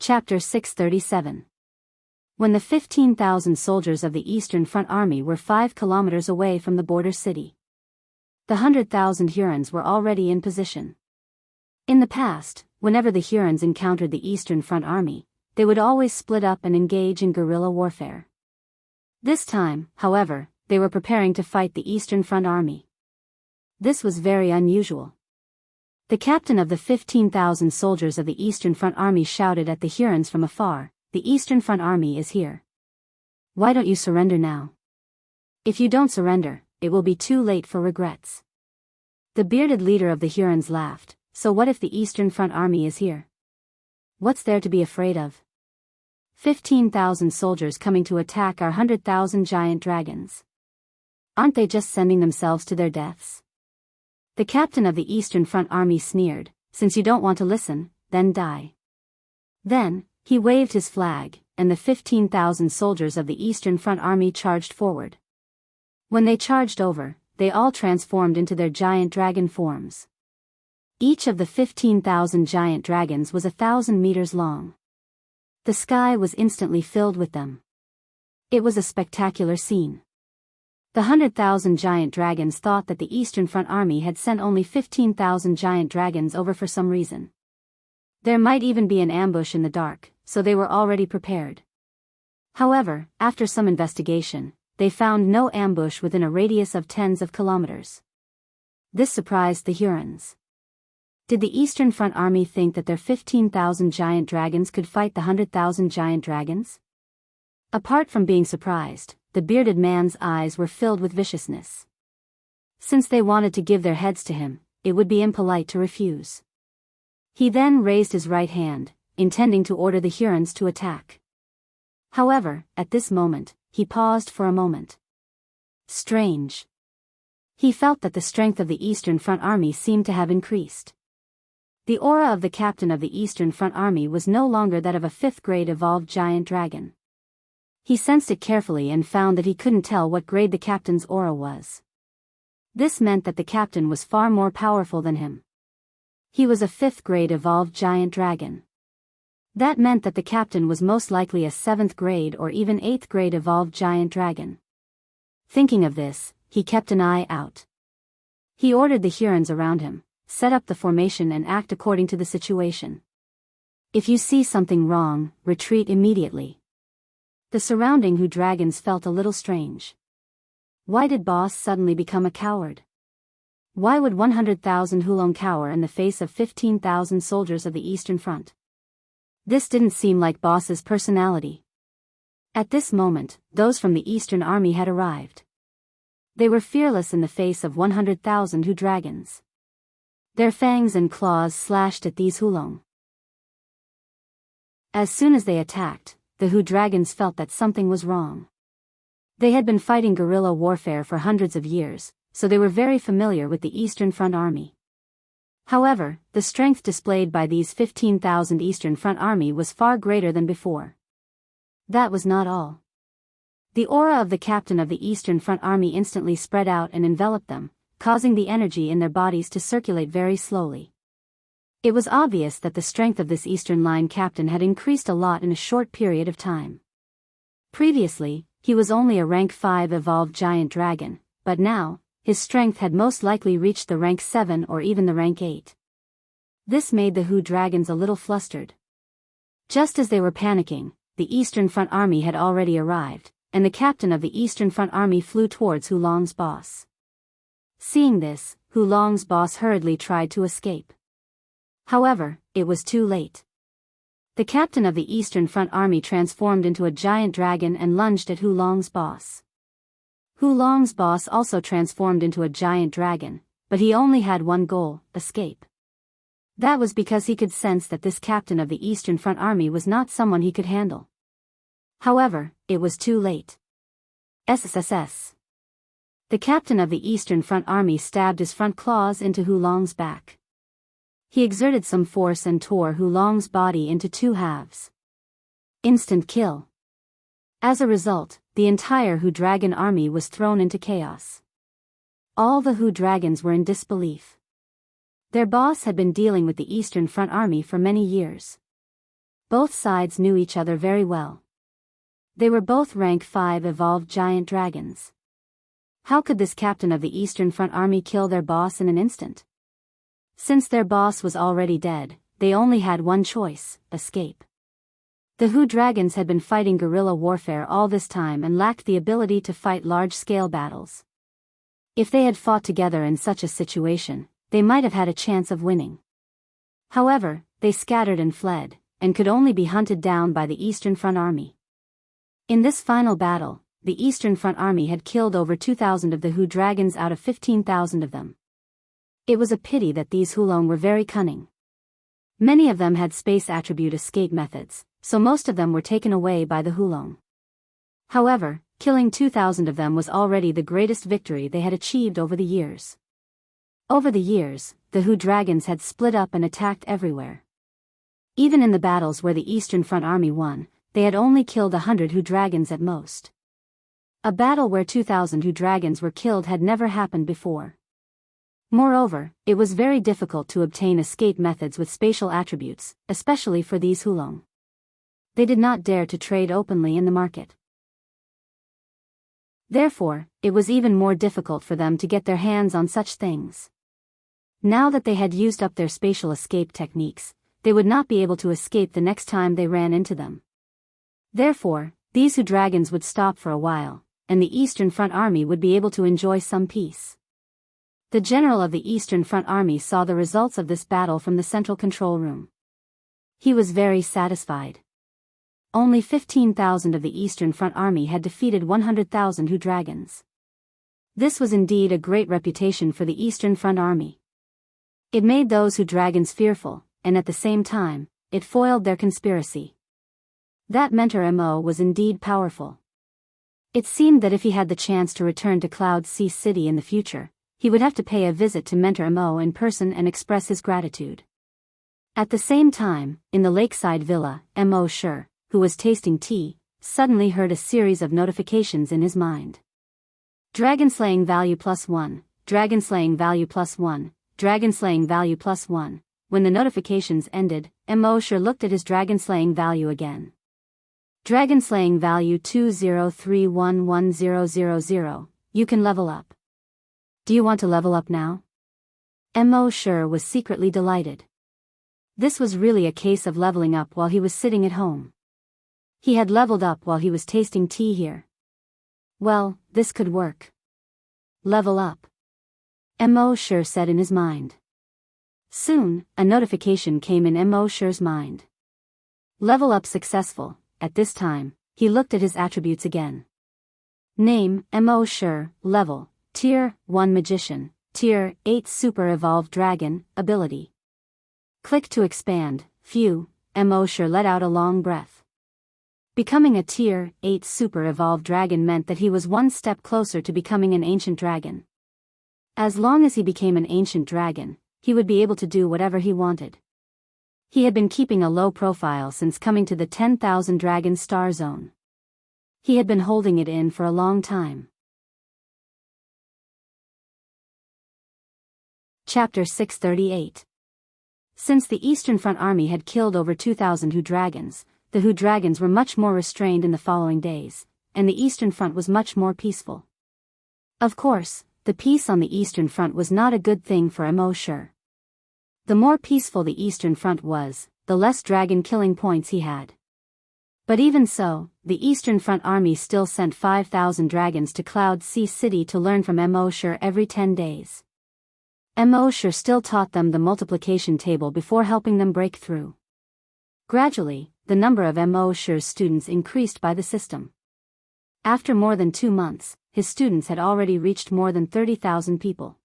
Chapter 637. When the 15,000 soldiers of the Eastern Front Army were 5 kilometers away from the border city, the 100,000 Hurons were already in position. In the past, whenever the Hurons encountered the Eastern Front Army, they would always split up and engage in guerrilla warfare. This time, however, they were preparing to fight the Eastern Front Army. This was very unusual. The captain of the 15,000 soldiers of the Eastern Front Army shouted at the Hurons from afar, "The Eastern Front Army is here. Why don't you surrender now? If you don't surrender, it will be too late for regrets." The bearded leader of the Hurons laughed. "So what if the Eastern Front Army is here? What's there to be afraid of? 15,000 soldiers coming to attack our 100,000 giant dragons. Aren't they just sending themselves to their deaths?" The captain of the Eastern Front Army sneered, "Since you don't want to listen, then die." Then, he waved his flag, and the 15,000 soldiers of the Eastern Front Army charged forward. When they charged over, they all transformed into their giant dragon forms. Each of the 15,000 giant dragons was 1,000 meters long. The sky was instantly filled with them. It was a spectacular scene. The 100,000 giant dragons thought that the Eastern Front Army had sent only 15,000 giant dragons over for some reason. There might even be an ambush in the dark, so they were already prepared. However, after some investigation, they found no ambush within a radius of tens of kilometers. This surprised the Hurons. Did the Eastern Front Army think that their 15,000 giant dragons could fight the 100,000 giant dragons? Apart from being surprised, the bearded man's eyes were filled with viciousness. Since they wanted to give their heads to him, it would be impolite to refuse. He then raised his right hand, intending to order the Hurons to attack. However, at this moment, he paused for a moment. Strange. He felt that the strength of the Eastern Front Army seemed to have increased. The aura of the captain of the Eastern Front Army was no longer that of a 5th-grade evolved giant dragon. He sensed it carefully and found that he couldn't tell what grade the captain's aura was. This meant that the captain was far more powerful than him. He was a 5th-grade evolved giant dragon. That meant that the captain was most likely a 7th-grade or even 8th-grade evolved giant dragon. Thinking of this, he kept an eye out. He ordered the Hurons around him, set up the formation and act according to the situation. If you see something wrong, retreat immediately. The surrounding Hu dragons felt a little strange. Why did Boss suddenly become a coward? Why would 100,000 Hulong cower in the face of 15,000 soldiers of the Eastern Front? This didn't seem like Boss's personality. At this moment, those from the Eastern Army had arrived. They were fearless in the face of 100,000 Hu dragons. Their fangs and claws slashed at these Hulong. As soon as they attacked, the Hu dragons felt that something was wrong. They had been fighting guerrilla warfare for hundreds of years, so they were very familiar with the Eastern Front Army. However, the strength displayed by these 15,000 Eastern Front Army was far greater than before. That was not all. The aura of the captain of the Eastern Front Army instantly spread out and enveloped them, causing the energy in their bodies to circulate very slowly. It was obvious that the strength of this Eastern Line captain had increased a lot in a short period of time. Previously, he was only a rank 5 evolved giant dragon, but now, his strength had most likely reached the rank 7 or even the rank 8. This made the Hu dragons a little flustered. Just as they were panicking, the Eastern Front Army had already arrived, and the captain of the Eastern Front Army flew towards Hulong's boss. Seeing this, Hulong's boss hurriedly tried to escape. However, it was too late. The captain of the Eastern Front Army transformed into a giant dragon and lunged at Hulong's boss. Hulong's boss also transformed into a giant dragon, but he only had one goal: escape. That was because he could sense that this captain of the Eastern Front Army was not someone he could handle. However, it was too late. SSSS. The captain of the Eastern Front Army stabbed his front claws into Hulong's back. He exerted some force and tore Hulong's body into 2 halves. Instant kill. As a result, the entire Hu dragon army was thrown into chaos. All the Hu dragons were in disbelief. Their boss had been dealing with the Eastern Front Army for many years. Both sides knew each other very well. They were both rank 5 evolved giant dragons. How could this captain of the Eastern Front Army kill their boss in an instant? Since their boss was already dead, they only had one choice: escape. The Hu dragons had been fighting guerrilla warfare all this time and lacked the ability to fight large-scale battles. If they had fought together in such a situation, they might have had a chance of winning. However, they scattered and fled, and could only be hunted down by the Eastern Front Army. In this final battle, the Eastern Front Army had killed over 2,000 of the Hu dragons out of 15,000 of them. It was a pity that these Hulong were very cunning. Many of them had space attribute escape methods, so most of them were taken away by the Hulong. However, killing 2,000 of them was already the greatest victory they had achieved over the years. Over the years, the Hu dragons had split up and attacked everywhere. Even in the battles where the Eastern Front Army won, they had only killed 100 Hu dragons at most. A battle where 2,000 Hu dragons were killed had never happened before. Moreover, it was very difficult to obtain escape methods with spatial attributes, especially for these Hulong. They did not dare to trade openly in the market. Therefore, it was even more difficult for them to get their hands on such things. Now that they had used up their spatial escape techniques, they would not be able to escape the next time they ran into them. Therefore, these Hu dragons would stop for a while, and the Eastern Front Army would be able to enjoy some peace. The general of the Eastern Front Army saw the results of this battle from the central control room. He was very satisfied. Only 15,000 of the Eastern Front Army had defeated 100,000 Hu dragons. This was indeed a great reputation for the Eastern Front Army. It made those Hu dragons fearful, and at the same time, it foiled their conspiracy. That mentor Mo was indeed powerful. It seemed that if he had the chance to return to Cloud Sea City in the future, he would have to pay a visit to Mentor Mo in person and express his gratitude. At the same time, in the lakeside villa, Mo Sher, who was tasting tea, suddenly heard a series of notifications in his mind. Dragon slaying value +1, dragon slaying value +1, dragon slaying value +1. When the notifications ended, Mo Sher looked at his dragon slaying value again. Dragon slaying value 203110000, you can level up. Do you want to level up now? Mo Sher was secretly delighted. This was really a case of leveling up while he was sitting at home. He had leveled up while he was tasting tea here. Well, this could work. Level up. Mo Sher said in his mind. Soon, a notification came in Mo Sher's mind. Level up successful. At this time, he looked at his attributes again. Name, Mo Sher, level, Tier 1 Magician, Tier 8 Super Evolved Dragon, Ability. Click to expand. Phew, Mo Sher let out a long breath. Becoming a Tier 8 Super Evolved Dragon meant that he was one step closer to becoming an ancient dragon. As long as he became an ancient dragon, he would be able to do whatever he wanted. He had been keeping a low profile since coming to the 10,000 Dragon Star Zone. He had been holding it in for a long time. Chapter 638. Since the Eastern Front Army had killed over 2,000 Hu dragons, the Hu dragons were much more restrained in the following days, and the Eastern Front was much more peaceful. Of course, the peace on the Eastern Front was not a good thing for Mo Sher. The more peaceful the Eastern Front was, the less dragon killing points he had. But even so, the Eastern Front Army still sent 5,000 dragons to Cloud Sea City to learn from Mo Sher every 10 days. Mo Sher still taught them the multiplication table before helping them break through. Gradually, the number of Mo Sher's students increased by the system. After more than 2 months, his students had already reached more than 30,000 people.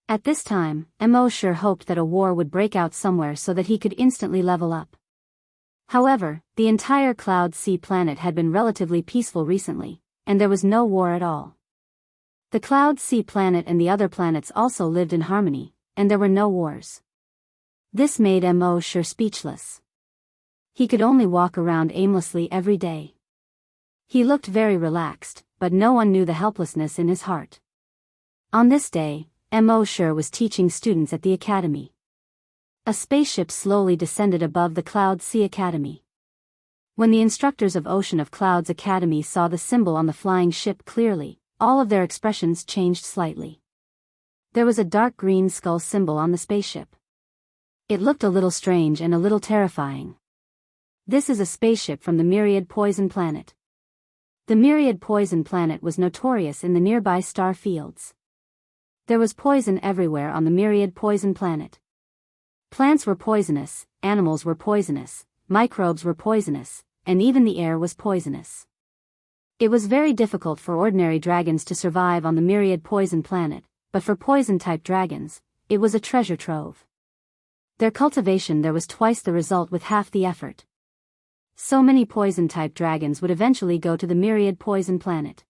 At this time, Mo Sher hoped that a war would break out somewhere so that he could instantly level up. However, the entire Cloud Sea planet had been relatively peaceful recently, and there was no war at all. The Cloud Sea planet and the other planets also lived in harmony, and there were no wars. This made Mo Sher speechless. He could only walk around aimlessly every day. He looked very relaxed, but no one knew the helplessness in his heart. On this day, Mo Sher was teaching students at the academy. A spaceship slowly descended above the Cloud Sea Academy. When the instructors of Ocean of Clouds Academy saw the symbol on the flying ship clearly, all of their expressions changed slightly. There was a dark green skull symbol on the spaceship. It looked a little strange and a little terrifying. This is a spaceship from the Myriad Poison Planet. The Myriad Poison Planet was notorious in the nearby star fields. There was poison everywhere on the Myriad Poison Planet. Plants were poisonous, animals were poisonous, microbes were poisonous, and even the air was poisonous. It was very difficult for ordinary dragons to survive on the Myriad Poison Planet, but for poison-type dragons, it was a treasure trove. Their cultivation there was twice the result with half the effort. So many poison-type dragons would eventually go to the Myriad Poison Planet.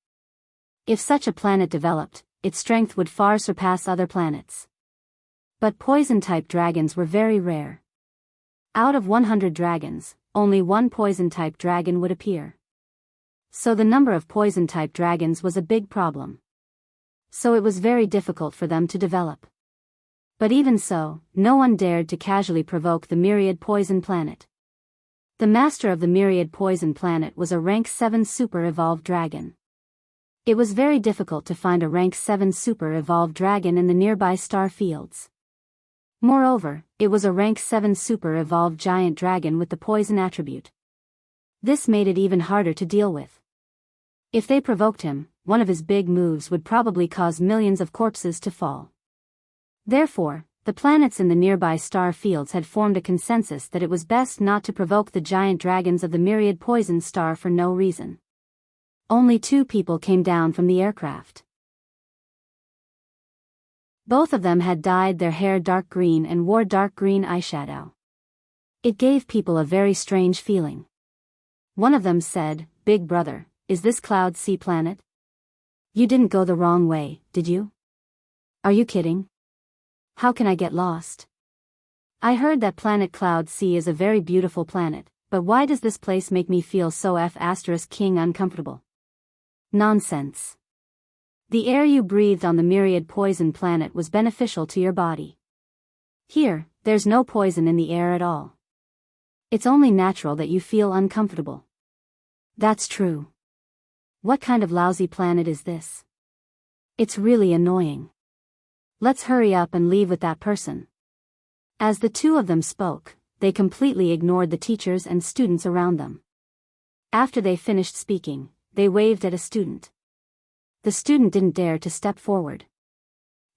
If such a planet developed, its strength would far surpass other planets. But poison-type dragons were very rare. Out of 100 dragons, only one poison-type dragon would appear. So the number of poison-type dragons was a big problem. So it was very difficult for them to develop. But even so, no one dared to casually provoke the Myriad Poison Planet. The master of the Myriad Poison Planet was a rank 7 super evolved dragon. It was very difficult to find a rank 7 super evolved dragon in the nearby star fields. Moreover, it was a rank 7 super evolved giant dragon with the poison attribute. This made it even harder to deal with. If they provoked him, one of his big moves would probably cause millions of corpses to fall. Therefore, the planets in the nearby star fields had formed a consensus that it was best not to provoke the giant dragons of the Myriad Poison Star for no reason. Only 2 people came down from the aircraft. Both of them had dyed their hair dark green and wore dark green eyeshadow. It gave people a very strange feeling. One of them said, "Big brother, is this Cloud Sea planet? You didn't go the wrong way, did you? Are you kidding? How can I get lost? I heard that planet Cloud Sea is a very beautiful planet, but why does this place make me feel so *king uncomfortable? Nonsense. The air you breathed on the Myriad Poison Planet was beneficial to your body. Here, there's no poison in the air at all. It's only natural that you feel uncomfortable." That's true. What kind of lousy planet is this? It's really annoying. Let's hurry up and leave with that person. As the 2 of them spoke, they completely ignored the teachers and students around them. After they finished speaking, they waved at a student. The student didn't dare to step forward.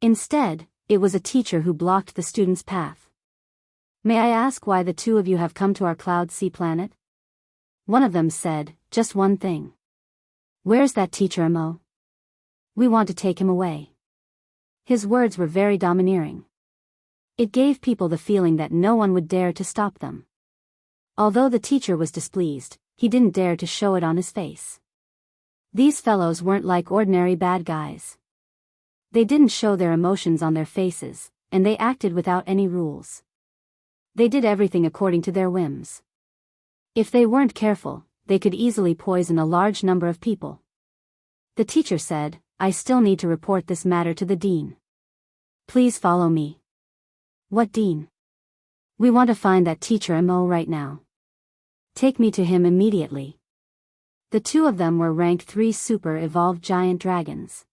Instead, it was a teacher who blocked the student's path. "May I ask why the 2 of you have come to our Cloud Sea planet?" One of them said, "Just one thing. Where's that teacher Mo? We want to take him away." His words were very domineering. It gave people the feeling that no one would dare to stop them. Although the teacher was displeased, he didn't dare to show it on his face. These fellows weren't like ordinary bad guys. They didn't show their emotions on their faces, and they acted without any rules. They did everything according to their whims. If they weren't careful, they could easily poison a large number of people. The teacher said, "I still need to report this matter to the dean. Please follow me." "What dean?" "We want to find that teacher Mo right now. Take me to him immediately." The 2 of them were rank 3 super evolved giant dragons.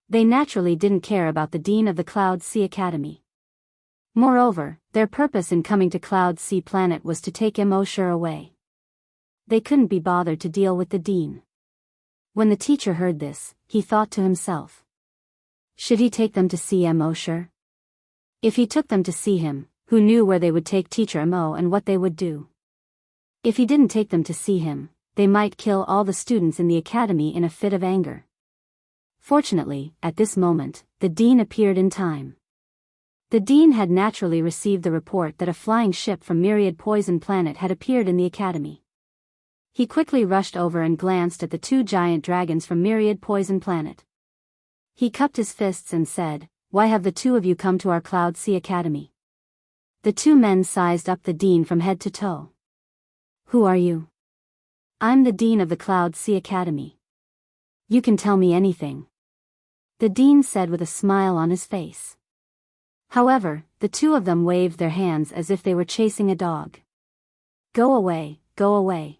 They naturally didn't care about the dean of the Cloud Sea Academy. Moreover, their purpose in coming to Cloud Sea planet was to take Immerse away. They couldn't be bothered to deal with the dean. When the teacher heard this, he thought to himself, should he take them to see Immerse? If he took them to see him, who knew where they would take teacher Mo and what they would do? If he didn't take them to see him, they might kill all the students in the academy in a fit of anger. Fortunately, at this moment, the dean appeared in time. The dean had naturally received the report that a flying ship from Myriad Poison Planet had appeared in the academy. He quickly rushed over and glanced at the 2 giant dragons from Myriad Poison Planet. He cupped his fists and said, "Why have the 2 of you come to our Cloud Sea Academy?" The 2 men sized up the dean from head to toe. "Who are you?" "I'm the dean of the Cloud Sea Academy. You can tell me anything," the dean said with a smile on his face. However, the two of them waved their hands as if they were chasing a dog. Go away, go away.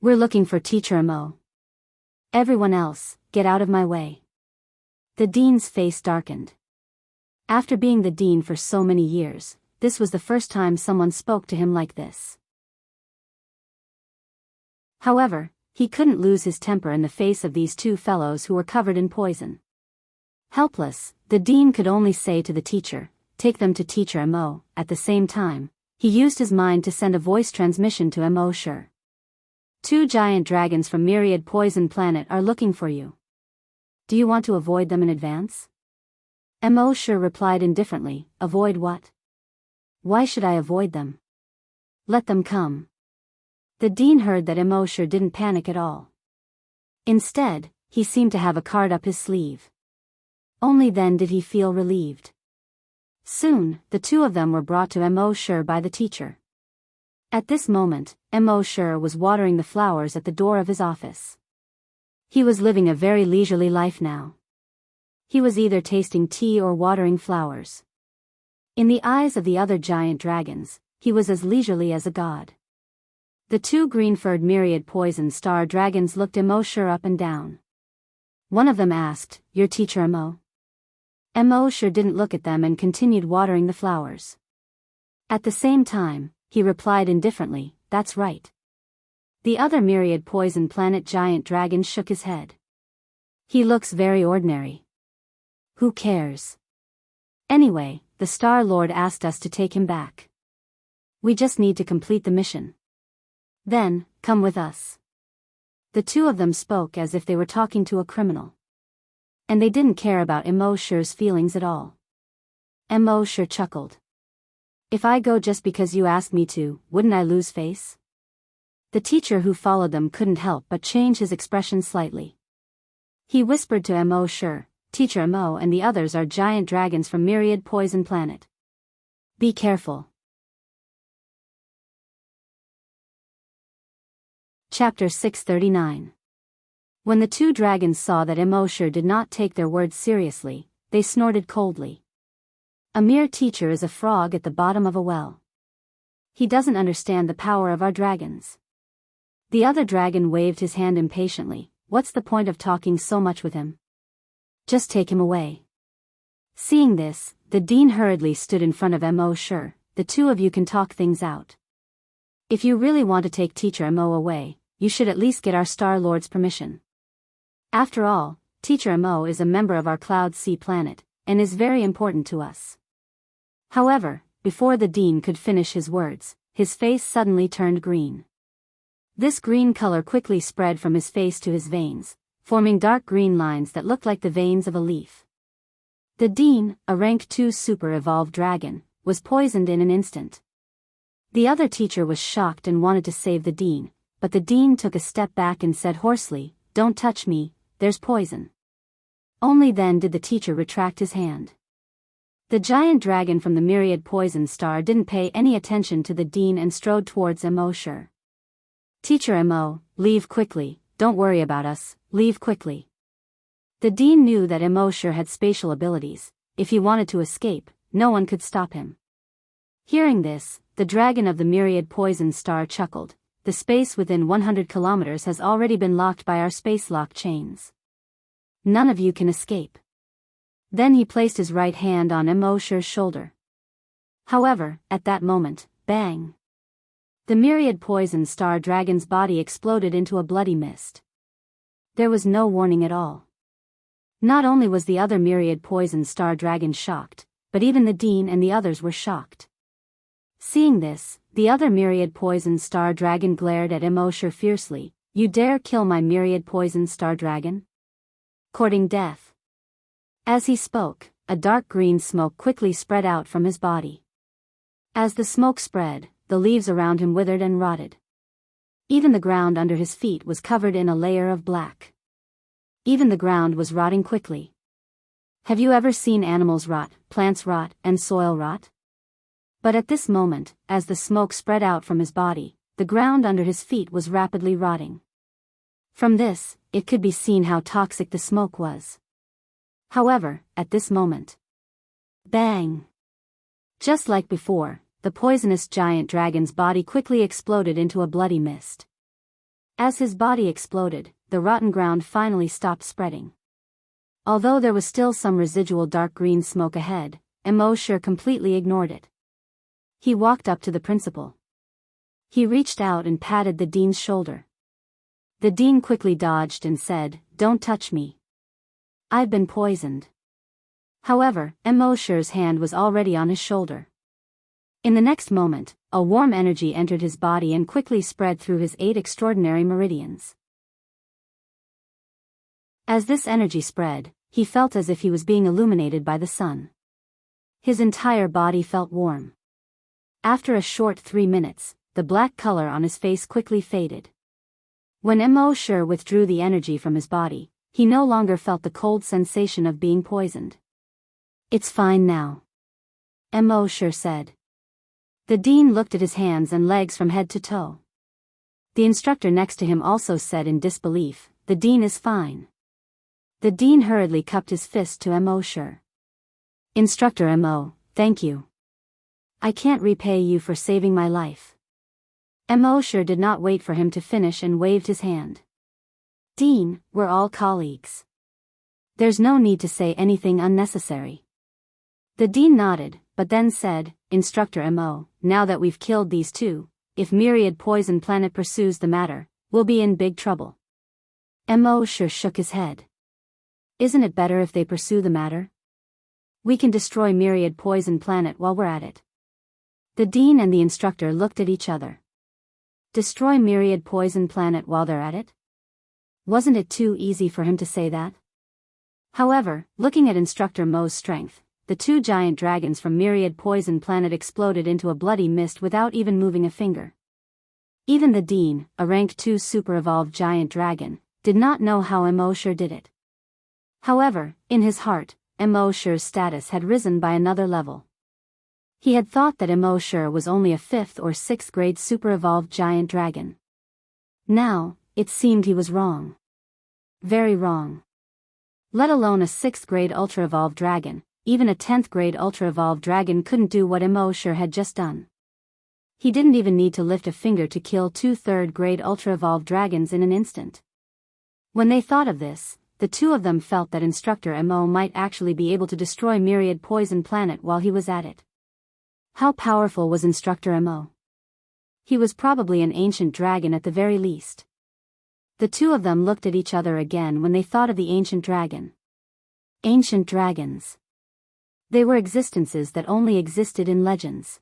We're looking for Teacher Mo. Everyone else, get out of my way. The dean's face darkened. After being the dean for so many years, this was the first time someone spoke to him like this. However, he couldn't lose his temper in the face of these two fellows who were covered in poison. Helpless, the dean could only say to the teacher, take them to Teacher Mo. At the same time, he used his mind to send a voice transmission to Immerse. Two giant dragons from Myriad Poison Planet are looking for you. Do you want to avoid them in advance? Immerse replied indifferently, avoid what? Why should I avoid them? Let them come. The dean heard that Immerse didn't panic at all. Instead, he seemed to have a card up his sleeve. Only then did he feel relieved. Soon, the two of them were brought to Immerse by the teacher. At this moment, Immerse was watering the flowers at the door of his office. He was living a very leisurely life now. He was either tasting tea or watering flowers. In the eyes of the other giant dragons, he was as leisurely as a god. The two green-furred Myriad Poison Star dragons looked Immerse up and down. One of them asked, "Your Teacher Mo?" Immerse didn't look at them and continued watering the flowers. At the same time, he replied indifferently, "That's right." The other Myriad Poison Planet giant dragon shook his head. "He looks very ordinary. Who cares? Anyway, the Star Lord asked us to take him back. We just need to complete the mission. Then, come with us." The two of them spoke as if they were talking to a criminal. And they didn't care about Immerse's feelings at all. Immerse chuckled. "If I go just because you asked me to, wouldn't I lose face?" The teacher who followed them couldn't help but change his expression slightly. He whispered to Immerse, "Teacher Mo and the others are giant dragons from Myriad Poison Planet. Be careful." Chapter 639. When the two dragons saw that Immerse did not take their words seriously, they snorted coldly. A mere teacher is a frog at the bottom of a well. He doesn't understand the power of our dragons. The other dragon waved his hand impatiently. What's the point of talking so much with him? Just take him away. Seeing this, the dean hurriedly stood in front of Immerse. The two of you can talk things out. If you really want to take Teacher Mo away, you should at least get our Star Lord's permission. After all, Teacher Mo is a member of our Cloud Sea planet, and is very important to us. However, before the dean could finish his words, his face suddenly turned green. This green color quickly spread from his face to his veins, forming dark green lines that looked like the veins of a leaf. The dean, a rank 2 super-evolved dragon, was poisoned in an instant. The other teacher was shocked and wanted to save the dean, but the dean took a step back and said hoarsely, "Don't touch me, there's poison." Only then did the teacher retract his hand. The giant dragon from the Myriad Poison Star didn't pay any attention to the dean and strode towards Immerse. "Teacher Mo, leave quickly, don't worry about us, leave quickly." The dean knew that Immerse had spatial abilities. If he wanted to escape, no one could stop him. Hearing this, the dragon of the Myriad Poison Star chuckled. "The space within 100 kilometers has already been locked by our space lock chains. None of you can escape." Then he placed his right hand on Immerse's shoulder. However, at that moment, bang! The Myriad Poison Star dragon's body exploded into a bloody mist. There was no warning at all. Not only was the other Myriad Poison Star dragon shocked, but even the dean and the others were shocked. Seeing this, the other Myriad Poison Star dragon glared at Immerse fiercely. "You dare kill my Myriad Poison Star dragon? Courting death." As he spoke, a dark green smoke quickly spread out from his body. As the smoke spread, the leaves around him withered and rotted. Even the ground under his feet was covered in a layer of black. Even the ground was rotting quickly. Have you ever seen animals rot, plants rot, and soil rot? But at this moment, as the smoke spread out from his body, the ground under his feet was rapidly rotting. From this, it could be seen how toxic the smoke was. However, at this moment, bang! Just like before, the poisonous giant dragon's body quickly exploded into a bloody mist. As his body exploded, the rotten ground finally stopped spreading. Although there was still some residual dark green smoke ahead, Immerse completely ignored it. He walked up to the principal. He reached out and patted the dean's shoulder. The dean quickly dodged and said, "Don't touch me. I've been poisoned." However, Immerse's hand was already on his shoulder. In the next moment, a warm energy entered his body and quickly spread through his 8 extraordinary meridians. As this energy spread, he felt as if he was being illuminated by the sun. His entire body felt warm. After a short 3 minutes, the black color on his face quickly faded. When Immerse withdrew the energy from his body, he no longer felt the cold sensation of being poisoned. "It's fine now," Immerse said. The dean looked at his hands and legs from head to toe. The instructor next to him also said in disbelief, "The dean is fine." The dean hurriedly cupped his fist to Immerse. "Instructor Mo, thank you. I can't repay you for saving my life." Immerse did not wait for him to finish and waved his hand. "Dean, we're all colleagues. There's no need to say anything unnecessary." The dean nodded, but then said, "Instructor Mo, now that we've killed these two, if Myriad Poison Planet pursues the matter, we'll be in big trouble." Immerse shook his head. "Isn't it better if they pursue the matter? We can destroy Myriad Poison Planet while we're at it." The dean and the instructor looked at each other. Destroy Myriad Poison Planet while they're at it? Wasn't it too easy for him to say that? However, looking at Instructor Mo's strength, the 2 giant dragons from Myriad Poison Planet exploded into a bloody mist without even moving a finger. Even the dean, a rank 2 super-evolved giant dragon, did not know how Immerse did it. However, in his heart, Immerse's status had risen by another level. He had thought that Immerse was only a 5th or 6th grade super-evolved giant dragon. Now, it seemed he was wrong. Very wrong. Let alone a 6th grade ultra-evolved dragon, even a 10th grade ultra-evolved dragon couldn't do what Immerse had just done. He didn't even need to lift a finger to kill 2 3rd grade ultra-evolved dragons in an instant. When they thought of this, the two of them felt that Instructor Mo might actually be able to destroy Myriad Poison Planet while he was at it. How powerful was Instructor Mo? He was probably an ancient dragon at the very least. The two of them looked at each other again when they thought of the ancient dragon. Ancient dragons. They were existences that only existed in legends.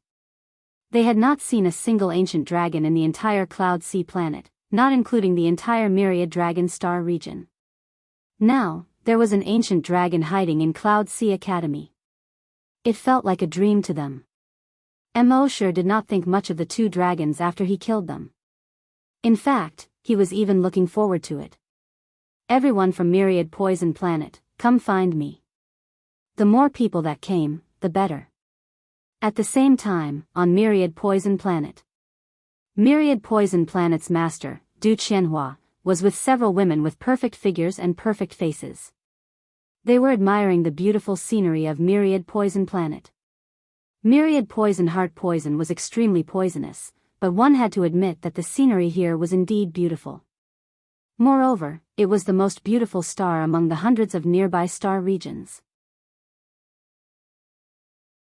They had not seen a single ancient dragon in the entire Cloud Sea planet, not including the entire Myriad Dragon Star region. Now, there was an ancient dragon hiding in Cloud Sea Academy. It felt like a dream to them. Immerse did not think much of the 2 dragons after he killed them. In fact, he was even looking forward to it. "Everyone from Myriad Poison Planet, come find me." The more people that came, the better. At the same time, on Myriad Poison Planet. Myriad Poison Planet's master, Du Qianhua, was with several women with perfect figures and perfect faces. They were admiring the beautiful scenery of Myriad Poison Planet. Myriad Poison Heart Poison was extremely poisonous, but one had to admit that the scenery here was indeed beautiful. Moreover, it was the most beautiful star among the hundreds of nearby star regions.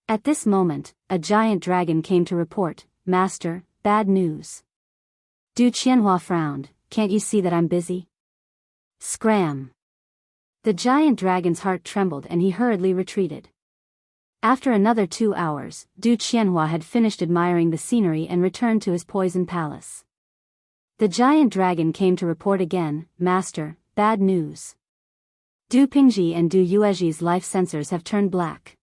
At this moment, a giant dragon came to report, "Master, bad news." Du Qianhua frowned, "Can't you see that I'm busy?" Scram! The giant dragon's heart trembled and he hurriedly retreated. After another 2 hours, Du Qianhua had finished admiring the scenery and returned to his poison palace. The giant dragon came to report again, "Master, bad news. Du Pingji and Du Yueji's life sensors have turned black."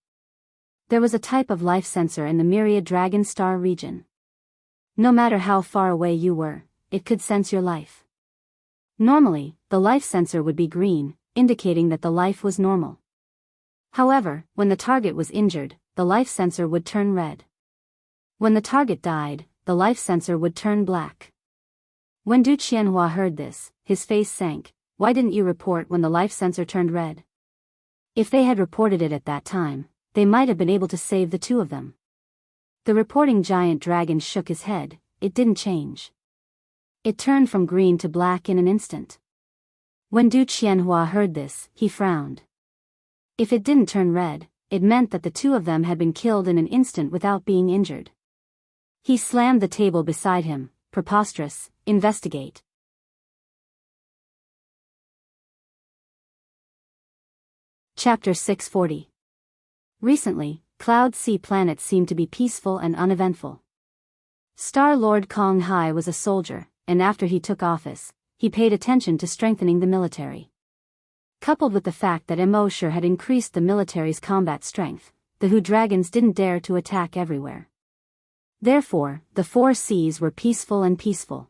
There was a type of life sensor in the Myriad Dragon Star region. No matter how far away you were, it could sense your life. Normally, the life sensor would be green, indicating that the life was normal. However, when the target was injured, the life sensor would turn red. When the target died, the life sensor would turn black. When Du Qianhua heard this, his face sank. "Why didn't you report when the life sensor turned red?" If they had reported it at that time, they might have been able to save the two of them. The reporting giant dragon shook his head. It didn't change. It turned from green to black in an instant. When Du Qianhua heard this, he frowned. If it didn't turn red, it meant that the two of them had been killed in an instant without being injured. He slammed the table beside him. Preposterous. Investigate. Chapter 640. Recently, Cloud Sea planet seemed to be peaceful and uneventful. Star-Lord Kong Hai was a soldier, and after he took office, he paid attention to strengthening the military. Coupled with the fact that Immerse had increased the military's combat strength, the Hu dragons didn't dare to attack everywhere. Therefore, the four seas were peaceful and peaceful.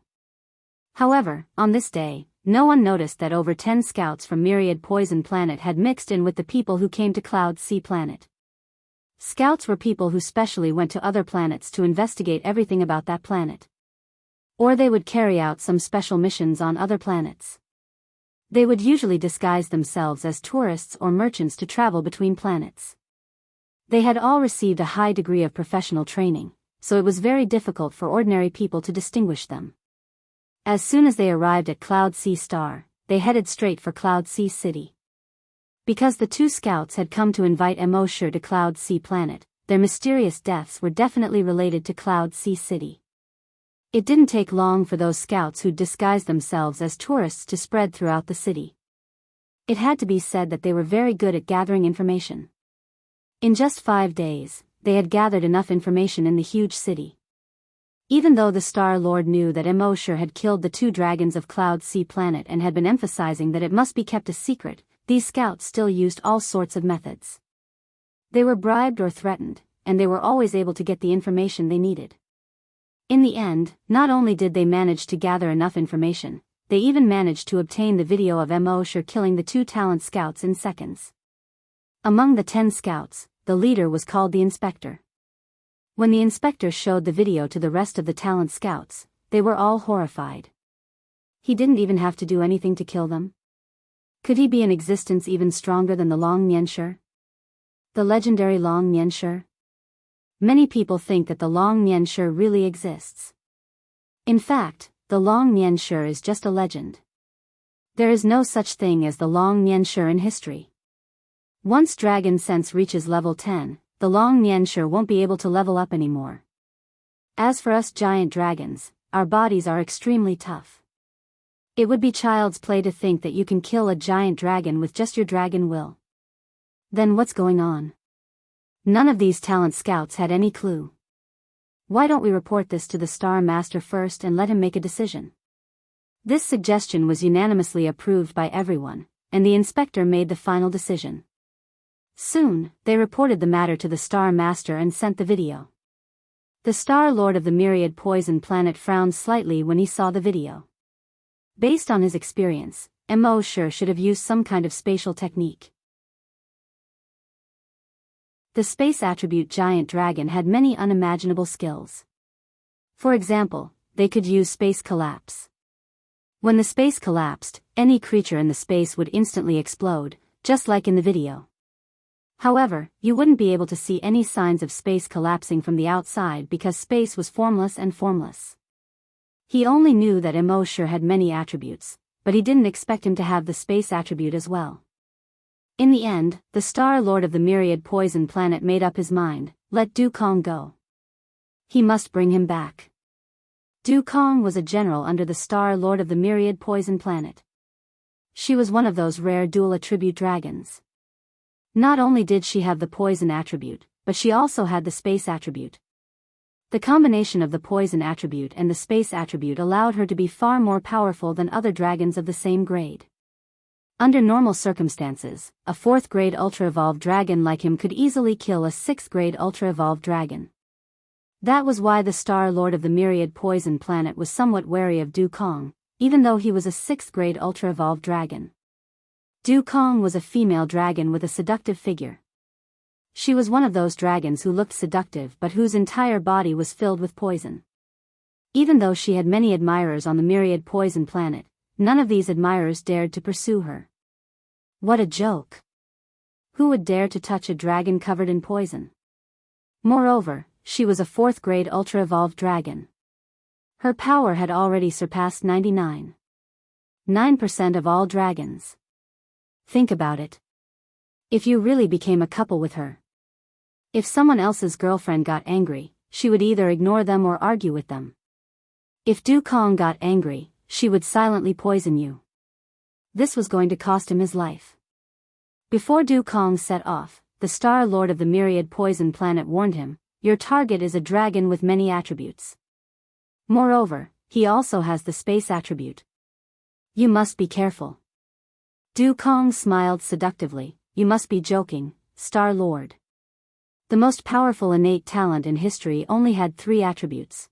However, on this day, no one noticed that over 10 scouts from Myriad Poison Planet had mixed in with the people who came to Cloud Sea Planet. Scouts were people who specially went to other planets to investigate everything about that planet. Or they would carry out some special missions on other planets. They would usually disguise themselves as tourists or merchants to travel between planets. They had all received a high degree of professional training, so it was very difficult for ordinary people to distinguish them. As soon as they arrived at Cloud Sea Star, they headed straight for Cloud Sea City. Because the two scouts had come to invite Immerse to Cloud Sea Planet, their mysterious deaths were definitely related to Cloud Sea City. It didn't take long for those scouts who'd disguised themselves as tourists to spread throughout the city. It had to be said that they were very good at gathering information. In just 5 days, they had gathered enough information in the huge city. Even though the Star-Lord knew that Immerse had killed the two dragons of Cloud Sea Planet and had been emphasizing that it must be kept a secret, these scouts still used all sorts of methods. They were bribed or threatened, and they were always able to get the information they needed. In the end, not only did they manage to gather enough information, they even managed to obtain the video of Immerse killing the two talent scouts in seconds. Among the 10 scouts, the leader was called the Inspector. When the Inspector showed the video to the rest of the talent scouts, they were all horrified. He didn't even have to do anything to kill them. Could he be in existence even stronger than the Long Nianshi? The legendary Long Nianshi? Many people think that the Long Nianshi really exists. In fact, the Long Nianshi is just a legend. There is no such thing as the Long Nianshi in history. Once Dragon Sense reaches level 10, the Long Nianshi won't be able to level up anymore. As for us giant dragons, our bodies are extremely tough. It would be child's play to think that you can kill a giant dragon with just your dragon will. Then what's going on? None of these talent scouts had any clue. Why don't we report this to the Star Master first and let him make a decision? This suggestion was unanimously approved by everyone, and the Inspector made the final decision. Soon, they reported the matter to the Star Master and sent the video. The Star-Lord of the Myriad Poison Planet frowned slightly when he saw the video. Based on his experience, Immerse should have used some kind of spatial technique. The space attribute Giant Dragon had many unimaginable skills. For example, they could use space collapse. When the space collapsed, any creature in the space would instantly explode, just like in the video. However, you wouldn't be able to see any signs of space collapsing from the outside because space was formless and formless. He only knew that Immerse had many attributes, but he didn't expect him to have the space attribute as well. In the end, the Star-Lord of the Myriad Poison Planet made up his mind: let Du Kong go. He must bring him back. Du Kong was a general under the Star-Lord of the Myriad Poison Planet. She was one of those rare dual attribute dragons. Not only did she have the poison attribute, but she also had the space attribute. The combination of the poison attribute and the space attribute allowed her to be far more powerful than other dragons of the same grade. Under normal circumstances, a 4th grade ultra-evolved dragon like him could easily kill a 6th grade ultra-evolved dragon. That was why the Star-Lord of the Myriad Poison Planet was somewhat wary of Du Kong, even though he was a 6th grade ultra-evolved dragon. Du Kong was a female dragon with a seductive figure. She was one of those dragons who looked seductive but whose entire body was filled with poison. Even though she had many admirers on the Myriad Poison Planet, none of these admirers dared to pursue her. What a joke! Who would dare to touch a dragon covered in poison? Moreover, she was a 4th grade ultra-evolved dragon. Her power had already surpassed 99.9% of all dragons. Think about it. If you really became a couple with her. If someone else's girlfriend got angry, she would either ignore them or argue with them. If Du Kong got angry, she would silently poison you. This was going to cost him his life. Before Du Kong set off, the Star Lord of the Myriad Poison Planet warned him, "Your target is a dragon with many attributes. Moreover, he also has the space attribute. You must be careful." Du Kong smiled seductively. "You must be joking, Star Lord. The most powerful innate talent in history only had 3 attributes.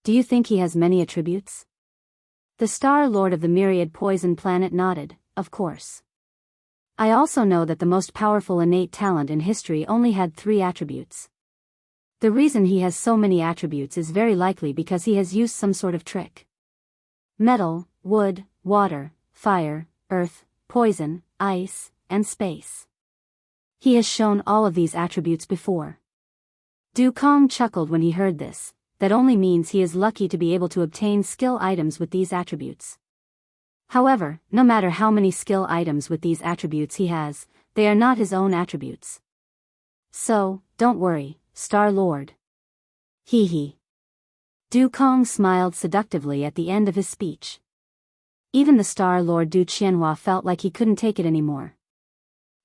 Do you think he has many attributes?" The Star Lord of the Myriad Poison Planet nodded, "Of course. I also know that the most powerful innate talent in history only had 3 attributes. The reason he has so many attributes is very likely because he has used some sort of trick. Metal, wood, water, fire, earth, poison, ice, and space. He has shown all of these attributes before." Du Kong chuckled when he heard this. That only means he is lucky to be able to obtain skill items with these attributes. However, no matter how many skill items with these attributes he has, they are not his own attributes. So, don't worry, Star Lord. Hee hee. Du Kong smiled seductively at the end of his speech. Even the Star Lord Du Qianhua felt like he couldn't take it anymore.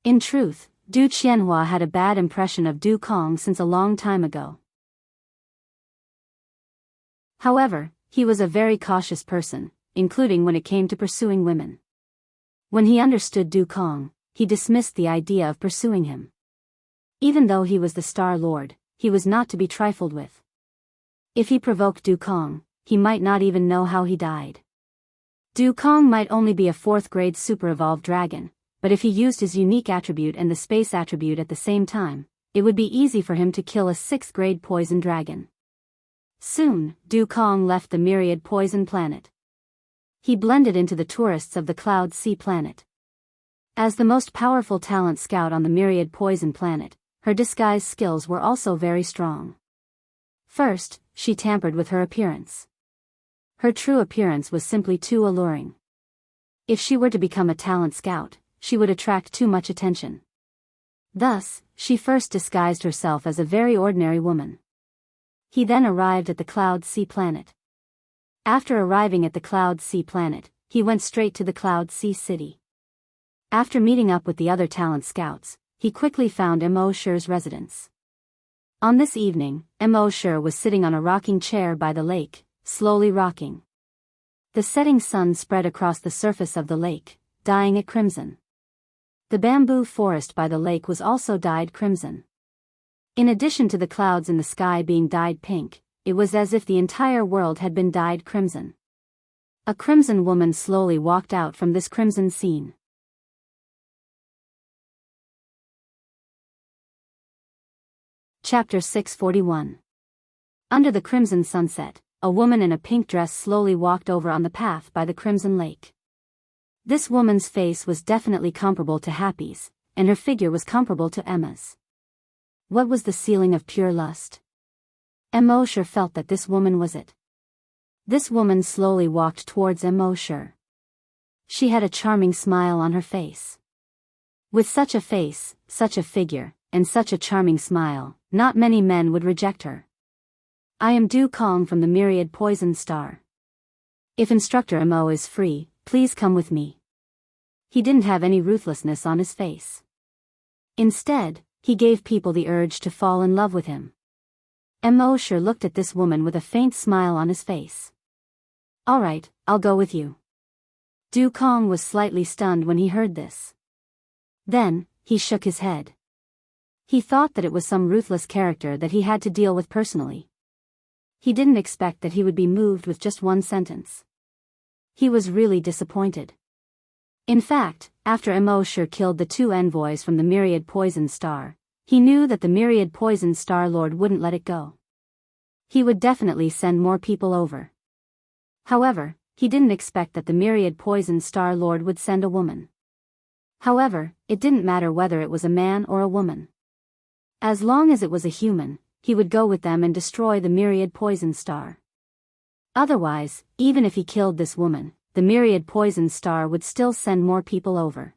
In truth, Du Qianhua had a bad impression of Du Kong since a long time ago. However, he was a very cautious person, including when it came to pursuing women. When he understood Du Kong, he dismissed the idea of pursuing him. Even though he was the Star Lord, he was not to be trifled with. If he provoked Du Kong, he might not even know how he died. Du Kong might only be a 4th grade super-evolved dragon, but if he used his unique attribute and the space attribute at the same time, it would be easy for him to kill a 6th grade poison dragon. Soon, Du Kong left the Myriad Poison Planet. He blended into the tourists of the Cloud Sea Planet. As the most powerful talent scout on the Myriad Poison Planet, her disguise skills were also very strong. First, she tampered with her appearance. Her true appearance was simply too alluring. If she were to become a talent scout, she would attract too much attention. Thus, she first disguised herself as a very ordinary woman. He then arrived at the Cloud Sea Planet. After arriving at the Cloud Sea Planet, he went straight to the Cloud Sea City. After meeting up with the other talent scouts, he quickly found Immerse's residence. On this evening, Immerse was sitting on a rocking chair by the lake, slowly rocking. The setting sun spread across the surface of the lake, dyeing it crimson. The bamboo forest by the lake was also dyed crimson. In addition to the clouds in the sky being dyed pink, it was as if the entire world had been dyed crimson. A crimson woman slowly walked out from this crimson scene. Chapter 641. Under the crimson sunset, a woman in a pink dress slowly walked over on the path by the crimson lake. This woman's face was definitely comparable to Happy's, and her figure was comparable to Emma's. What was the ceiling of pure lust? Immerse felt that this woman was it. This woman slowly walked towards Immerse. She had a charming smile on her face. With such a face, such a figure, and such a charming smile, not many men would reject her. "I am Du Kong from the Myriad Poison Star. If Instructor Mo is free, please come with me." He didn't have any ruthlessness on his face. Instead, he gave people the urge to fall in love with him. Immerse looked at this woman with a faint smile on his face. "All right, I'll go with you." Du Kong was slightly stunned when he heard this. Then, he shook his head. He thought that it was some ruthless character that he had to deal with personally. He didn't expect that he would be moved with just one sentence. He was really disappointed. In fact, after Immerse killed the 2 envoys from the Myriad Poison Star, he knew that the Myriad Poison Star Lord wouldn't let it go. He would definitely send more people over. However, he didn't expect that the Myriad Poison Star Lord would send a woman. However, it didn't matter whether it was a man or a woman. As long as it was a human, he would go with them and destroy the myriad poison star. Otherwise, even if he killed this woman, the myriad poison star would still send more people over.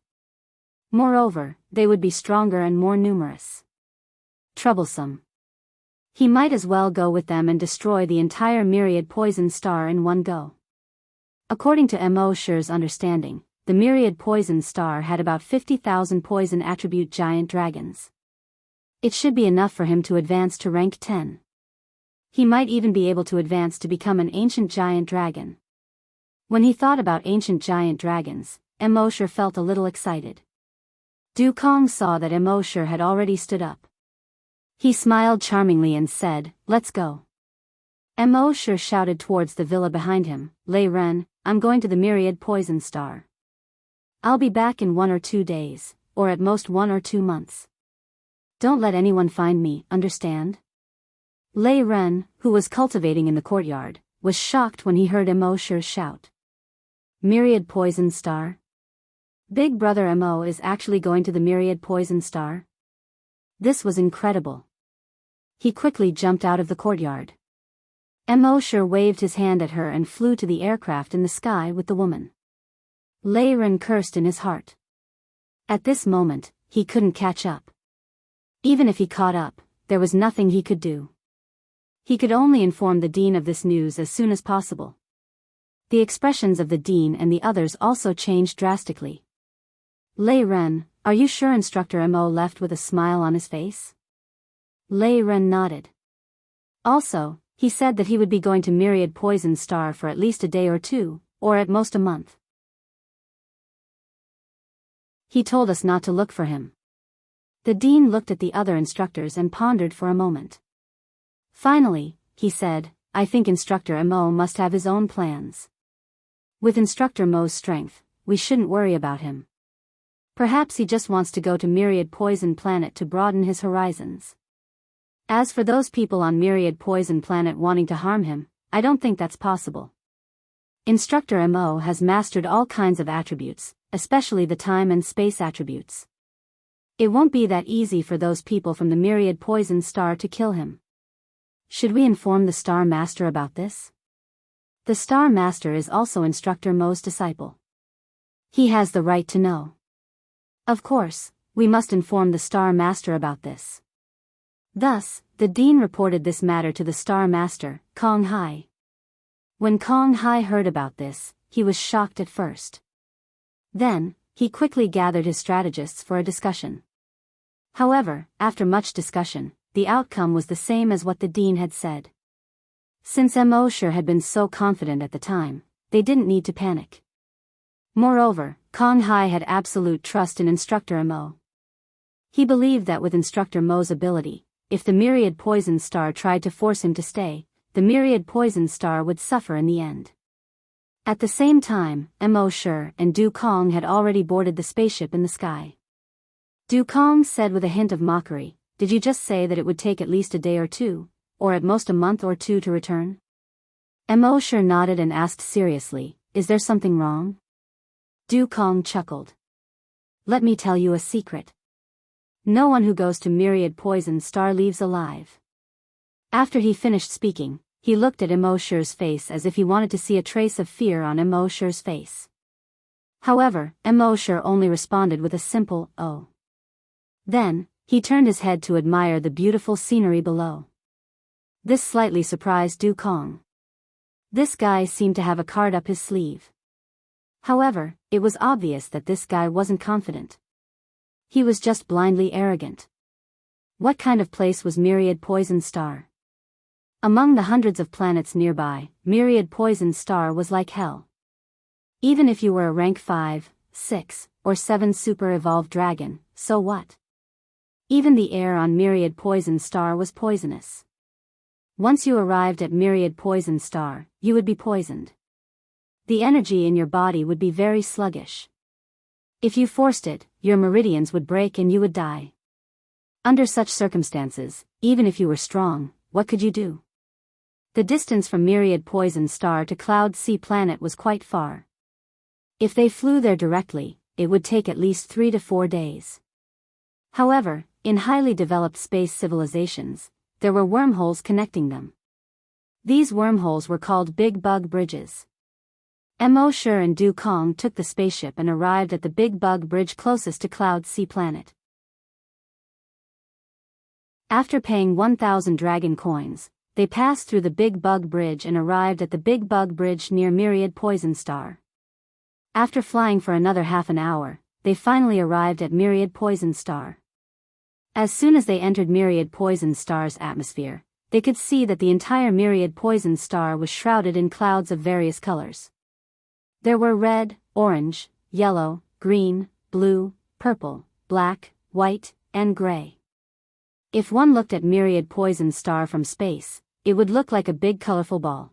Moreover, they would be stronger and more numerous. Troublesome. He might as well go with them and destroy the entire myriad poison star in one go. According to Immerse's understanding, the myriad poison star had about 50,000 poison attribute giant dragons. It should be enough for him to advance to rank 10. He might even be able to advance to become an ancient giant dragon. When he thought about ancient giant dragons, Immerse felt a little excited. Du Kong saw that Immerse had already stood up. He smiled charmingly and said, "Let's go." Immerse shouted towards the villa behind him, "Lei Ren, I'm going to the myriad poison star. I'll be back in 1 or 2 days, or at most 1 or 2 months. Don't let anyone find me, understand?" Lei Ren, who was cultivating in the courtyard, was shocked when he heard Immerse shout. Myriad poison star? Big brother Mo is actually going to the myriad poison star? This was incredible. He quickly jumped out of the courtyard. Immerse waved his hand at her and flew to the aircraft in the sky with the woman. Lei Ren cursed in his heart. At this moment, he couldn't catch up. Even if he caught up, there was nothing he could do. He could only inform the dean of this news as soon as possible. The expressions of the dean and the others also changed drastically. Lei Ren, are you sure Instructor Mo left with a smile on his face? Lei Ren nodded. Also, he said that he would be going to Myriad Poison Star for at least a day or 2, or at most a month. He told us not to look for him. The dean looked at the other instructors and pondered for a moment. Finally, he said, I think Instructor Mo must have his own plans. With Instructor Mo's strength, we shouldn't worry about him. Perhaps he just wants to go to Myriad Poison Planet to broaden his horizons. As for those people on Myriad Poison Planet wanting to harm him, I don't think that's possible. Instructor Mo has mastered all kinds of attributes, especially the time and space attributes. It won't be that easy for those people from the Myriad Poison Star to kill him. Should we inform the Star Master about this? The Star Master is also Instructor Mo's disciple. He has the right to know. Of course, we must inform the Star Master about this. Thus, the Dean reported this matter to the Star Master, Kong Hai. When Kong Hai heard about this, he was shocked at first. Then, he quickly gathered his strategists for a discussion. However, after much discussion, the outcome was the same as what the Dean had said. Since Immerse had been so confident at the time, they didn't need to panic. Moreover, Kong Hai had absolute trust in Instructor Mo. He believed that with Instructor Mo's ability, if the Myriad Poison Star tried to force him to stay, the Myriad Poison Star would suffer in the end. At the same time, Immerse and Du Kong had already boarded the spaceship in the sky. Du Kong said with a hint of mockery, Did you just say that it would take at least a day or 2, or at most a month or 2 to return? Immerse nodded and asked seriously, Is there something wrong? Du Kong chuckled. Let me tell you a secret. No one who goes to Myriad Poison Star leaves alive. After he finished speaking, he looked at Immerse's face as if he wanted to see a trace of fear on Immerse's face. However, Immerse only responded with a simple, oh. Then, he turned his head to admire the beautiful scenery below. This slightly surprised Du Kong. This guy seemed to have a card up his sleeve. However, it was obvious that this guy wasn't confident. He was just blindly arrogant. What kind of place was Myriad Poison Star? Among the hundreds of planets nearby, Myriad Poison Star was like hell. Even if you were a rank 5, 6, or 7 super evolved dragon, so what? Even the air on Myriad Poison Star was poisonous. Once you arrived at Myriad Poison Star, you would be poisoned. The energy in your body would be very sluggish. If you forced it, your meridians would break and you would die. Under such circumstances, even if you were strong, what could you do? The distance from Myriad Poison Star to Cloud Sea Planet was quite far. If they flew there directly, it would take at least 3 to 4 days. However, in highly developed space civilizations, there were wormholes connecting them. These wormholes were called Big Bug Bridges. Immerse and Du Kong took the spaceship and arrived at the Big Bug Bridge closest to Cloud Sea Planet. After paying 1,000 dragon coins, they passed through the Big Bug Bridge and arrived at the Big Bug Bridge near Myriad Poison Star. After flying for another half an hour, they finally arrived at Myriad Poison Star. As soon as they entered Myriad Poison Star's atmosphere, they could see that the entire Myriad Poison Star was shrouded in clouds of various colors. There were red, orange, yellow, green, blue, purple, black, white, and gray. If one looked at Myriad Poison Star from space, it would look like a big colorful ball.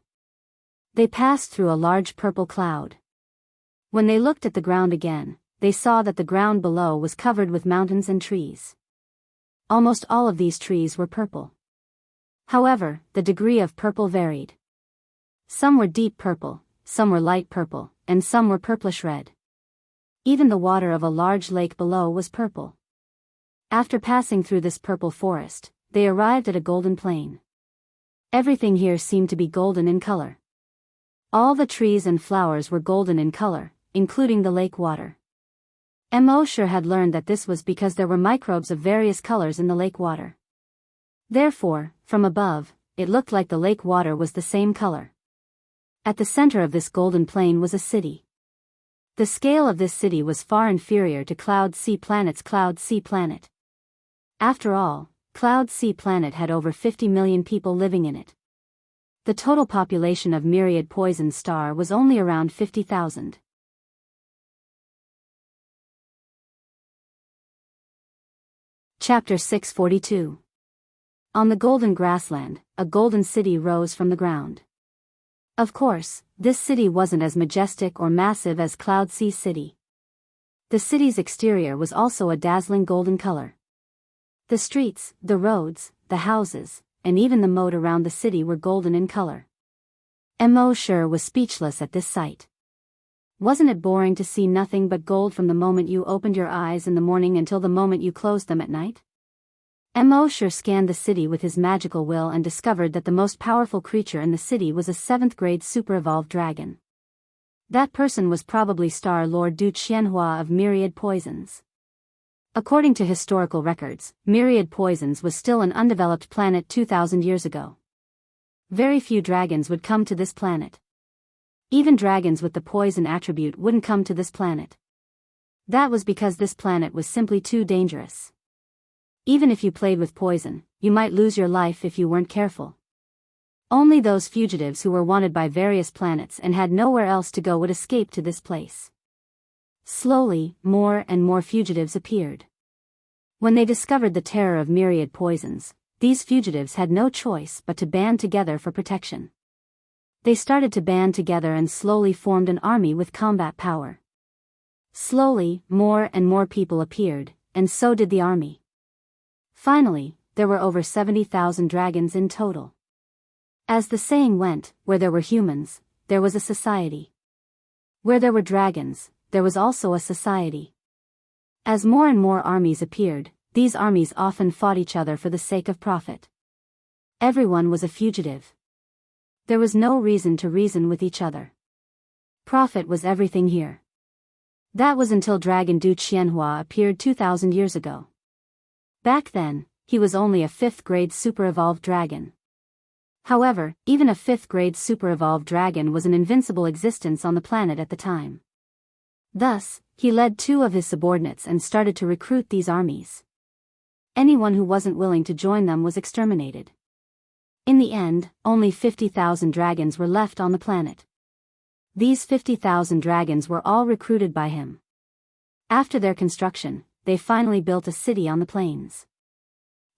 They passed through a large purple cloud. When they looked at the ground again, they saw that the ground below was covered with mountains and trees. Almost all of these trees were purple. However, the degree of purple varied. Some were deep purple, some were light purple, and some were purplish red. Even the water of a large lake below was purple. After passing through this purple forest, they arrived at a golden plain. Everything here seemed to be golden in color. All the trees and flowers were golden in color, including the lake water. Immerse had learned that this was because there were microbes of various colors in the lake water. Therefore, from above, it looked like the lake water was the same color. At the center of this golden plain was a city. The scale of this city was far inferior to Cloud Sea Planet's Cloud Sea Planet. After all, Cloud Sea Planet had over 50 million people living in it. The total population of Myriad Poison Star was only around 50,000. Chapter 642. On the golden grassland, a golden city rose from the ground. Of course, this city wasn't as majestic or massive as Cloud Sea City. The city's exterior was also a dazzling golden color. The streets, the roads, the houses, and even the moat around the city were golden in color. Immerse was speechless at this sight. Wasn't it boring to see nothing but gold from the moment you opened your eyes in the morning until the moment you closed them at night? Immerse scanned the city with his magical will and discovered that the most powerful creature in the city was a 7th-grade super-evolved dragon. That person was probably Star Lord Du Qianhua of Myriad Poisons. According to historical records, Myriad Poisons was still an undeveloped planet 2,000 years ago. Very few dragons would come to this planet. Even dragons with the poison attribute wouldn't come to this planet. That was because this planet was simply too dangerous. Even if you played with poison, you might lose your life if you weren't careful. Only those fugitives who were wanted by various planets and had nowhere else to go would escape to this place. Slowly, more and more fugitives appeared. When they discovered the terror of Myriad Poisons, these fugitives had no choice but to band together for protection. They started to band together and slowly formed an army with combat power. Slowly, more and more people appeared, and so did the army. Finally, there were over 70,000 dragons in total. As the saying went, where there were humans, there was a society. Where there were dragons, there was also a society. As more and more armies appeared, these armies often fought each other for the sake of profit. Everyone was a fugitive. There was no reason to reason with each other. Profit was everything here. That was until Dragon Du Qianhua appeared 2,000 years ago. Back then, he was only a 5th-grade super-evolved dragon. However, even a 5th-grade super-evolved dragon was an invincible existence on the planet at the time. Thus, he led 2 of his subordinates and started to recruit these armies. Anyone who wasn't willing to join them was exterminated. In the end, only 50,000 dragons were left on the planet. These 50,000 dragons were all recruited by him. After their construction, they finally built a city on the plains.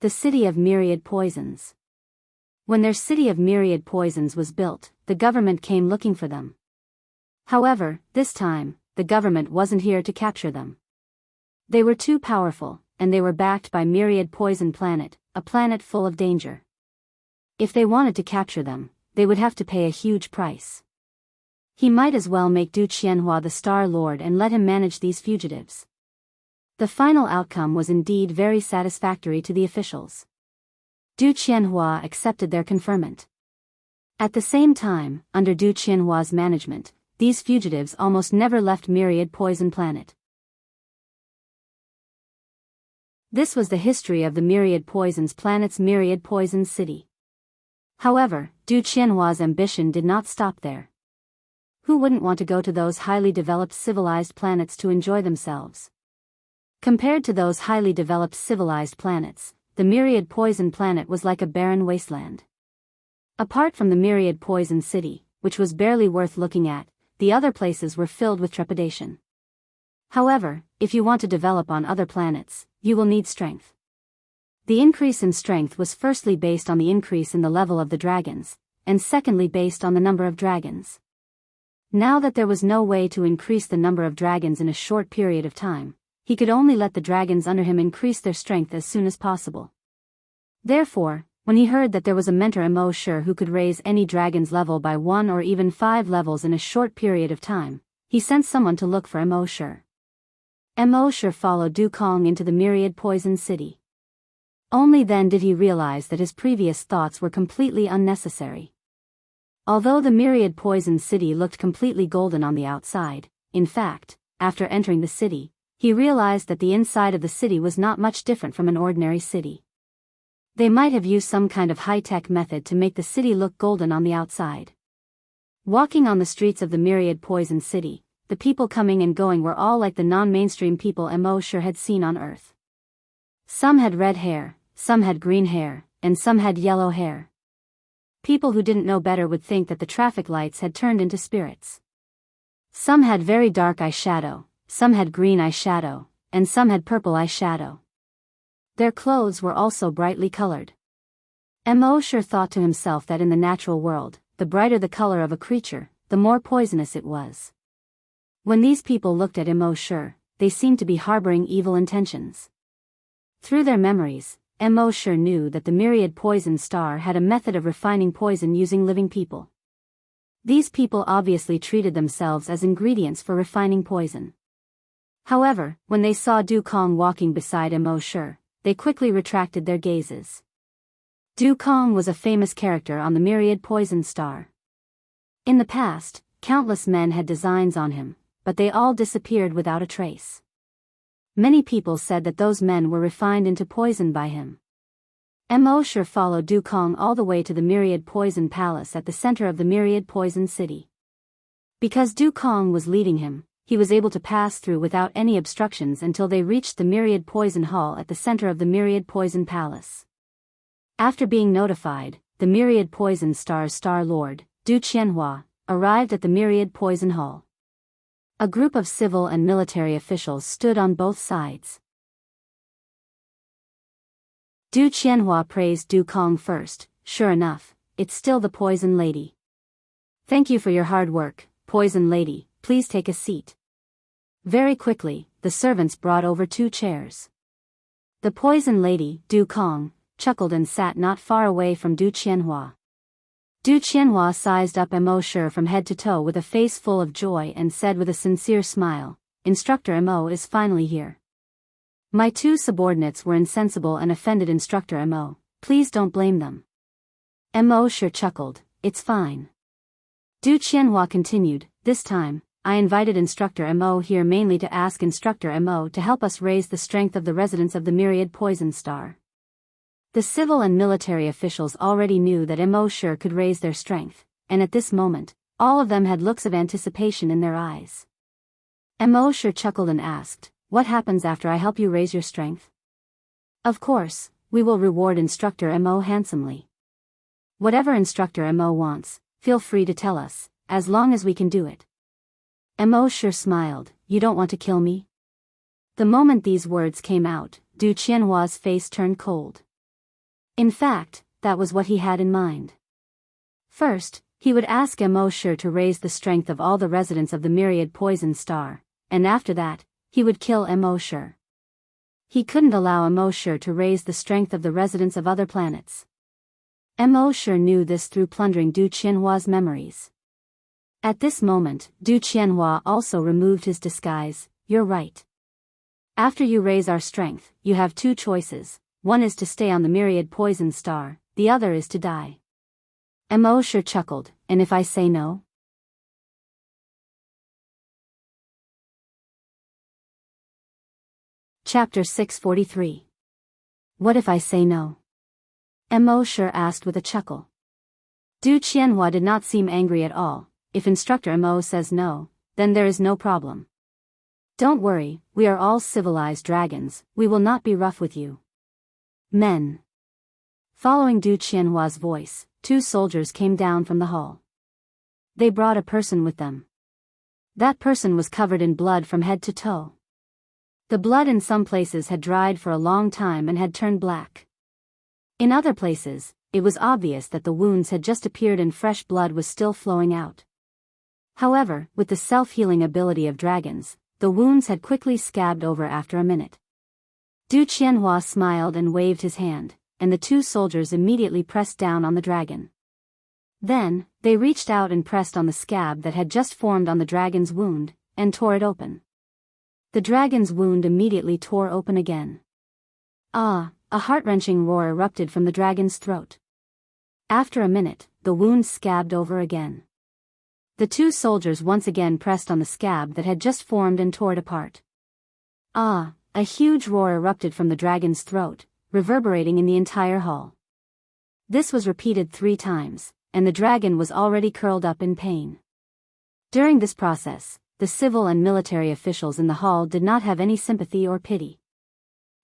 The city of Myriad Poisons. When their city of Myriad Poisons was built, the government came looking for them. However, this time, the government wasn't here to capture them. They were too powerful, and they were backed by Myriad Poison Planet, a planet full of danger. If they wanted to capture them, they would have to pay a huge price. He might as well make Du Qianhua the Star Lord and let him manage these fugitives. The final outcome was indeed very satisfactory to the officials. Du Qianhua accepted their conferment. At the same time, under Du Qianhua's management, these fugitives almost never left Myriad Poison Planet. This was the history of the Myriad Poisons Planet's Myriad Poison City. However, Du Qianhua's ambition did not stop there. Who wouldn't want to go to those highly developed civilized planets to enjoy themselves? Compared to those highly developed civilized planets, the Myriad Poison Planet was like a barren wasteland. Apart from the Myriad Poison City, which was barely worth looking at, the other places were filled with trepidation. However, if you want to develop on other planets, you will need strength. The increase in strength was firstly based on the increase in the level of the dragons, and secondly based on the number of dragons. Now that there was no way to increase the number of dragons in a short period of time, he could only let the dragons under him increase their strength as soon as possible. Therefore, when he heard that there was a mentor Immerse who could raise any dragon's level by 1 or even 5 levels in a short period of time, he sent someone to look for Immerse. Immerse followed Du Kong into the Myriad Poison City. Only then did he realize that his previous thoughts were completely unnecessary. Although the Myriad Poison City looked completely golden on the outside, in fact, after entering the city, he realized that the inside of the city was not much different from an ordinary city. They might have used some kind of high-tech method to make the city look golden on the outside. Walking on the streets of the Myriad Poison City, the people coming and going were all like the non-mainstream people Immerse had seen on Earth. Some had red hair, some had green hair, and some had yellow hair. People who didn't know better would think that the traffic lights had turned into spirits. Some had very dark eyeshadow, some had green eyeshadow, and some had purple eyeshadow. Their clothes were also brightly colored. Immerse thought to himself that in the natural world, the brighter the color of a creature, the more poisonous it was. When these people looked at Immerse, they seemed to be harboring evil intentions. Through their memories, Immerse knew that the Myriad Poison Star had a method of refining poison using living people. These people obviously treated themselves as ingredients for refining poison. However, when they saw Du Kong walking beside Immerse, they quickly retracted their gazes. Du Kong was a famous character on the Myriad Poison Star. In the past, countless men had designs on him, but they all disappeared without a trace. Many people said that those men were refined into poison by him. Immerse followed Du Kong all the way to the Myriad Poison Palace at the center of the Myriad Poison City. Because Du Kong was leading him, he was able to pass through without any obstructions until they reached the Myriad Poison Hall at the center of the Myriad Poison Palace. After being notified, the Myriad Poison Star's Star Lord, Du Qianhua, arrived at the Myriad Poison Hall. A group of civil and military officials stood on both sides. Du Qianhua praised Du Kong first. Sure enough, it's still the Poison Lady. Thank you for your hard work, Poison Lady, please take a seat. Very quickly, the servants brought over 2 chairs. The Poison Lady, Du Kong, chuckled and sat not far away from Du Qianhua. Du Qianhua sized up Immerse from head to toe with a face full of joy and said with a sincere smile, Instructor Immerse is finally here. My 2 subordinates were insensible and offended Instructor Immerse, please don't blame them. Immerse chuckled, it's fine. Du Qianhua continued, this time, I invited Instructor Immerse here mainly to ask Instructor Immerse to help us raise the strength of the residents of the Myriad Poison Star. The civil and military officials already knew that Immerse could raise their strength, and at this moment, all of them had looks of anticipation in their eyes. Immerse chuckled and asked, what happens after I help you raise your strength? Of course, we will reward Instructor Immerse handsomely. Whatever Instructor Immerse wants, feel free to tell us, as long as we can do it. Immerse smiled, you don't want to kill me? The moment these words came out, Du Qianhua's face turned cold. In fact, that was what he had in mind. First, he would ask Immerse to raise the strength of all the residents of the Myriad Poison Star, and after that, he would kill Immerse. He couldn't allow Immerse to raise the strength of the residents of other planets. Immerse knew this through plundering Du Qianhua's memories. At this moment, Du Qianhua also removed his disguise, you're right. After you raise our strength, you have 2 choices, one is to stay on the myriad poison star, the other is to die. Immerse chuckled, and if I say no? Chapter 643. What if I say no? Immerse asked with a chuckle. Du Qianhua did not seem angry at all. If Instructor Immerse says no, then there is no problem. Don't worry, we are all civilized dragons, we will not be rough with you. Men. Following Du Qianhua's voice, 2 soldiers came down from the hall. They brought a person with them. That person was covered in blood from head to toe. The blood in some places had dried for a long time and had turned black. In other places, it was obvious that the wounds had just appeared and fresh blood was still flowing out. However, with the self-healing ability of dragons, the wounds had quickly scabbed over after a minute. Du Qianhua smiled and waved his hand, and the 2 soldiers immediately pressed down on the dragon. Then, they reached out and pressed on the scab that had just formed on the dragon's wound, and tore it open. The dragon's wound immediately tore open again. Ah! A heart-wrenching roar erupted from the dragon's throat. After a minute, the wound scabbed over again. The 2 soldiers once again pressed on the scab that had just formed and tore it apart. Ah! A huge roar erupted from the dragon's throat, reverberating in the entire hall. This was repeated 3 times, and the dragon was already curled up in pain. During this process, the civil and military officials in the hall did not have any sympathy or pity.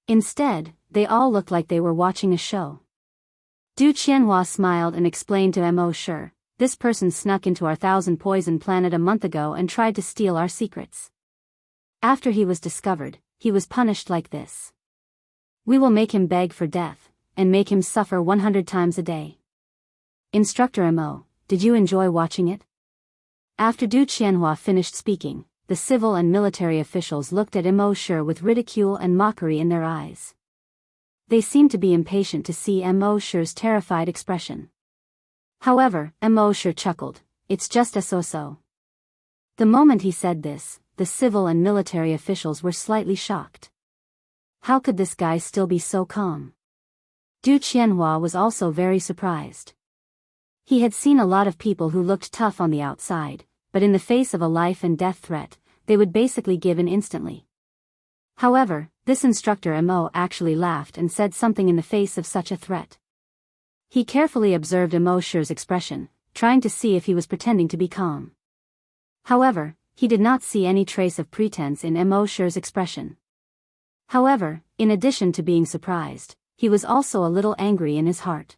Instead, they all looked like they were watching a show. Du Qianhua smiled and explained to Immerse, this person snuck into our 1000 poison planet a month ago and tried to steal our secrets. After he was discovered, he was punished like this. We will make him beg for death, and make him suffer 100 times a day. Instructor Immerse, did you enjoy watching it? After Du Qianhua finished speaking, the civil and military officials looked at Immerse with ridicule and mockery in their eyes. They seemed to be impatient to see Immerse's terrified expression. However, Immerse chuckled, it's just a so-so. The moment he said this, the civil and military officials were slightly shocked. How could this guy still be so calm? Du Qianhua was also very surprised. He had seen a lot of people who looked tough on the outside, but in the face of a life and death threat, they would basically give in instantly. However, this instructor Immerse actually laughed and said something in the face of such a threat. He carefully observed Immerse's expression, trying to see if he was pretending to be calm. However, he did not see any trace of pretense in Immerse's expression. However, in addition to being surprised, he was also a little angry in his heart.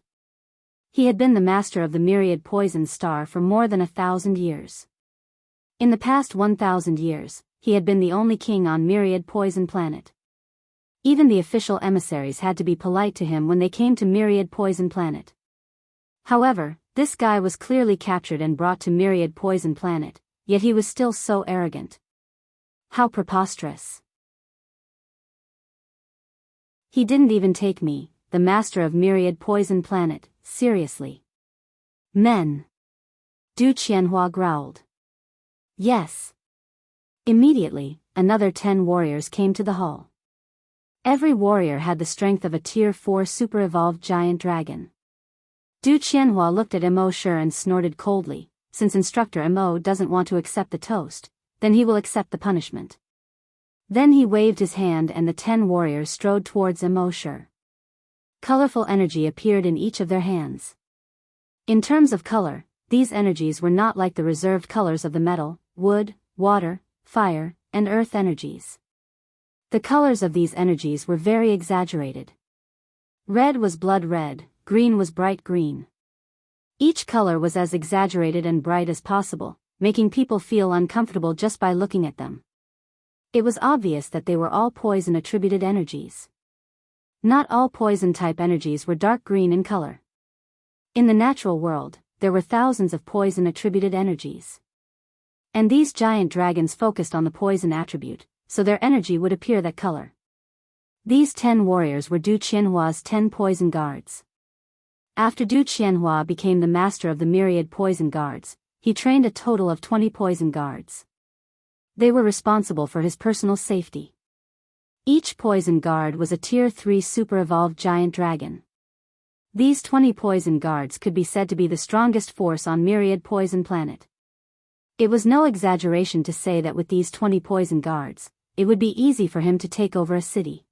He had been the master of the myriad poison star for more than 1,000 years. In the past 1,000 years, he had been the only king on myriad poison planet. Even the official emissaries had to be polite to him when they came to myriad poison planet. However, this guy was clearly captured and brought to myriad poison planet, yet he was still so arrogant. How preposterous. He didn't even take me, the master of myriad poison planet, seriously. Men. Du Qianhua growled. Yes. Immediately, another 10 warriors came to the hall. Every warrior had the strength of a Tier 4 super-evolved giant dragon. Du Qianhua looked at Immerse and snorted coldly, since Instructor Immerse doesn't want to accept the toast, then he will accept the punishment. Then he waved his hand and the 10 warriors strode towards Immerse. Colorful energy appeared in each of their hands. In terms of color, these energies were not like the reserved colors of the metal, wood, water, fire, and earth energies. The colors of these energies were very exaggerated. Red was blood red, green was bright green. Each color was as exaggerated and bright as possible, making people feel uncomfortable just by looking at them. It was obvious that they were all poison-attributed energies. Not all poison-type energies were dark green in color. In the natural world, there were thousands of poison-attributed energies. And these giant dragons focused on the poison attribute, so their energy would appear that color. These 10 warriors were Du Qianhua's 10 poison guards. After Du Qianhua became the master of the myriad poison guards, he trained a total of 20 poison guards. They were responsible for his personal safety. Each poison guard was a Tier 3 super-evolved giant dragon. These 20 poison guards could be said to be the strongest force on Myriad Poison Planet. It was no exaggeration to say that with these 20 poison guards, it would be easy for him to take over a city.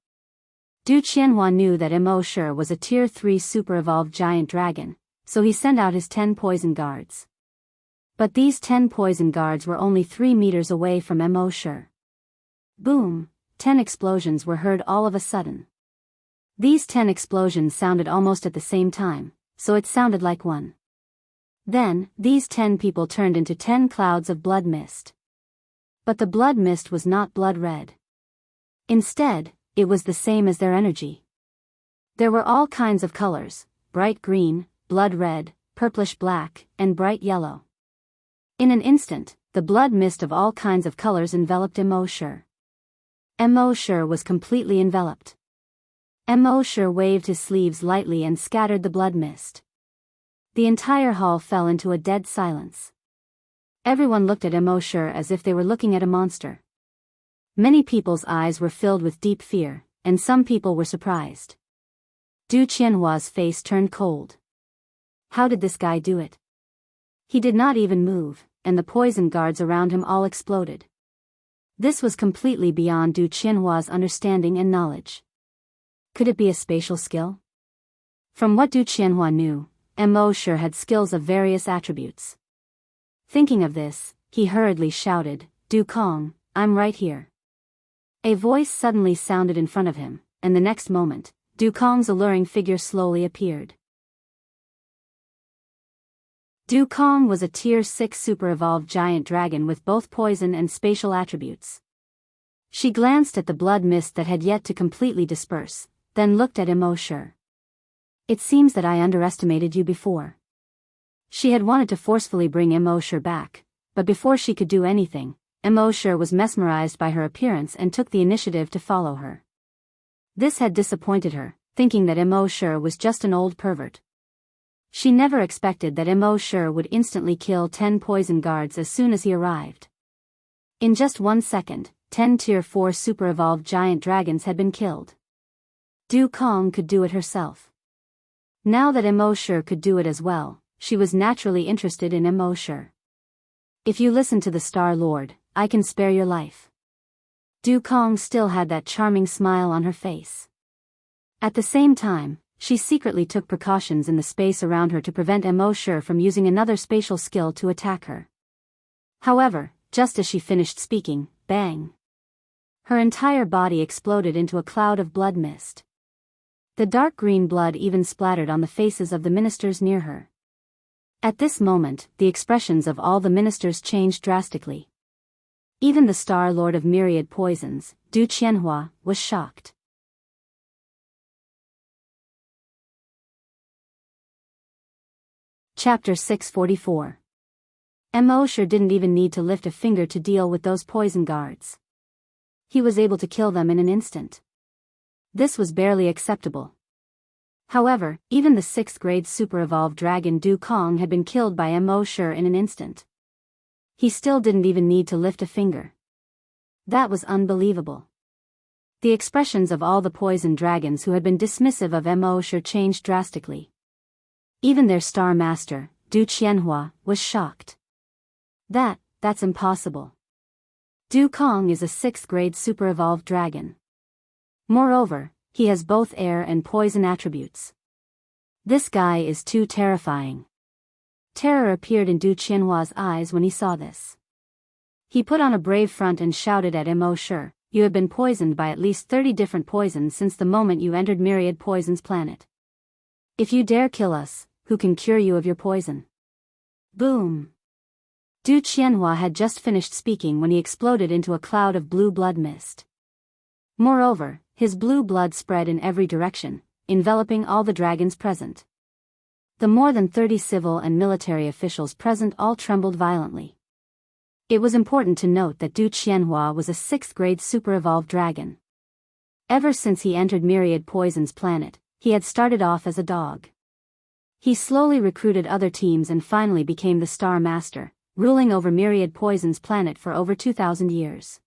Du Qianhua knew that Immerse was a Tier 3 super-evolved giant dragon, so he sent out his 10 poison guards. But these 10 poison guards were only 3 meters away from Immerse. Boom! 10 explosions were heard all of a sudden. These 10 explosions sounded almost at the same time, so it sounded like one. Then, these 10 people turned into 10 clouds of blood mist. But the blood mist was not blood red. Instead, it was the same as their energy. There were all kinds of colors: bright green, blood red, purplish black, and bright yellow. In an instant, the blood mist of all kinds of colors enveloped Immerse. Immerse was completely enveloped. Immerse waved his sleeves lightly and scattered the blood mist. The entire hall fell into a dead silence. Everyone looked at Immerse as if they were looking at a monster. Many people's eyes were filled with deep fear, and some people were surprised. Du Qianhua's face turned cold. How did this guy do it? He did not even move, and the poison guards around him all exploded. This was completely beyond Du Qianhua's understanding and knowledge. Could it be a spatial skill? From what Du Qianhua knew, Immerse had skills of various attributes. Thinking of this, he hurriedly shouted, "Du Kong, I'm right here." A voice suddenly sounded in front of him, and the next moment, Du Kong's alluring figure slowly appeared. Du Kong was a Tier 6 super-evolved giant dragon with both poison and spatial attributes. She glanced at the blood mist that had yet to completely disperse, then looked at Immerse. "It seems that I underestimated you before." She had wanted to forcefully bring Immerse back, but before she could do anything, Immerse was mesmerized by her appearance and took the initiative to follow her. This had disappointed her, thinking that Immerse was just an old pervert. She never expected that Immerse would instantly kill 10 poison guards as soon as he arrived. In just 1 second, 10 Tier 4 super-evolved giant dragons had been killed. Du Kong could do it herself. Now that Immerse could do it as well, she was naturally interested in Immerse. "If you listen to the Star Lord, I can spare your life." Du Kong still had that charming smile on her face. At the same time, she secretly took precautions in the space around her to prevent Immerse from using another spatial skill to attack her. However, just as she finished speaking, bang! Her entire body exploded into a cloud of blood mist. The dark green blood even splattered on the faces of the ministers near her. At this moment, the expressions of all the ministers changed drastically. Even the Star Lord of Myriad Poisons, Du Qianhua, was shocked. Chapter 644. Immerse didn't even need to lift a finger to deal with those poison guards. He was able to kill them in an instant. This was barely acceptable. However, even the 6th grade super-evolved dragon Du Kong had been killed by Immerse in an instant. He still didn't even need to lift a finger. That was unbelievable. The expressions of all the poison dragons who had been dismissive of Immerse changed drastically. Even their star master, Du Qianhua, was shocked. That's impossible. Du Kong is a 6th grade super-evolved dragon. Moreover, he has both air and poison attributes. This guy is too terrifying. Terror appeared in Du Qianhua's eyes when he saw this. He put on a brave front and shouted at Immerse, "You have been poisoned by at least 30 different poisons since the moment you entered Myriad Poison's planet. If you dare kill us, who can cure you of your poison?" Boom! Du Qianhua had just finished speaking when he exploded into a cloud of blue blood mist. Moreover, his blue blood spread in every direction, enveloping all the dragons present. The more than 30 civil and military officials present all trembled violently. It was important to note that Du Qianhua was a 6th grade super-evolved dragon. Ever since he entered Myriad Poison's planet, he had started off as a dog. He slowly recruited other teams and finally became the Star Master, ruling over Myriad Poison's planet for over 2,000 years.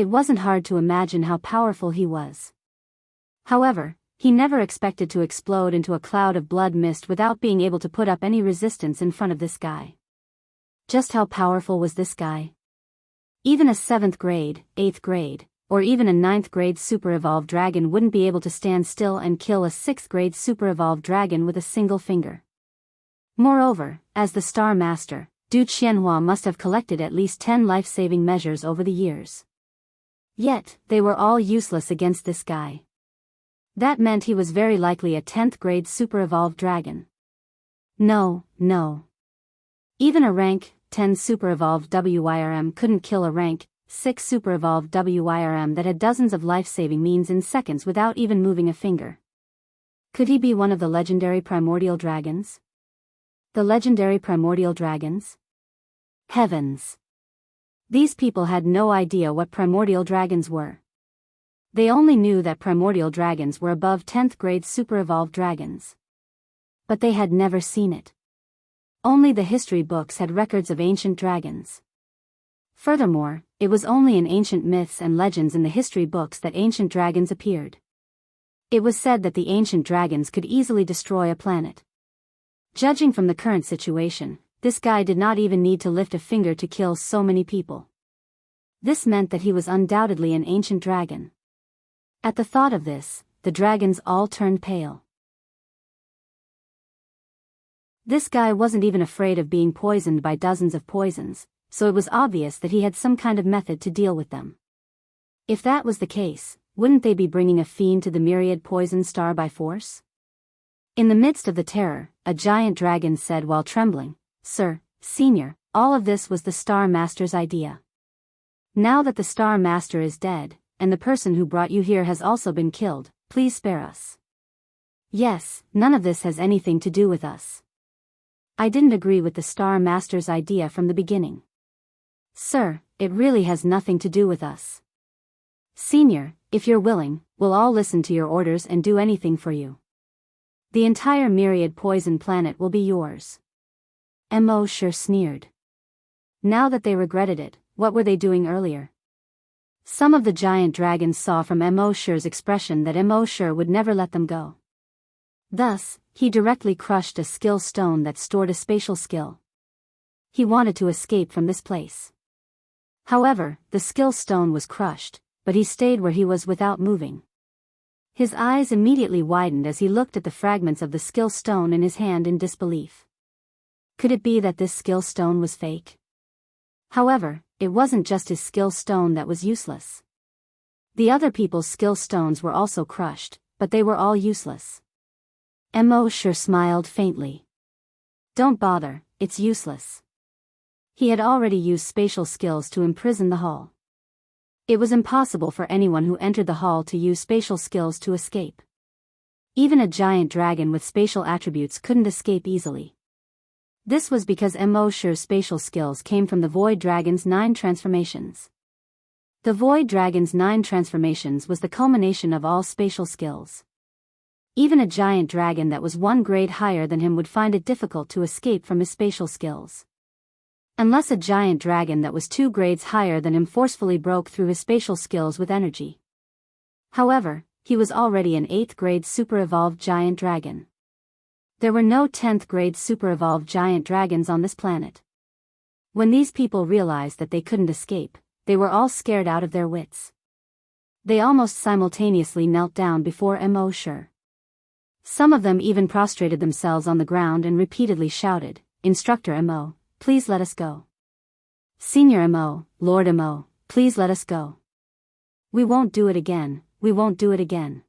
It wasn't hard to imagine how powerful he was. However, he never expected to explode into a cloud of blood mist without being able to put up any resistance in front of this guy. Just how powerful was this guy? Even a 7th grade, 8th grade, or even a 9th grade super evolved dragon wouldn't be able to stand still and kill a 6th grade super evolved dragon with a single finger. Moreover, as the Star Master, Du Qianhua must have collected at least 10 life-saving measures over the years. Yet, they were all useless against this guy. That meant he was very likely a 10th grade super evolved dragon. No. Even a rank 10 super evolved WYRM couldn't kill a rank 6 super evolved WYRM that had dozens of life-saving means in seconds without even moving a finger. Could he be one of the legendary primordial dragons? The legendary primordial dragons? Heavens! These people had no idea what primordial dragons were. They only knew that primordial dragons were above 10th grade super evolved dragons. But they had never seen it. Only the history books had records of ancient dragons. Furthermore, it was only in ancient myths and legends in the history books that ancient dragons appeared. It was said that the ancient dragons could easily destroy a planet. Judging from the current situation, this guy did not even need to lift a finger to kill so many people. This meant that he was undoubtedly an ancient dragon. At the thought of this, the dragons all turned pale. This guy wasn't even afraid of being poisoned by dozens of poisons, so it was obvious that he had some kind of method to deal with them. If that was the case, wouldn't they be bringing a fiend to the myriad poison star by force? In the midst of the terror, a giant dragon said while trembling, "Sir, Senior, all of this was the Star Master's idea. Now that the Star Master is dead, and the person who brought you here has also been killed, please spare us." "Yes, none of this has anything to do with us. I didn't agree with the Star Master's idea from the beginning. Sir, it really has nothing to do with us. Senior, if you're willing, we'll all listen to your orders and do anything for you. The entire myriad poison planet will be yours." Immerse sneered. Now that they regretted it, what were they doing earlier? Some of the giant dragons saw from Immerse's expression that Immerse would never let them go. Thus, he directly crushed a skill stone that stored a spatial skill. He wanted to escape from this place. However, the skill stone was crushed, but he stayed where he was without moving. His eyes immediately widened as he looked at the fragments of the skill stone in his hand in disbelief. Could it be that this skill stone was fake? However, it wasn't just his skill stone that was useless. The other people's skill stones were also crushed, but they were all useless. Immerse smiled faintly. "Don't bother, it's useless." He had already used spatial skills to imprison the hall. It was impossible for anyone who entered the hall to use spatial skills to escape. Even a giant dragon with spatial attributes couldn't escape easily. This was because Immerse's spatial skills came from the Void Dragon's 9 transformations. The Void Dragon's 9 transformations was the culmination of all spatial skills. Even a giant dragon that was 1 grade higher than him would find it difficult to escape from his spatial skills. Unless a giant dragon that was 2 grades higher than him forcefully broke through his spatial skills with energy. However, he was already an 8th grade super evolved giant dragon. There were no 10th grade super evolved giant dragons on this planet. When these people realized that they couldn't escape, they were all scared out of their wits. They almost simultaneously knelt down before Immerse. Some of them even prostrated themselves on the ground and repeatedly shouted, "Instructor Immerse, please let us go. Senior Immerse, Lord Immerse, please let us go. We won't do it again, we won't do it again.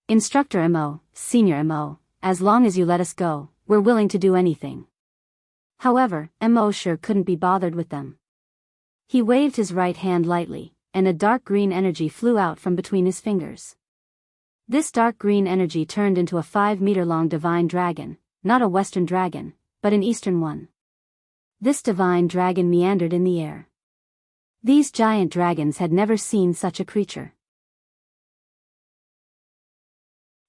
Instructor Immerse, Senior Immerse, as long as you let us go, we're willing to do anything." However, Immerse couldn't be bothered with them. He waved his right hand lightly, and a dark green energy flew out from between his fingers. This dark green energy turned into a 5-meter-long divine dragon, not a Western dragon, but an Eastern one. This divine dragon meandered in the air. These giant dragons had never seen such a creature.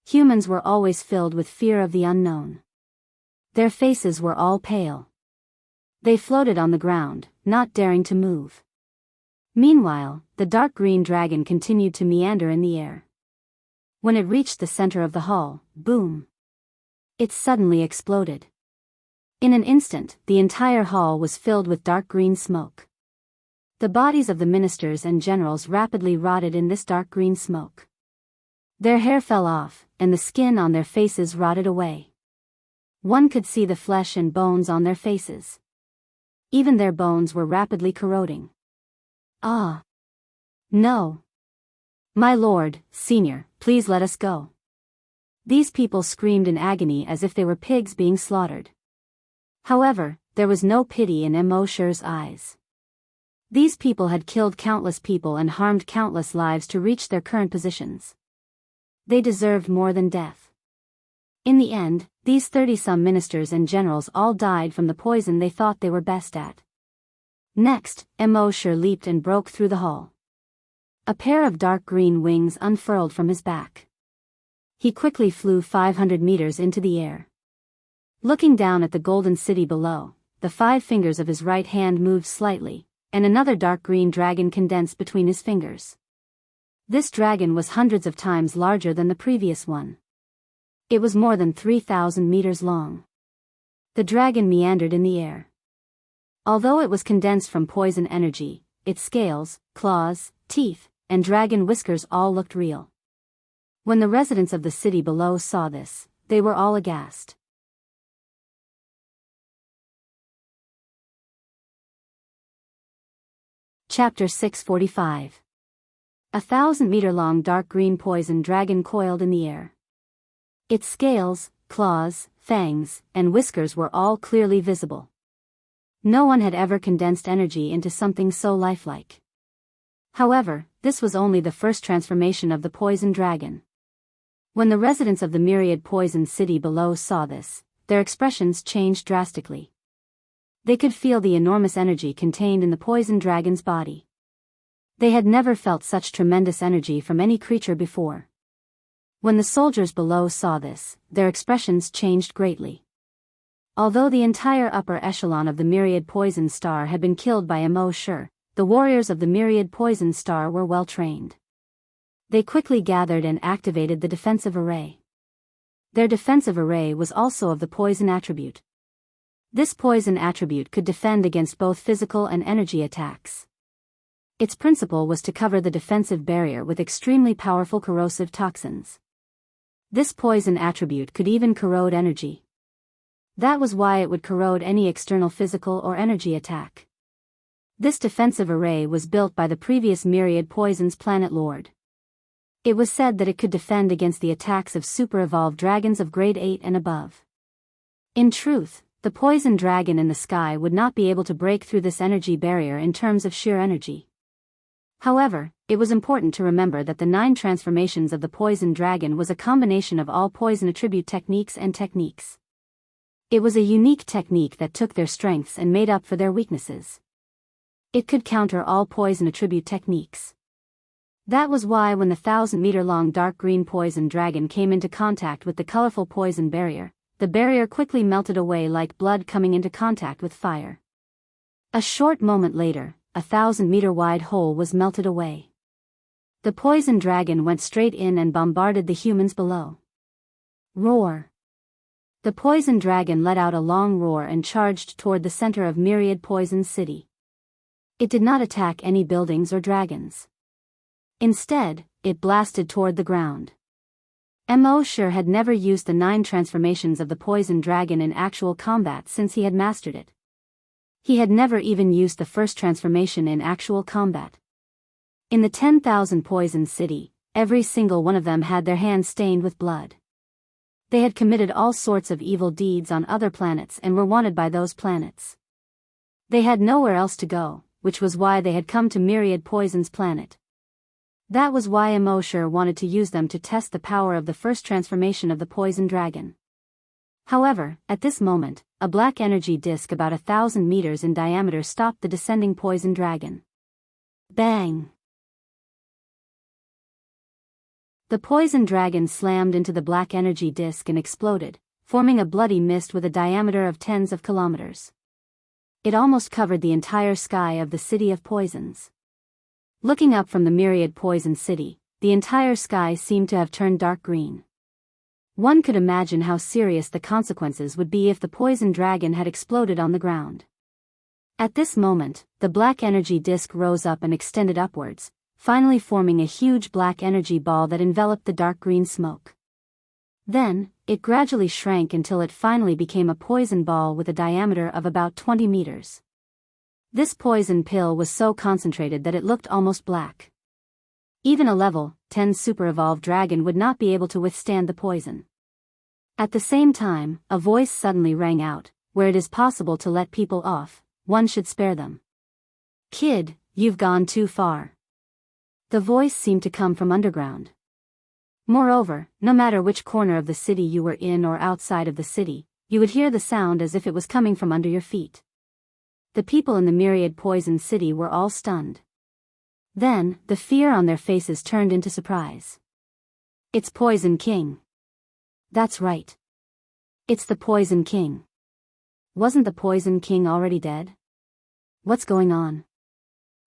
Humans were always filled with fear of the unknown. Their faces were all pale. They floated on the ground, not daring to move. Meanwhile, the dark green dragon continued to meander in the air. When it reached the center of the hall, boom! It suddenly exploded. In an instant, the entire hall was filled with dark green smoke. The bodies of the ministers and generals rapidly rotted in this dark green smoke. Their hair fell off, and the skin on their faces rotted away. One could see the flesh and bones on their faces. Even their bones were rapidly corroding. Ah! No! My lord, senior, please let us go. These people screamed in agony as if they were pigs being slaughtered. However, there was no pity in Immerse's eyes. These people had killed countless people and harmed countless lives to reach their current positions. They deserved more than death. In the end, these 30-some ministers and generals all died from the poison they thought they were best at. Next, Immerse leaped and broke through the hall. A pair of dark green wings unfurled from his back. He quickly flew 500 meters into the air. Looking down at the golden city below, the 5 fingers of his right hand moved slightly, and another dark green dragon condensed between his fingers. This dragon was hundreds of times larger than the previous one. It was more than 3,000 meters long. The dragon meandered in the air. Although it was condensed from poison energy, its scales, claws, teeth, and dragon whiskers all looked real. When the residents of the city below saw this, they were all aghast. Chapter 645. 1,000-meter-long dark green poison dragon coiled in the air. Its scales, claws, fangs, and whiskers were all clearly visible. No one had ever condensed energy into something so lifelike. However, this was only the first transformation of the poison dragon. When the residents of the myriad poison city below saw this, their expressions changed drastically. They could feel the enormous energy contained in the poison dragon's body. They had never felt such tremendous energy from any creature before. When the soldiers below saw this, their expressions changed greatly. Although the entire upper echelon of the myriad poison star had been killed by Immerse, the warriors of the myriad poison star were well trained. They quickly gathered and activated the defensive array. Their defensive array was also of the poison attribute. This poison attribute could defend against both physical and energy attacks. Its principle was to cover the defensive barrier with extremely powerful corrosive toxins. This poison attribute could even corrode energy. That was why it would corrode any external physical or energy attack. This defensive array was built by the previous myriad poison's planet lord. It was said that it could defend against the attacks of super-evolved dragons of grade 8 and above. In truth, the poison dragon in the sky would not be able to break through this energy barrier in terms of sheer energy. However, it was important to remember that the 9 transformations of the poison dragon was a combination of all poison attribute techniques and techniques. It was a unique technique that took their strengths and made up for their weaknesses. It could counter all poison attribute techniques. That was why when the 1,000-meter-long dark green poison dragon came into contact with the colorful poison barrier, the barrier quickly melted away like blood coming into contact with fire. A short moment later, a 1,000-meter-wide hole was melted away. The poison dragon went straight in and bombarded the humans below. Roar! The poison dragon let out a long roar and charged toward the center of Myriad Poison City. It did not attack any buildings or dragons. Instead, it blasted toward the ground. Immerse had never used the 9 transformations of the poison dragon in actual combat since he had mastered it. He had never even used the first transformation in actual combat. In the 10,000 Poison City, every single one of them had their hands stained with blood. They had committed all sorts of evil deeds on other planets and were wanted by those planets. They had nowhere else to go, which was why they had come to Myriad Poison's planet. That was why Immerse wanted to use them to test the power of the first transformation of the poison dragon. However, at this moment, a black energy disk about 1,000 meters in diameter stopped the descending poison dragon. Bang! The poison dragon slammed into the black energy disk and exploded, forming a bloody mist with a diameter of tens of kilometers. It almost covered the entire sky of the City of Poisons. Looking up from the myriad poison city, the entire sky seemed to have turned dark green. One could imagine how serious the consequences would be if the poison dragon had exploded on the ground. At this moment, the black energy disk rose up and extended upwards, finally forming a huge black energy ball that enveloped the dark green smoke. Then, it gradually shrank until it finally became a poison ball with a diameter of about 20 meters. This poison pill was so concentrated that it looked almost black. Even a level 10 super-evolved dragon would not be able to withstand the poison. At the same time, a voice suddenly rang out, "Where it is possible to let people off, one should spare them. Kid, you've gone too far." The voice seemed to come from underground. Moreover, no matter which corner of the city you were in or outside of the city, you would hear the sound as if it was coming from under your feet. The people in the myriad poison city were all stunned. Then, the fear on their faces turned into surprise. "It's Poison King." "That's right. It's the Poison King. Wasn't the Poison King already dead? What's going on?"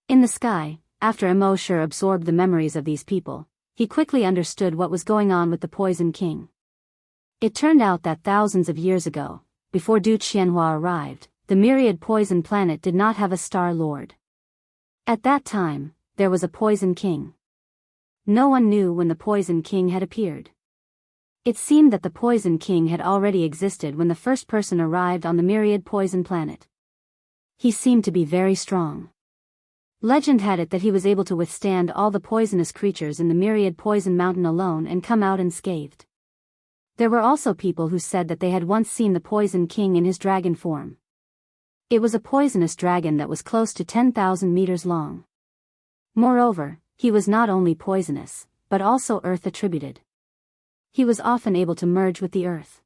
In the sky, after Immerse absorbed the memories of these people, he quickly understood what was going on with the Poison King. It turned out that thousands of years ago, before Du Qianhua arrived, the myriad poison planet did not have a star lord. At that time, there was a Poison King. No one knew when the Poison King had appeared. It seemed that the Poison King had already existed when the first person arrived on the myriad poison planet. He seemed to be very strong. Legend had it that he was able to withstand all the poisonous creatures in the myriad poison mountain alone and come out unscathed. There were also people who said that they had once seen the Poison King in his dragon form. It was a poisonous dragon that was close to 10,000 meters long. Moreover, he was not only poisonous, but also earth-attributed. He was often able to merge with the earth.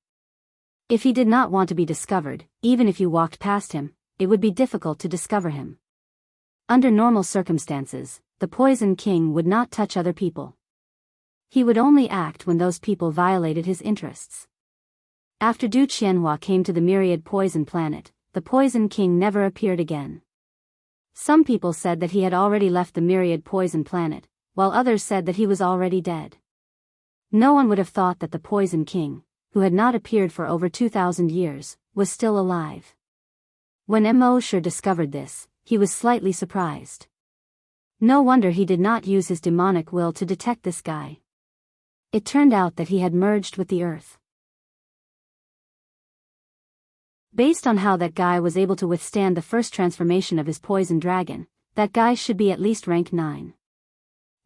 If he did not want to be discovered, even if you walked past him, it would be difficult to discover him. Under normal circumstances, the Poison King would not touch other people. He would only act when those people violated his interests. After Du Qianhua came to the myriad poison planet, the Poison King never appeared again. Some people said that he had already left the myriad poison planet, while others said that he was already dead. No one would have thought that the Poison King, who had not appeared for over 2,000 years, was still alive. When Immerse discovered this, he was slightly surprised. No wonder he did not use his demonic will to detect this guy. It turned out that he had merged with the earth. Based on how that guy was able to withstand the first transformation of his poison dragon, that guy should be at least rank 9.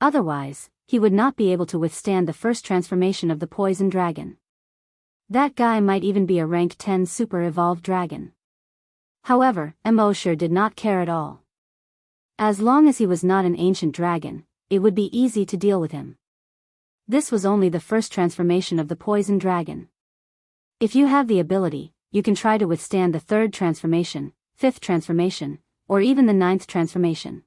Otherwise, he would not be able to withstand the first transformation of the poison dragon. That guy might even be a rank 10 super-evolved dragon. However, Immerse did not care at all. As long as he was not an ancient dragon, it would be easy to deal with him. This was only the first transformation of the poison dragon. If you have the ability, you can try to withstand the 3rd transformation, 5th transformation, or even the 9th transformation.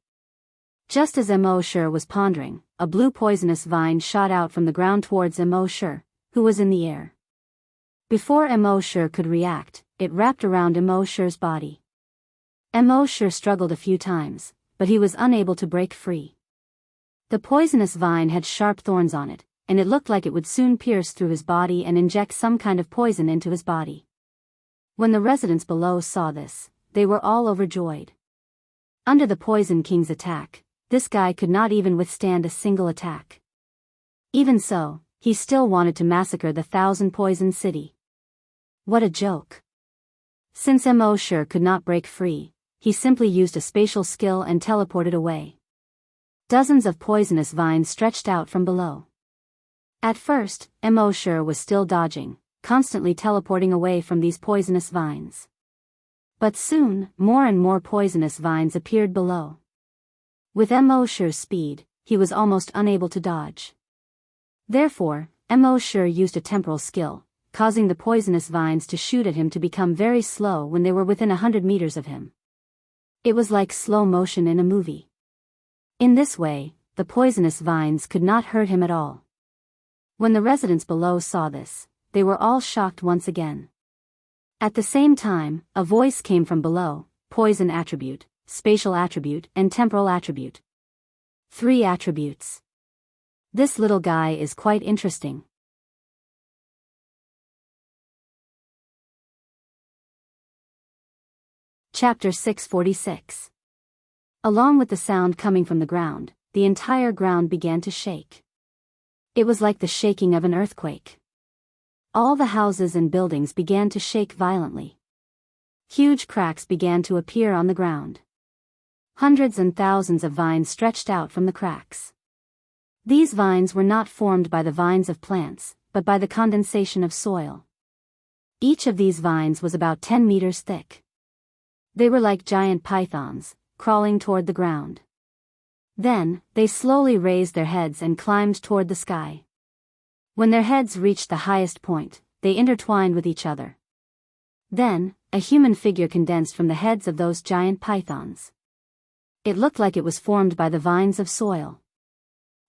Just as Immerse was pondering, a blue poisonous vine shot out from the ground towards Immerse, who was in the air. Before Immerse could react, it wrapped around Immerse's body. Immerse struggled a few times, but he was unable to break free. The poisonous vine had sharp thorns on it, and it looked like it would soon pierce through his body and inject some kind of poison into his body. When the residents below saw this, they were all overjoyed. Under the Poison King's attack, this guy could not even withstand a single attack. Even so, he still wanted to massacre the 1,000 poison city. What a joke. Since Immerse could not break free, he simply used a spatial skill and teleported away. Dozens of poisonous vines stretched out from below. At first, Immerse was still dodging, constantly teleporting away from these poisonous vines. But soon, more and more poisonous vines appeared below. With Immerse's speed, he was almost unable to dodge. Therefore, Immerse used a temporal skill, causing the poisonous vines to shoot at him to become very slow when they were within 100 meters of him. It was like slow motion in a movie. In this way, the poisonous vines could not hurt him at all. When the residents below saw this, they were all shocked once again. At the same time, a voice came from below: poison attribute, spatial attribute, and temporal attribute. 3 attributes. This little guy is quite interesting. Chapter 646. Along with the sound coming from the ground, the entire ground began to shake. It was like the shaking of an earthquake. All the houses and buildings began to shake violently. Huge cracks began to appear on the ground. Hundreds and thousands of vines stretched out from the cracks. These vines were not formed by the vines of plants, but by the condensation of soil. Each of these vines was about 10 meters thick. They were like giant pythons, crawling toward the ground. Then, they slowly raised their heads and climbed toward the sky. When their heads reached the highest point, they intertwined with each other. Then, a human figure condensed from the heads of those giant pythons. It looked like it was formed by the vines of soil.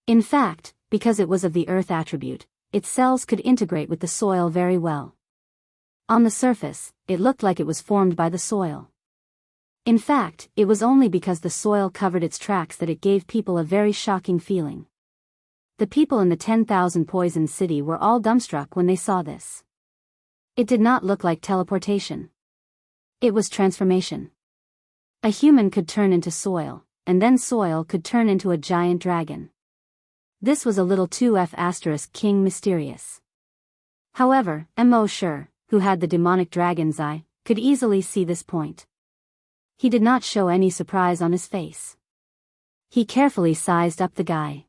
In fact, because it was of the earth attribute, its cells could integrate with the soil very well. On the surface, it looked like it was formed by the soil. In fact, it was only because the soil covered its tracks that it gave people a very shocking feeling. The people in the 10,000 poison city were all dumbstruck when they saw this. It did not look like teleportation. It was transformation. A human could turn into soil, and then soil could turn into a giant dragon. This was a little too King mysterious. However, Immerse, who had the demonic dragon's eye, could easily see this point. He did not show any surprise on his face. He carefully sized up the guy.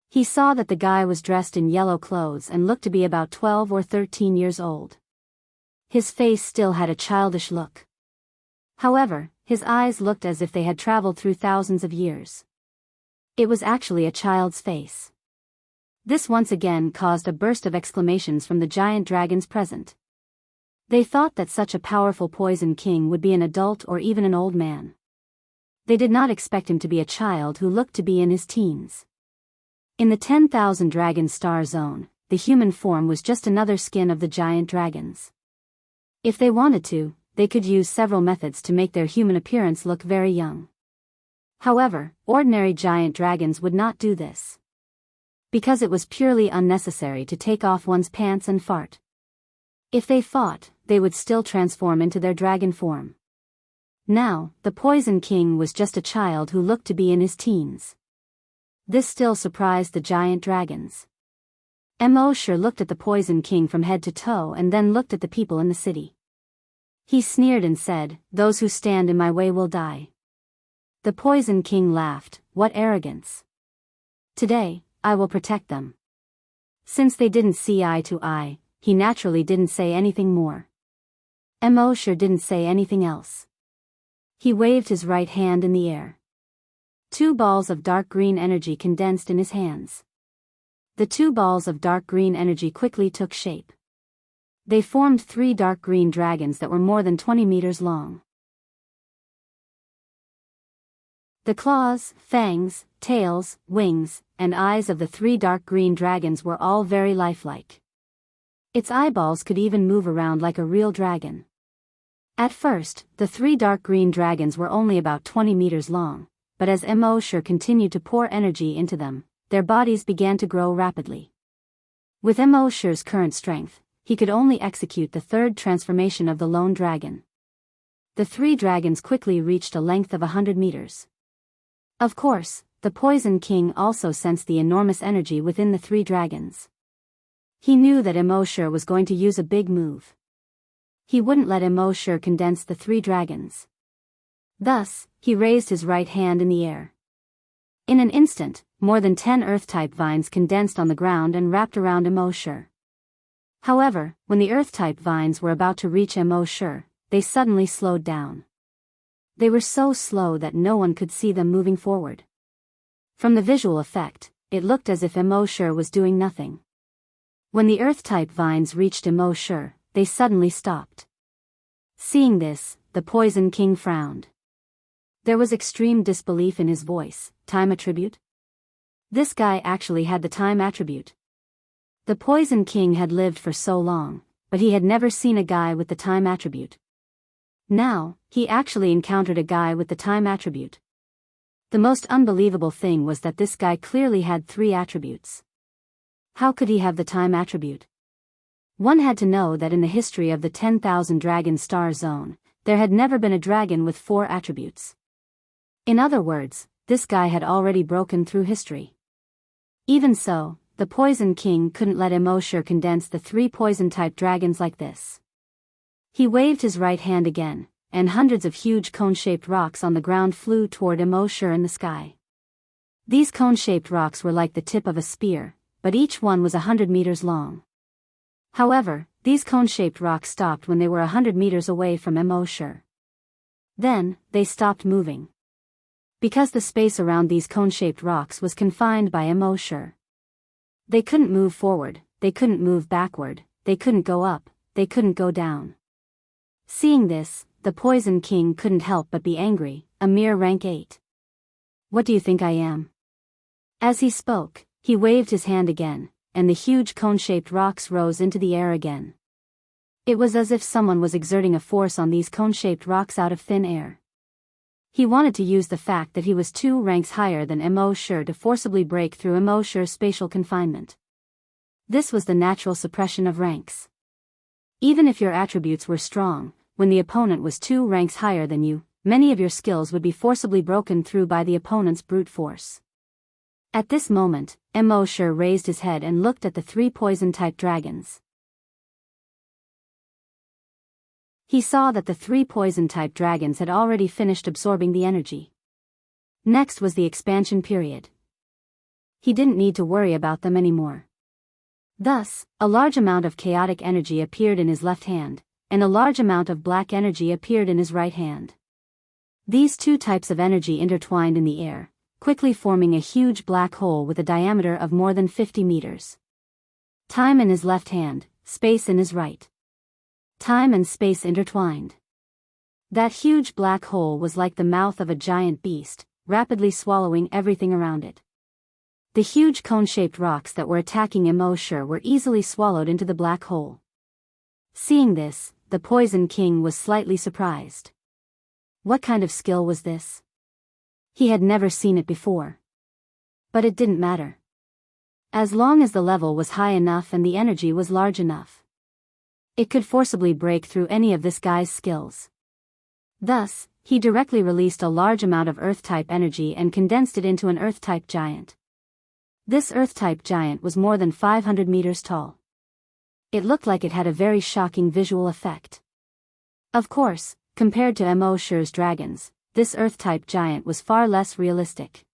He saw that the guy was dressed in yellow clothes and looked to be about 12 or 13 years old. His face still had a childish look. However, his eyes looked as if they had traveled through thousands of years. It was actually a child's face. This once again caused a burst of exclamations from the giant dragons present. They thought that such a powerful poison king would be an adult or even an old man. They did not expect him to be a child who looked to be in his teens. In the 10,000 dragon star zone, the human form was just another skin of the giant dragons. If they wanted to, they could use several methods to make their human appearance look very young. However, ordinary giant dragons would not do this. Because it was purely unnecessary to take off one's pants and fart. If they fought, they would still transform into their dragon form. Now, the Poison King was just a child who looked to be in his teens. This still surprised the giant dragons. Immerse looked at the Poison King from head to toe and then looked at the people in the city. He sneered and said, "Those who stand in my way will die." The Poison King laughed, "What arrogance! Today, I will protect them." Since they didn't see eye to eye, he naturally didn't say anything more. Immerse didn't say anything else. He waved his right hand in the air. 2 balls of dark green energy condensed in his hands. The 2 balls of dark green energy quickly took shape. They formed 3 dark green dragons that were more than 20 meters long. The claws, fangs, tails, wings, and eyes of the 3 dark green dragons were all very lifelike. Its eyeballs could even move around like a real dragon. At first, the 3 dark green dragons were only about 20 meters long, but as Immerse continued to pour energy into them, their bodies began to grow rapidly. With Immerse's current strength, he could only execute the 3rd transformation of the lone dragon. The 3 dragons quickly reached a length of 100 meters. Of course, the Poison King also sensed the enormous energy within the 3 dragons. He knew that Immerse was going to use a big move. He wouldn't let Immerse condense the 3 dragons. Thus, he raised his right hand in the air. In an instant, more than 10 Earth-type vines condensed on the ground and wrapped around Immerse. However, when the Earth-type vines were about to reach Immerse, they suddenly slowed down. They were so slow that no one could see them moving forward. From the visual effect, it looked as if Immerse was doing nothing. When the Earth-type vines reached Immerse, they suddenly stopped. Seeing this, the Poison King frowned. There was extreme disbelief in his voice. Time attribute? This guy actually had the time attribute. The Poison King had lived for so long, but he had never seen a guy with the time attribute. Now, he actually encountered a guy with the time attribute. The most unbelievable thing was that this guy clearly had 3 attributes. How could he have the time attribute? One had to know that in the history of the 10,000 dragon star zone, there had never been a dragon with 4 attributes. In other words, this guy had already broken through history. Even so, the Poison King couldn't let Immerse condense the 3 poison-type dragons like this. He waved his right hand again, and hundreds of huge cone-shaped rocks on the ground flew toward Immerse in the sky. These cone-shaped rocks were like the tip of a spear, but each one was 100 meters long. However, these cone-shaped rocks stopped when they were 100 meters away from Immerse. Then, they stopped moving. Because the space around these cone-shaped rocks was confined by Immerse. They couldn't move forward, they couldn't move backward, they couldn't go up, they couldn't go down. Seeing this, the Poison King couldn't help but be angry, a mere rank 8. What do you think I am? As he spoke, he waved his hand again, and the huge cone-shaped rocks rose into the air again. It was as if someone was exerting a force on these cone-shaped rocks out of thin air. He wanted to use the fact that he was 2 ranks higher than Immerse to forcibly break through Immerse's spatial confinement. This was the natural suppression of ranks. Even if your attributes were strong, when the opponent was 2 ranks higher than you, many of your skills would be forcibly broken through by the opponent's brute force. At this moment, Immerse raised his head and looked at the 3 poison-type dragons. He saw that the 3 poison-type dragons had already finished absorbing the energy. Next was the expansion period. He didn't need to worry about them anymore. Thus, a large amount of chaotic energy appeared in his left hand, and a large amount of black energy appeared in his right hand. These 2 types of energy intertwined in the air, quickly forming a huge black hole with a diameter of more than 50 meters. Time in his left hand, space in his right. Time and space intertwined. That huge black hole was like the mouth of a giant beast, rapidly swallowing everything around it. The huge cone-shaped rocks that were attacking Immerse were easily swallowed into the black hole. Seeing this, the Poison King was slightly surprised. What kind of skill was this? He had never seen it before. But it didn't matter. As long as the level was high enough and the energy was large enough, it could forcibly break through any of this guy's skills. Thus, he directly released a large amount of Earth-type energy and condensed it into an Earth-type giant. This Earth-type giant was more than 500 meters tall. It looked like it had a very shocking visual effect. Of course, compared to Immerse's dragons, this Earth-type giant was far less realistic.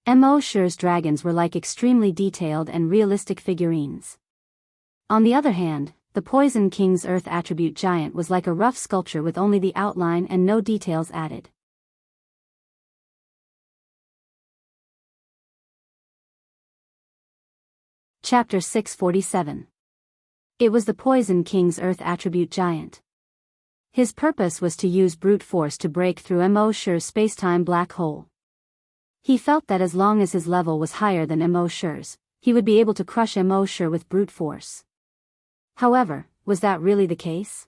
Immerse's dragons were like extremely detailed and realistic figurines. On the other hand, the Poison King's Earth attribute giant was like a rough sculpture with only the outline and no details added. Chapter 647. It was the Poison King's Earth attribute giant. His purpose was to use brute force to break through Immerse's space-time black hole. He felt that as long as his level was higher than Immerse's, he would be able to crush Immerse with brute force. However, was that really the case?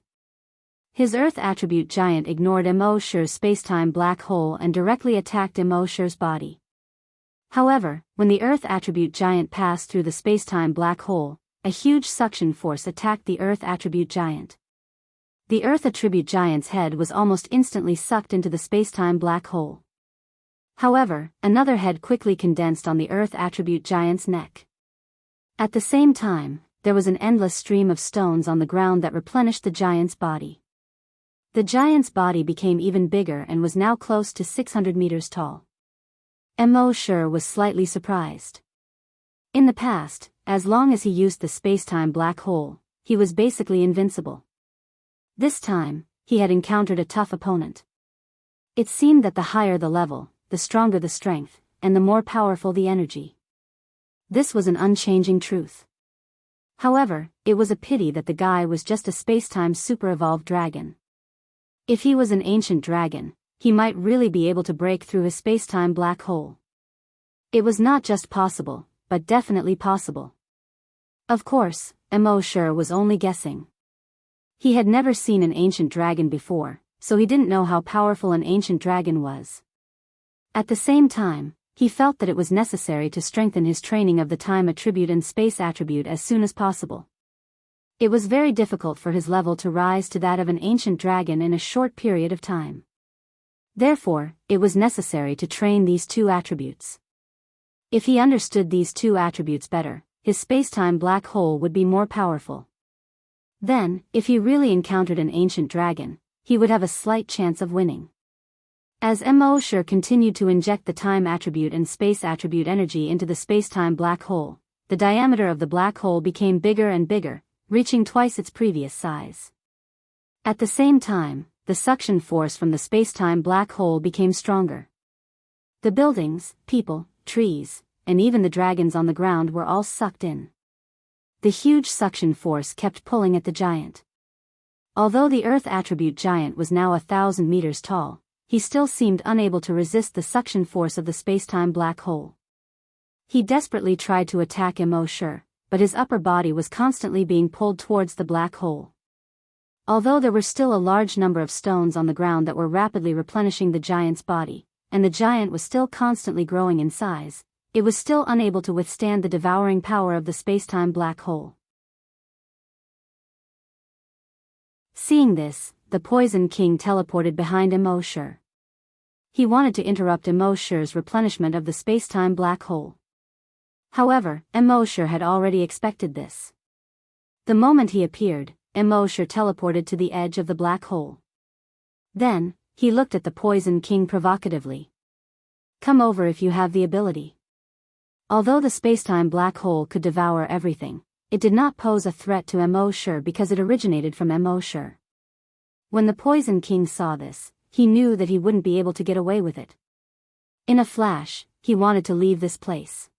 His Earth attribute giant ignored Immerse's space-time black hole and directly attacked Immerse's body. However, when the Earth attribute giant passed through the space-time black hole, a huge suction force attacked the Earth attribute giant. The Earth attribute giant's head was almost instantly sucked into the space-time black hole. However, another head quickly condensed on the Earth attribute giant's neck. At the same time, there was an endless stream of stones on the ground that replenished the giant's body. The giant's body became even bigger and was now close to 600 meters tall. Immerse was slightly surprised. In the past, as long as he used the space-time black hole, he was basically invincible. This time, he had encountered a tough opponent. It seemed that the higher the level, the stronger the strength, and the more powerful the energy. This was an unchanging truth. However, it was a pity that the guy was just a space-time super-evolved dragon. If he was an ancient dragon, he might really be able to break through his space-time black hole. It was not just possible, but definitely possible. Of course, Immerse was only guessing. He had never seen an ancient dragon before, so he didn't know how powerful an ancient dragon was. At the same time, he felt that it was necessary to strengthen his training of the time attribute and space attribute as soon as possible. It was very difficult for his level to rise to that of an ancient dragon in a short period of time. Therefore, it was necessary to train these two attributes. If he understood these two attributes better, his space-time black hole would be more powerful. Then, if he really encountered an ancient dragon, he would have a slight chance of winning. As Immerse continued to inject the time attribute and space attribute energy into the space-time black hole, the diameter of the black hole became bigger and bigger, reaching twice its previous size. At the same time, the suction force from the space-time black hole became stronger. The buildings, people, trees, and even the dragons on the ground were all sucked in. The huge suction force kept pulling at the giant. Although the Earth attribute giant was now 1,000 meters tall, he still seemed unable to resist the suction force of the space-time black hole. He desperately tried to attack Immerse, but his upper body was constantly being pulled towards the black hole. Although there were still a large number of stones on the ground that were rapidly replenishing the giant's body, and the giant was still constantly growing in size, it was still unable to withstand the devouring power of the space-time black hole. Seeing this, the Poison King teleported behind Immerse. He wanted to interrupt Immerse's replenishment of the space-time black hole. However, Immerse had already expected this. The moment he appeared, Immerse teleported to the edge of the black hole. Then, he looked at the Poison King provocatively. "Come over if you have the ability." Although the space-time black hole could devour everything, it did not pose a threat to Immerse because it originated from Immerse. When the Poison King saw this, he knew that he wouldn't be able to get away with it. In a flash, he wanted to leave this place.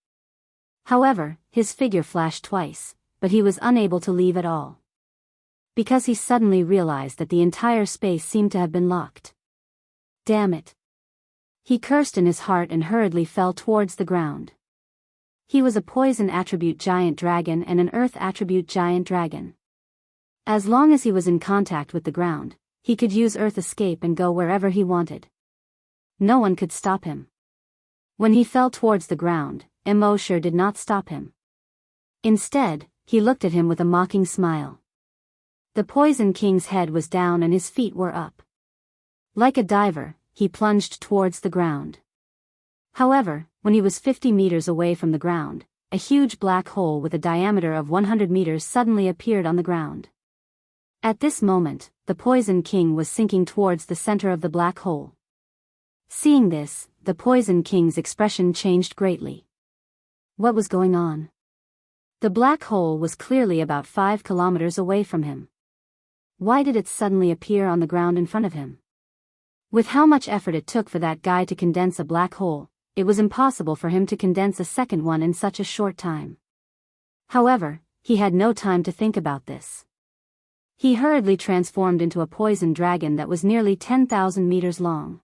However, his figure flashed twice, but he was unable to leave at all. Because he suddenly realized that the entire space seemed to have been locked. Damn it! He cursed in his heart and hurriedly fell towards the ground. He was a poison attribute giant dragon and an earth attribute giant dragon. As long as he was in contact with the ground, he could use earth escape and go wherever he wanted. No one could stop him. When he fell towards the ground, Immerse did not stop him. Instead, he looked at him with a mocking smile. The Poison King's head was down and his feet were up. Like a diver, he plunged towards the ground. However, when he was 50 meters away from the ground, a huge black hole with a diameter of 100 meters suddenly appeared on the ground. At this moment, the Poison King was sinking towards the center of the black hole. Seeing this, the Poison King's expression changed greatly. What was going on? The black hole was clearly about 5 kilometers away from him. Why did it suddenly appear on the ground in front of him? With how much effort it took for that guy to condense a black hole, it was impossible for him to condense a second one in such a short time. However, he had no time to think about this. He hurriedly transformed into a poison dragon that was nearly 10,000 meters long.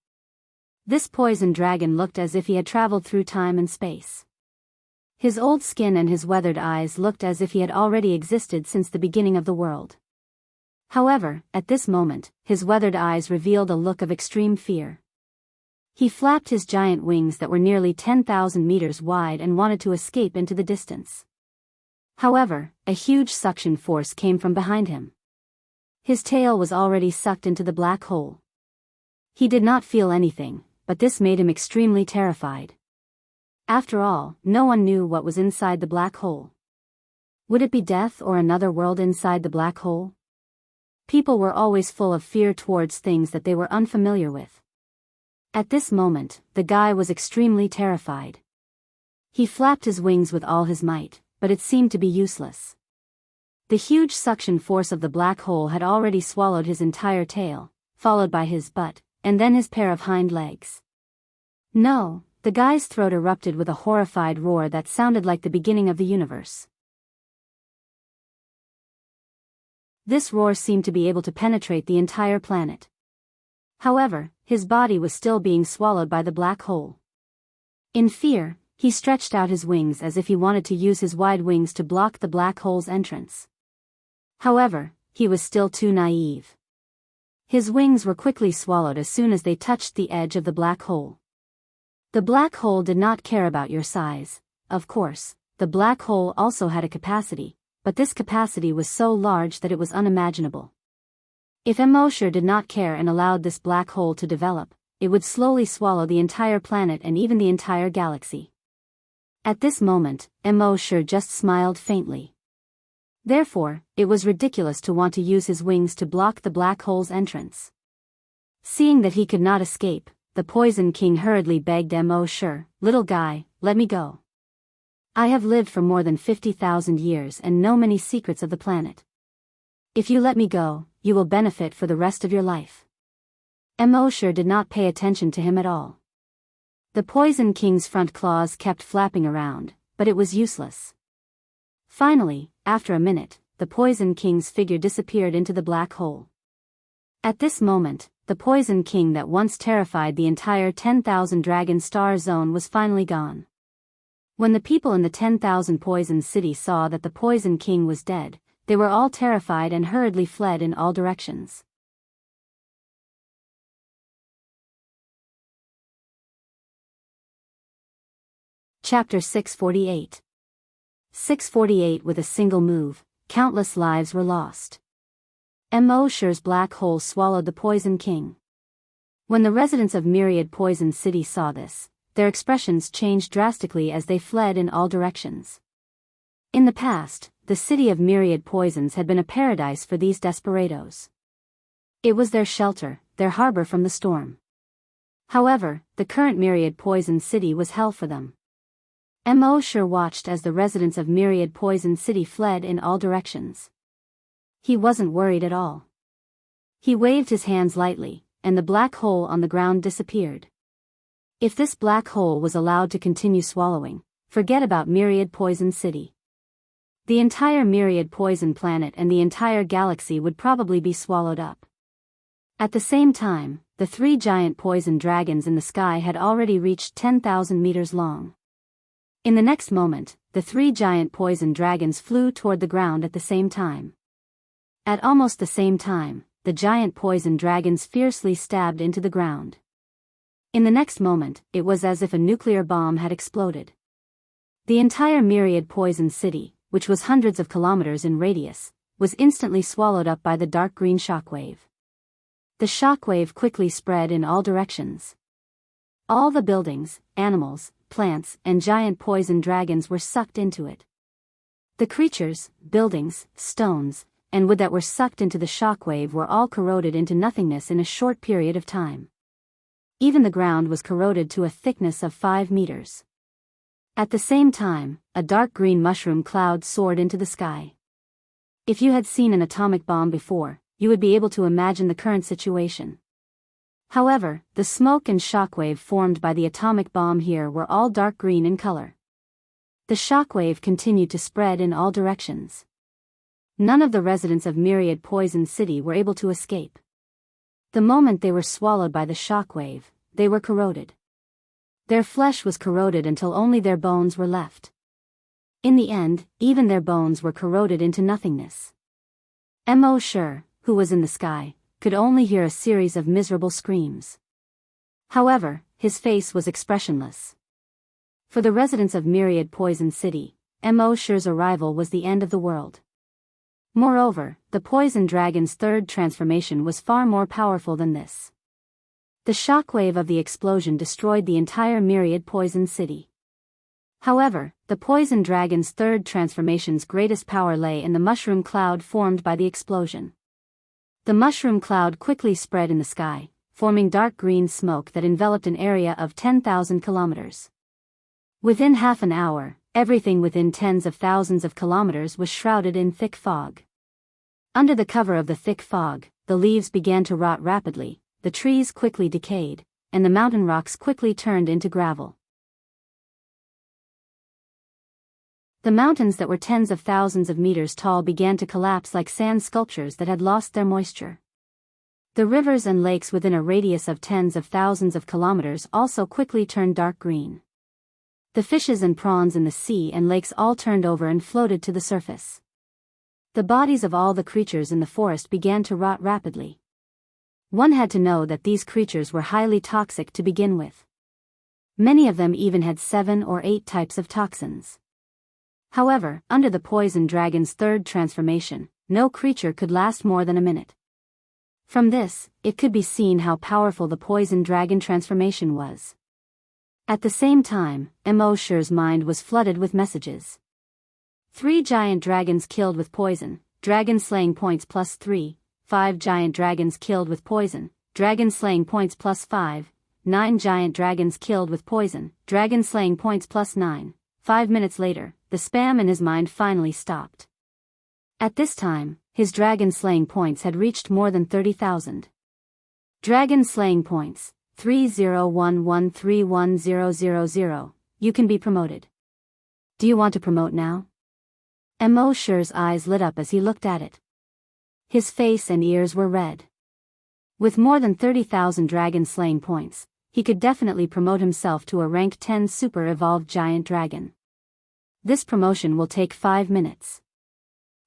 This poison dragon looked as if he had traveled through time and space. His old skin and his weathered eyes looked as if he had already existed since the beginning of the world. However, at this moment, his weathered eyes revealed a look of extreme fear. He flapped his giant wings that were nearly 10,000 meters wide and wanted to escape into the distance. However, a huge suction force came from behind him. His tail was already sucked into the black hole. He did not feel anything, but this made him extremely terrified. After all, no one knew what was inside the black hole. Would it be death or another world inside the black hole? People were always full of fear towards things that they were unfamiliar with. At this moment, the guy was extremely terrified. He flapped his wings with all his might, but it seemed to be useless. The huge suction force of the black hole had already swallowed his entire tail, followed by his butt, and then his pair of hind legs. No, the guy's throat erupted with a horrified roar that sounded like the beginning of the universe. This roar seemed to be able to penetrate the entire planet. However, his body was still being swallowed by the black hole. In fear, he stretched out his wings as if he wanted to use his wide wings to block the black hole's entrance. However, he was still too naive. His wings were quickly swallowed as soon as they touched the edge of the black hole. The black hole did not care about your size. Of course, the black hole also had a capacity, but this capacity was so large that it was unimaginable. If Immerse did not care and allowed this black hole to develop, it would slowly swallow the entire planet and even the entire galaxy. At this moment, Immerse just smiled faintly. Therefore, it was ridiculous to want to use his wings to block the black hole's entrance. Seeing that he could not escape, the Poison King hurriedly begged Immerse, "Little guy, let me go. I have lived for more than 50,000 years and know many secrets of the planet. If you let me go, you will benefit for the rest of your life." Immerse did not pay attention to him at all. The Poison King's front claws kept flapping around, but it was useless. Finally, after a minute, the Poison King's figure disappeared into the black hole. At this moment, the Poison King that once terrified the entire 10,000 Dragon Star Zone was finally gone. When the people in the 10,000 Poison City saw that the Poison King was dead, they were all terrified and hurriedly fled in all directions. Chapter 648. 648. With a single move, countless lives were lost. Immerse's black hole swallowed the Poison King. When the residents of Myriad Poison City saw this, their expressions changed drastically as they fled in all directions. In the past, the city of Myriad Poisons had been a paradise for these desperados. It was their shelter, their harbor from the storm. However, the current Myriad Poison City was hell for them. Immerse watched as the residents of Myriad Poison City fled in all directions. He wasn't worried at all. He waved his hands lightly, and the black hole on the ground disappeared. If this black hole was allowed to continue swallowing, forget about Myriad Poison City. The entire Myriad Poison planet and the entire galaxy would probably be swallowed up. At the same time, the 3 giant poison dragons in the sky had already reached 10,000 meters long. In the next moment, the 3 giant poison dragons flew toward the ground at the same time. At almost the same time, the giant poison dragons fiercely stabbed into the ground. In the next moment, it was as if a nuclear bomb had exploded. The entire Myriad Poison City, which was hundreds of kilometers in radius, was instantly swallowed up by the dark green shockwave. The shockwave quickly spread in all directions. All the buildings, animals, plants, and giant poison dragons were sucked into it. The creatures, buildings, stones, and wood that were sucked into the shockwave were all corroded into nothingness in a short period of time. Even the ground was corroded to a thickness of 5 meters. At the same time, a dark green mushroom cloud soared into the sky. If you had seen an atomic bomb before, you would be able to imagine the current situation. However, the smoke and shockwave formed by the atomic bomb here were all dark green in color. The shockwave continued to spread in all directions. None of the residents of Myriad Poison City were able to escape. The moment they were swallowed by the shockwave, they were corroded. Their flesh was corroded until only their bones were left. In the end, even their bones were corroded into nothingness. Immerse, who was in the sky, could only hear a series of miserable screams. However, his face was expressionless. For the residents of Myriad Poison City, Immerse's arrival was the end of the world. Moreover, the poison dragon's 3rd transformation was far more powerful than this. The shockwave of the explosion destroyed the entire Myriad Poison City. However, the poison dragon's 3rd transformation's greatest power lay in the mushroom cloud formed by the explosion. The mushroom cloud quickly spread in the sky, forming dark green smoke that enveloped an area of 10,000 kilometers. Within half an hour, everything within tens of thousands of kilometers was shrouded in thick fog. Under the cover of the thick fog, the leaves began to rot rapidly, the trees quickly decayed, and the mountain rocks quickly turned into gravel. The mountains that were tens of thousands of meters tall began to collapse like sand sculptures that had lost their moisture. The rivers and lakes within a radius of tens of thousands of kilometers also quickly turned dark green. The fishes and prawns in the sea and lakes all turned over and floated to the surface. The bodies of all the creatures in the forest began to rot rapidly. One had to know that these creatures were highly toxic to begin with. Many of them even had 7 or 8 types of toxins. However, under the poison dragon's third transformation, no creature could last more than a minute. From this, it could be seen how powerful the poison dragon transformation was. At the same time, Immerse's mind was flooded with messages. 3 giant dragons killed with poison, dragon slaying points +3, 5 giant dragons killed with poison, dragon slaying points +5, 9 giant dragons killed with poison, dragon slaying points +9. 5 minutes later, the spam in his mind finally stopped. At this time, his dragon slaying points had reached more than 30,000. Dragon slaying points, 3011310000, you can be promoted. Do you want to promote now? Immerse's eyes lit up as he looked at it. His face and ears were red. With more than 30,000 dragon slaying points, he could definitely promote himself to a rank 10 super evolved giant dragon. This promotion will take 5 minutes.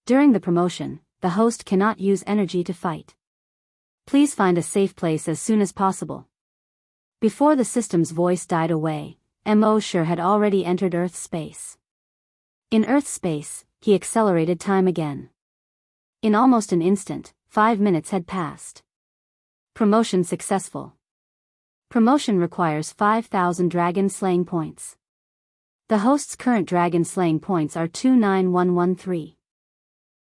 During the promotion, the host cannot use energy to fight. Please find a safe place as soon as possible. Before the system's voice died away, Immerse had already entered Earth space. In Earth space, he accelerated time again. In almost an instant, 5 minutes had passed. Promotion successful. Promotion requires 5,000 dragon slaying points. The host's current dragon slaying points are 29113.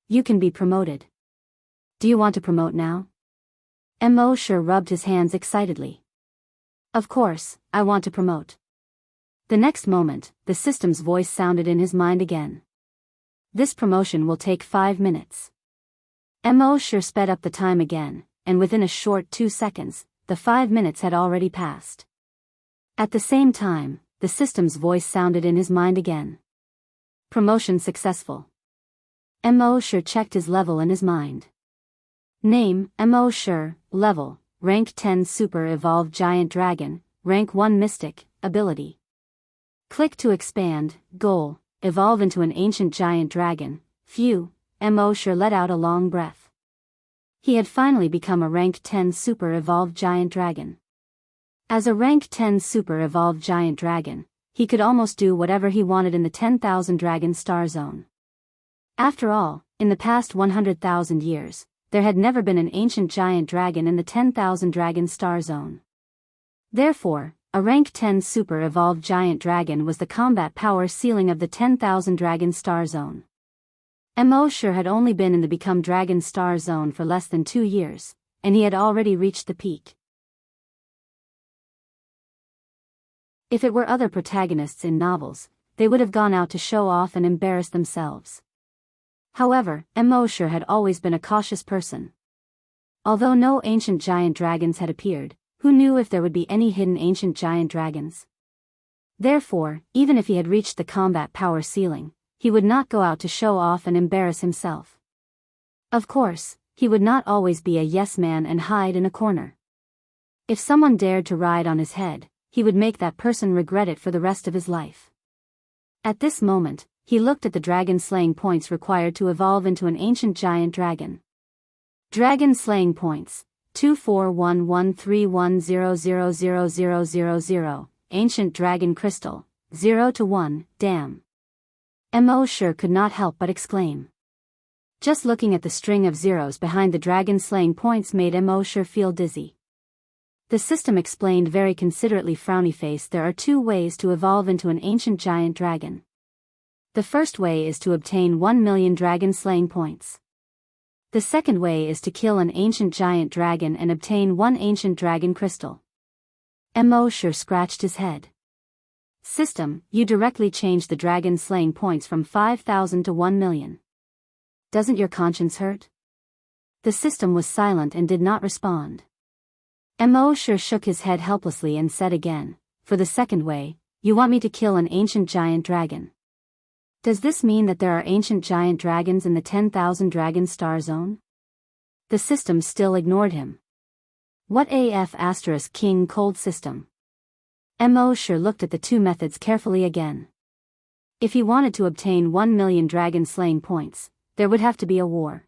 You can be promoted. Do you want to promote now? Immerse rubbed his hands excitedly. Of course, I want to promote. The next moment, the system's voice sounded in his mind again. This promotion will take 5 minutes. Immerse sped up the time again, and within a short 2 seconds, the 5 minutes had already passed. At the same time, the system's voice sounded in his mind again. Promotion successful. Immerse checked his level in his mind. Name, Immerse, level, rank 10 super evolved giant dragon, rank 1 mystic, ability. Click to expand, goal, evolve into an ancient giant dragon. Phew, Immerse let out a long breath. He had finally become a rank 10 super evolved giant dragon. As a rank 10 super evolved giant dragon, he could almost do whatever he wanted in the 10,000 dragon star zone. After all, in the past 100,000 years, there had never been an ancient giant dragon in the 10,000 dragon star zone. Therefore, a rank 10 super evolved giant dragon was the combat power ceiling of the 10,000 dragon star zone. Immerse had only been in the Become Dragon Star Zone for less than 2 years, and he had already reached the peak. If it were other protagonists in novels, they would have gone out to show off and embarrass themselves. However, Immerse had always been a cautious person. Although no ancient giant dragons had appeared, who knew if there would be any hidden ancient giant dragons? Therefore, even if he had reached the combat power ceiling, he would not go out to show off and embarrass himself. Of course, he would not always be a yes man and hide in a corner. If someone dared to ride on his head, he would make that person regret it for the rest of his life. At this moment, he looked at the dragon slaying points required to evolve into an ancient giant dragon. Dragon slaying points, 2411310000000, ancient dragon crystal, 0 to 1, damn. Immerse could not help but exclaim. Just looking at the string of zeros behind the dragon slaying points made Immerse feel dizzy. The system explained very considerately frowny-faced there are 2 ways to evolve into an ancient giant dragon. The first way is to obtain 1 million dragon slaying points. The second way is to kill an ancient giant dragon and obtain 1 ancient dragon crystal. Immerse scratched his head. System, you directly changed the dragon slaying points from 5,000 to 1 million. Doesn't your conscience hurt? The system was silent and did not respond. Immerse shook his head helplessly and said again, for the second way, you want me to kill an ancient giant dragon. Does this mean that there are ancient giant dragons in the 10,000 dragon star zone? The system still ignored him. What AF * king cold system? Immerse looked at the 2 methods carefully again. If he wanted to obtain 1 million dragon slaying points, there would have to be a war.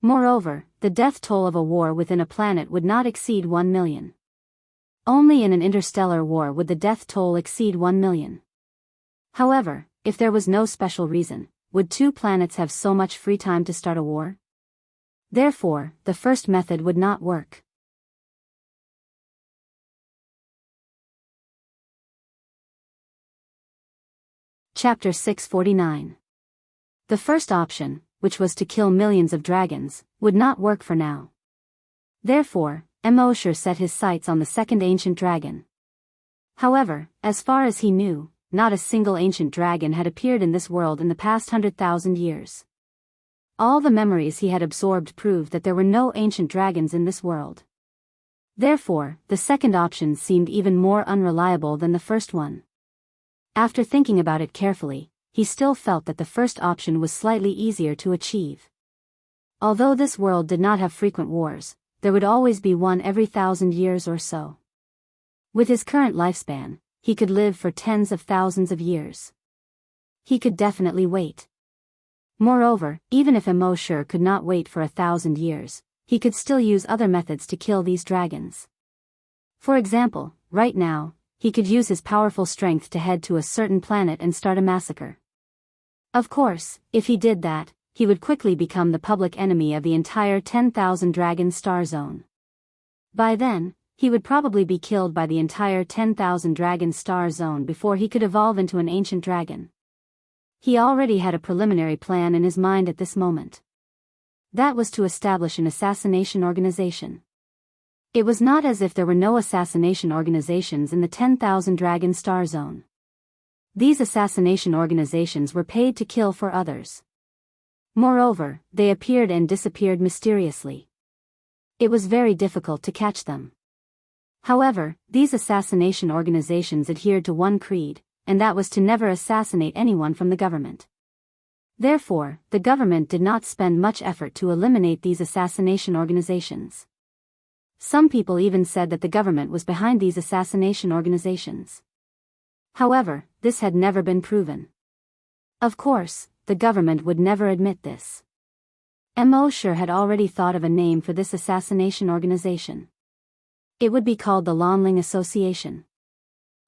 Moreover, the death toll of a war within a planet would not exceed 1 million. Only in an interstellar war would the death toll exceed 1 million. However, if there was no special reason, would two planets have so much free time to start a war? Therefore, the first method would not work. Chapter 649. The first option, which was to kill millions of dragons, would not work for now. Therefore, Immerse set his sights on the second ancient dragon. However, as far as he knew, not a single ancient dragon had appeared in this world in the past 100,000 years. All the memories he had absorbed proved that there were no ancient dragons in this world. Therefore, the second option seemed even more unreliable than the first one. After thinking about it carefully, he still felt that the first option was slightly easier to achieve. Although this world did not have frequent wars, there would always be one every 1,000 years or so. With his current lifespan, he could live for tens of thousands of years. He could definitely wait. Moreover, even if Immerse could not wait for 1,000 years, he could still use other methods to kill these dragons. For example, right now, he could use his powerful strength to head to a certain planet and start a massacre. Of course, if he did that, he would quickly become the public enemy of the entire 10,000 dragon star zone. By then, he would probably be killed by the entire 10,000 dragon star zone before he could evolve into an ancient dragon. He already had a preliminary plan in his mind at this moment. That was to establish an assassination organization. It was not as if there were no assassination organizations in the 10,000 dragon star zone. These assassination organizations were paid to kill for others. Moreover, they appeared and disappeared mysteriously. It was very difficult to catch them. However, these assassination organizations adhered to one creed, and that was to never assassinate anyone from the government. Therefore, the government did not spend much effort to eliminate these assassination organizations. Some people even said that the government was behind these assassination organizations. However, this had never been proven. Of course, the government would never admit this. Immerse had already thought of a name for this assassination organization. It would be called the Lonling Association.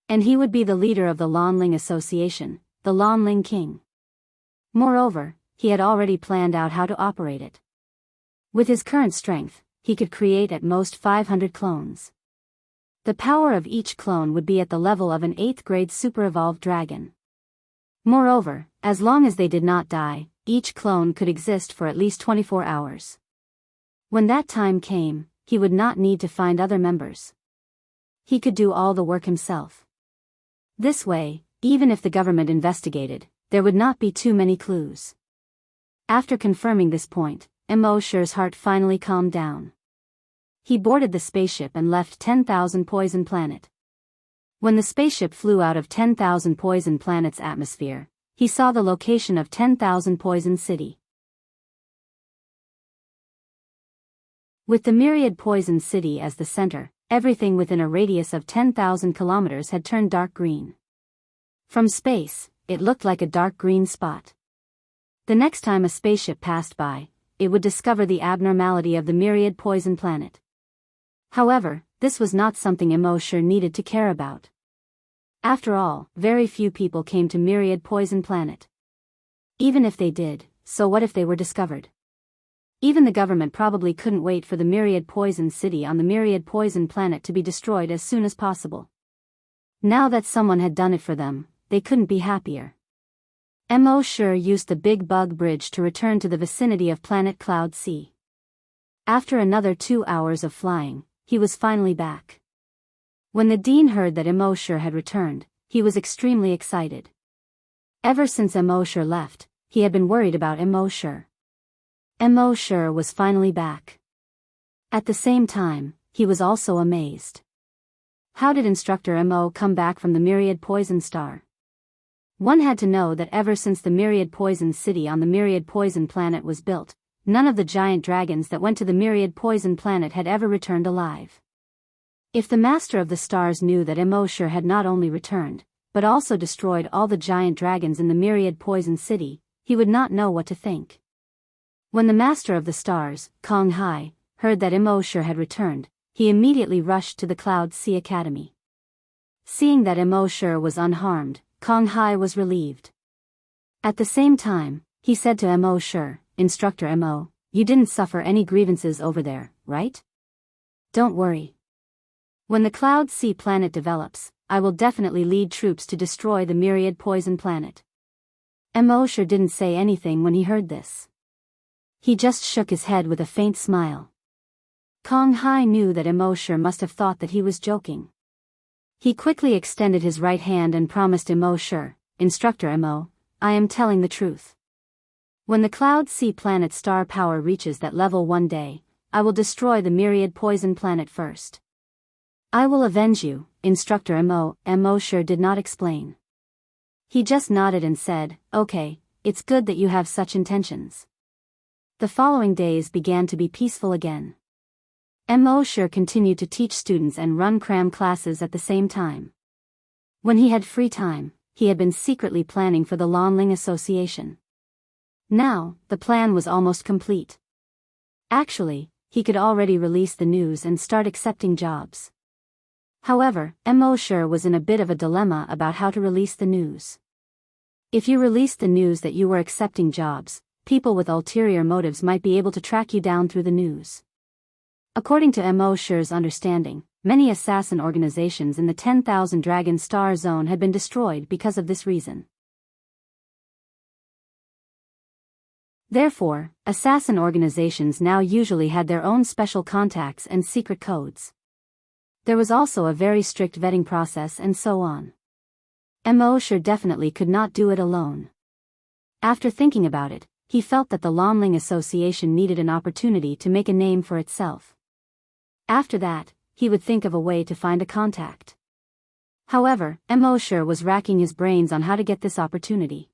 And he would be the leader of the Lonling Association, the Lonling King. Moreover, he had already planned out how to operate it. With his current strength, he could create at most 500 clones. The power of each clone would be at the level of an 8th grade super-evolved dragon. Moreover, as long as they did not die, each clone could exist for at least 24 hours. When that time came, he would not need to find other members. He could do all the work himself. This way, even if the government investigated, there would not be too many clues. After confirming this point, Immerse's heart finally calmed down. He boarded the spaceship and left 10,000 Poison Planet. When the spaceship flew out of 10,000 Poison Planet's atmosphere, he saw the location of 10,000 Poison City. With the myriad Poison City as the center, everything within a radius of 10,000 kilometers had turned dark green. From space, it looked like a dark green spot. The next time a spaceship passed by, it would discover the abnormality of the myriad Poison Planet. However, this was not something Immerse needed to care about. After all, very few people came to myriad Poison Planet. Even if they did, so what if they were discovered? Even the government probably couldn't wait for the myriad Poison City on the myriad Poison Planet to be destroyed as soon as possible. Now that someone had done it for them, they couldn't be happier. Immerse used the Big Bug Bridge to return to the vicinity of Planet Cloud C. After another 2 hours of flying, he was finally back. When the Dean heard that Immerse had returned, he was extremely excited. Ever since Immerse left, he had been worried about Immerse. Immerse was finally back. At the same time, he was also amazed. How did Instructor Immerse come back from the Myriad Poison Star? One had to know that ever since the Myriad Poison City on the Myriad Poison Planet was built, none of the giant dragons that went to the Myriad Poison Planet had ever returned alive. If the Master of the Stars knew that Immerse had not only returned, but also destroyed all the giant dragons in the Myriad Poison City, he would not know what to think. When the Master of the Stars, Kong Hai, heard that Immerse had returned, he immediately rushed to the Cloud Sea Academy. Seeing that Immerse was unharmed, Kong Hai was relieved. At the same time, he said to Immerse, "Instructor Mo, you didn't suffer any grievances over there, right? Don't worry. When the Cloud Sea planet develops, I will definitely lead troops to destroy the myriad poison planet." Immerse didn't say anything when he heard this. He just shook his head with a faint smile. Kong Hai knew that Immerse must have thought that he was joking. He quickly extended his right hand and promised Immerse, "Instructor Mo, I am telling the truth. When the Cloud Sea planet star power reaches that level one day, I will destroy the myriad poison planet first. I will avenge you, Instructor Mo." Immerse did not explain. He just nodded and said, "Okay, it's good that you have such intentions." The following days began to be peaceful again. Immerse continued to teach students and run cram classes at the same time. When he had free time, he had been secretly planning for the Lonling Association. Now, the plan was almost complete. Actually, he could already release the news and start accepting jobs. However, Immerse was in a bit of a dilemma about how to release the news. If you released the news that you were accepting jobs, people with ulterior motives might be able to track you down through the news. According to Immerse's understanding, many assassin organizations in the 10,000 Dragon Star Zone had been destroyed because of this reason. Therefore, assassin organizations now usually had their own special contacts and secret codes. There was also a very strict vetting process and so on. Immerse definitely could not do it alone. After thinking about it, he felt that the Lonling Association needed an opportunity to make a name for itself. After that, he would think of a way to find a contact. However, Immerse was racking his brains on how to get this opportunity.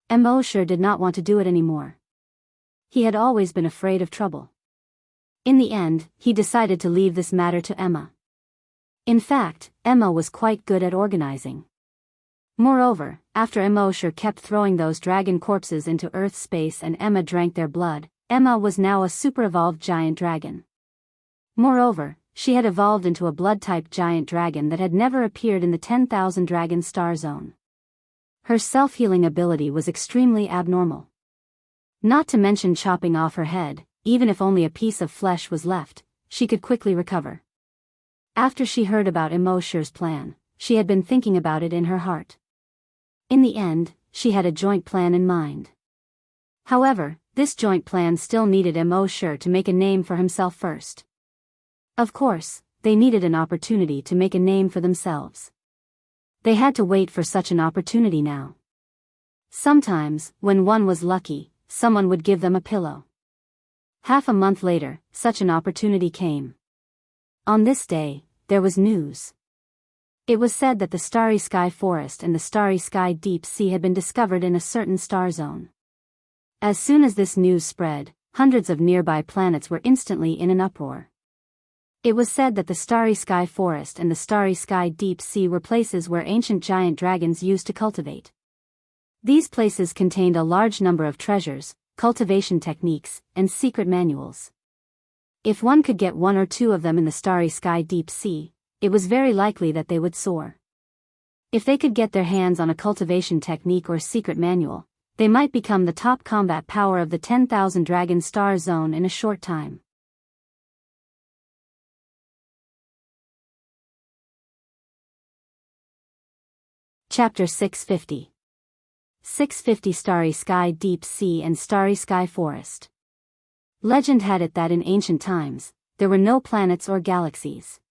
Immerse did not want to do it anymore. He had always been afraid of trouble. In the end, he decided to leave this matter to Emma. In fact, Emma was quite good at organizing. Moreover, after Immerse kept throwing those dragon corpses into Earth space and Emma drank their blood, Emma was now a super-evolved giant dragon. Moreover, she had evolved into a blood-type giant dragon that had never appeared in the 10,000 Dragon Star Zone. Her self-healing ability was extremely abnormal. Not to mention chopping off her head, even if only a piece of flesh was left, she could quickly recover. After she heard about Immerse's plan, she had been thinking about it in her heart. In the end, she had a joint plan in mind. However, this joint plan still needed Immerse to make a name for himself first. Of course, they needed an opportunity to make a name for themselves. They had to wait for such an opportunity now. Sometimes, when one was lucky, someone would give them a pillow. Half a month later, such an opportunity came. On this day, there was news. It was said that the Starry Sky Forest and the Starry Sky Deep Sea had been discovered in a certain star zone. As soon as this news spread, hundreds of nearby planets were instantly in an uproar. It was said that the Starry Sky Forest and the Starry Sky Deep Sea were places where ancient giant dragons used to cultivate. These places contained a large number of treasures, cultivation techniques, and secret manuals. If one could get one or two of them in the Starry Sky Deep Sea, it was very likely that they would soar. If they could get their hands on a cultivation technique or secret manual, they might become the top combat power of the 10,000 Dragon Star Zone in a short time. Chapter 650. 650 Starry Sky Deep Sea and Starry Sky Forest. Legend had it that in ancient times, there were no planets or galaxies.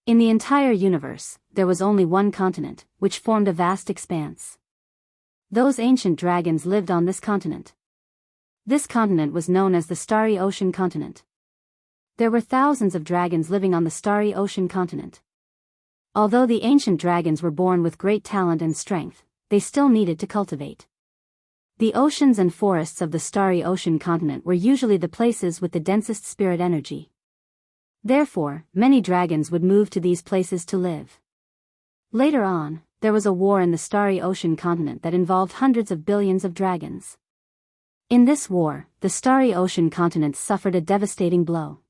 In the entire universe, there was only one continent, which formed a vast expanse. Those ancient dragons lived on this continent. This continent was known as the Starry Ocean Continent. There were thousands of dragons living on the Starry Ocean Continent. Although the ancient dragons were born with great talent and strength, they still needed to cultivate. The oceans and forests of the Starry Ocean Continent were usually the places with the densest spirit energy. Therefore, many dragons would move to these places to live. Later on, there was a war in the Starry Ocean Continent that involved hundreds of billions of dragons. In this war, the Starry Ocean Continent suffered a devastating blow.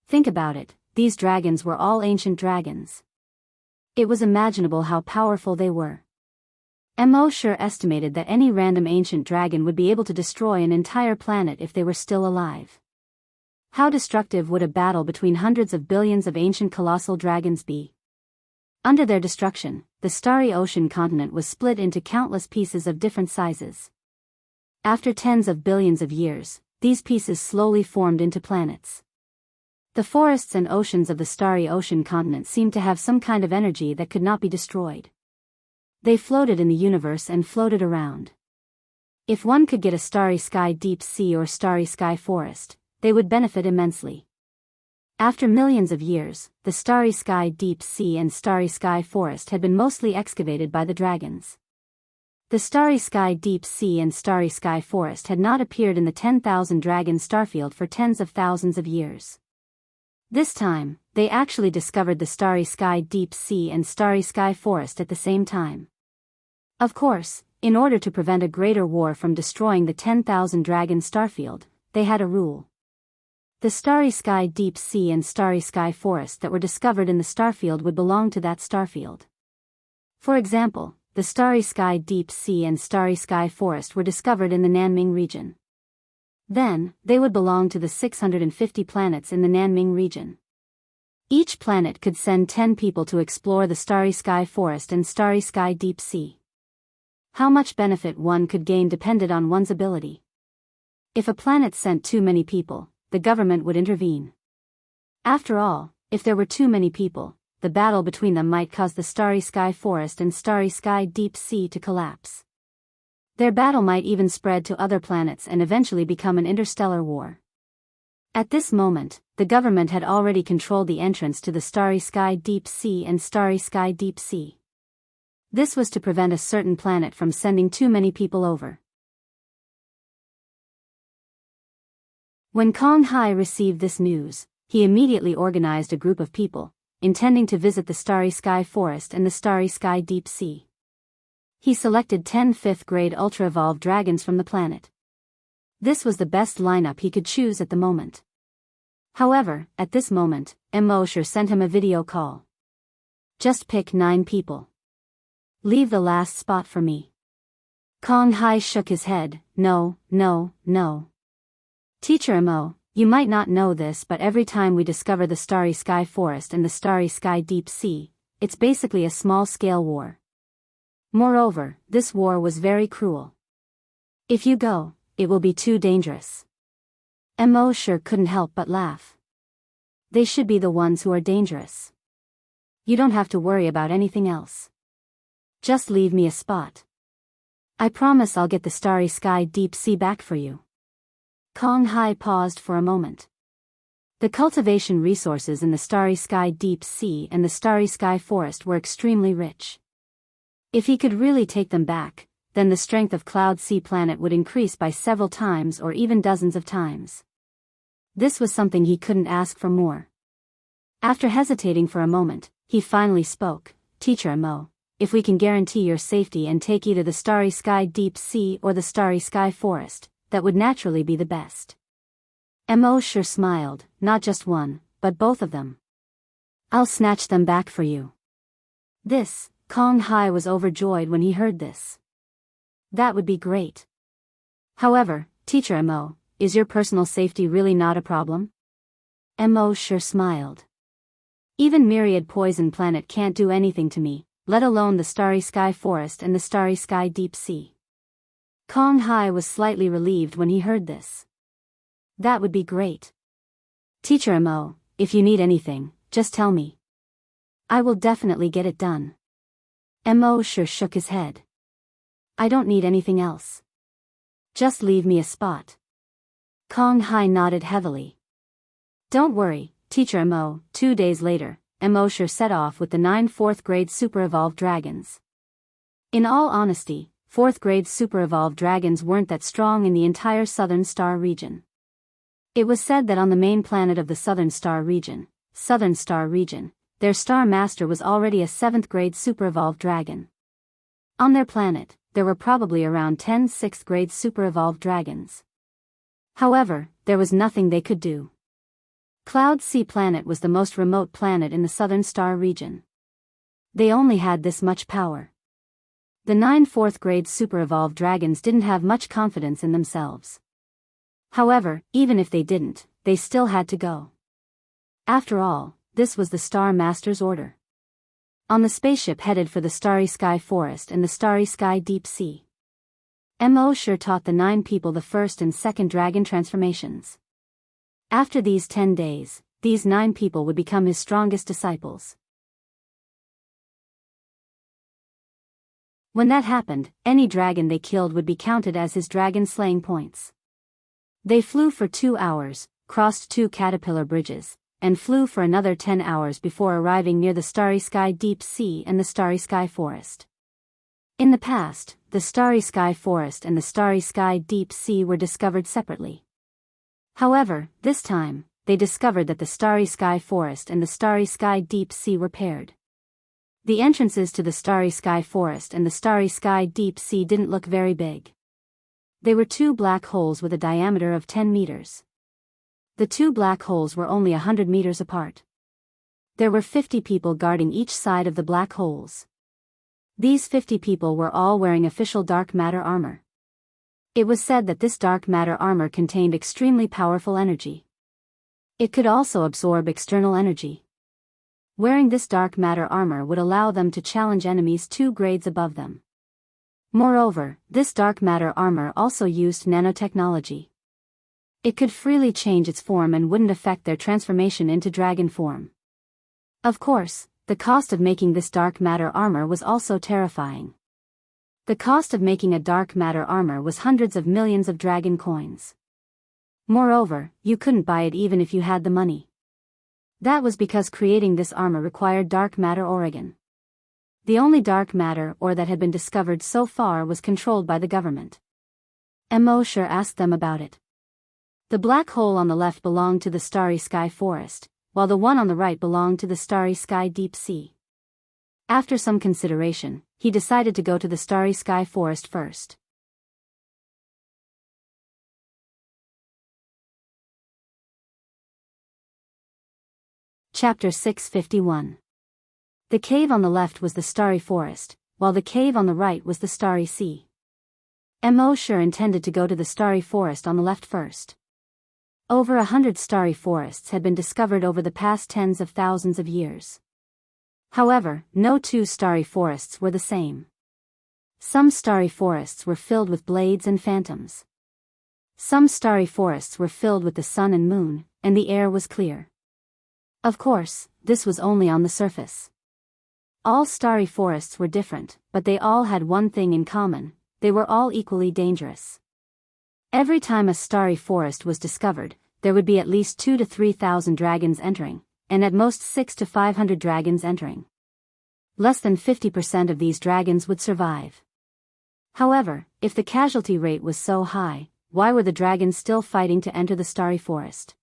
Think about it, these dragons were all ancient dragons. It was imaginable how powerful they were. Immerse estimated that any random ancient dragon would be able to destroy an entire planet if they were still alive. How destructive would a battle between hundreds of billions of ancient colossal dragons be? Under their destruction, the starry ocean continent was split into countless pieces of different sizes. After tens of billions of years, these pieces slowly formed into planets. The forests and oceans of the starry ocean continent seemed to have some kind of energy that could not be destroyed. They floated in the universe and floated around. If one could get a starry sky deep sea or starry sky forest, they would benefit immensely. After millions of years, the starry sky deep sea and starry sky forest had been mostly excavated by the dragons. The starry sky deep sea and starry sky forest had not appeared in the 10,000 dragon starfield for tens of thousands of years. This time, they actually discovered the starry sky deep sea and starry sky forest at the same time. Of course, in order to prevent a greater war from destroying the 10,000 dragon starfield, they had a rule. The starry sky deep sea and starry sky forest that were discovered in the starfield would belong to that starfield. For example, the starry sky deep sea and starry sky forest were discovered in the Nanming region. Then, they would belong to the 650 planets in the Nanming region. Each planet could send 10 people to explore the starry sky forest and starry sky deep sea. How much benefit one could gain depended on one's ability. If a planet sent too many people, the government would intervene. After all, if there were too many people, the battle between them might cause the starry sky forest and starry sky deep sea to collapse. Their battle might even spread to other planets and eventually become an interstellar war. At this moment, the government had already controlled the entrance to the starry sky deep sea and starry sky deep sea. This was to prevent a certain planet from sending too many people over. When Kong Hai received this news, he immediately organized a group of people, intending to visit the starry sky forest and the starry sky deep sea. He selected 10 fifth-grade ultra-evolved dragons from the planet. This was the best lineup he could choose at the moment. However, at this moment, Immerse sent him a video call. Just pick 9 people. Leave the last spot for me. Kong Hai shook his head. No. Teacher Mo, you might not know this, but every time we discover the starry sky forest and the starry sky deep sea, it's basically a small-scale war. Moreover, this war was very cruel. If you go, it will be too dangerous. Immerse couldn't help but laugh. They should be the ones who are dangerous. You don't have to worry about anything else. Just leave me a spot. I promise I'll get the starry sky deep sea back for you. Kong Hai paused for a moment. The cultivation resources in the starry sky deep sea and the starry sky forest were extremely rich. If he could really take them back, then the strength of Cloud Sea Planet would increase by several times or even dozens of times. This was something he couldn't ask for more. After hesitating for a moment, he finally spoke. Teacher Mo, if we can guarantee your safety and take either the starry sky deep sea or the starry sky forest, that would naturally be the best. Immerse smiled, not just one, but both of them. I'll snatch them back for you. Kong Hai was overjoyed when he heard this. That would be great. However, Teacher Mo, is your personal safety really not a problem? Immerse smiled. Even Myriad Poison Planet can't do anything to me, let alone the starry sky forest and the starry sky deep sea. Kong Hai was slightly relieved when he heard this. That would be great. Teacher Mo, if you need anything, just tell me. I will definitely get it done. Immerse shook his head. I don't need anything else. Just leave me a spot. Kong Hai nodded heavily. Don't worry, Teacher Mo. 2 days later, Immerse set off with the 9 4th-grade super-evolved dragons. In all honesty, 4th-grade super-evolved dragons weren't that strong in the entire Southern Star region. It was said that on the main planet of the Southern Star region, their Star Master was already a 7th-grade super-evolved dragon. On their planet, there were probably around 10 6th-grade super-evolved dragons. However, there was nothing they could do. Cloud Sea Planet was the most remote planet in the southern star region. They only had this much power. The 9 fourth-grade super-evolved dragons didn't have much confidence in themselves. However, even if they didn't, they still had to go. After all, this was the Star Master's order. On the spaceship headed for the Starry Sky Forest and the Starry Sky Deep Sea, Immerse taught the 9 people the first and second dragon transformations. After these 10 days, these 9 people would become his strongest disciples. When that happened, any dragon they killed would be counted as his dragon slaying points. They flew for 2 hours, crossed 2 caterpillar bridges, and flew for another 10 hours before arriving near the Starry Sky Deep Sea and the Starry Sky Forest. In the past, the Starry Sky Forest and the Starry Sky Deep Sea were discovered separately. However, this time, they discovered that the Starry Sky Forest and the Starry Sky Deep Sea were paired. The entrances to the Starry Sky Forest and the Starry Sky Deep Sea didn't look very big. They were 2 black holes with a diameter of 10 meters. The 2 black holes were only 100 meters apart. There were 50 people guarding each side of the black holes. These 50 people were all wearing official dark matter armor. It was said that this dark matter armor contained extremely powerful energy. It could also absorb external energy. Wearing this dark matter armor would allow them to challenge enemies 2 grades above them. Moreover, this dark matter armor also used nanotechnology. It could freely change its form and wouldn't affect their transformation into dragon form. Of course, the cost of making this dark matter armor was also terrifying. The cost of making a dark matter armor was hundreds of millions of dragon coins. Moreover, you couldn't buy it even if you had the money. That was because creating this armor required dark matter origin. The only dark matter ore that had been discovered so far was controlled by the government. Immerse asked them about it. The black hole on the left belonged to the Starry Sky Forest, while the one on the right belonged to the Starry Sky Deep Sea. After some consideration, he decided to go to the Starry Sky Forest first. Chapter 651. The cave on the left was the Starry Forest, while the cave on the right was the Starry Sea. Immerse intended to go to the Starry Forest on the left first. Over 100 starry forests had been discovered over the past tens of thousands of years. However, no 2 starry forests were the same. Some starry forests were filled with blades and phantoms. Some starry forests were filled with the sun and moon, and the air was clear. Of course, this was only on the surface. All starry forests were different, but they all had one thing in common: they were all equally dangerous. Every time a starry forest was discovered, there would be at least 2,000 to 3,000 dragons entering, and at most 600 to 500 dragons entering. Less than 50% of these dragons would survive. However, if the casualty rate was so high, why were the dragons still fighting to enter the starry forest?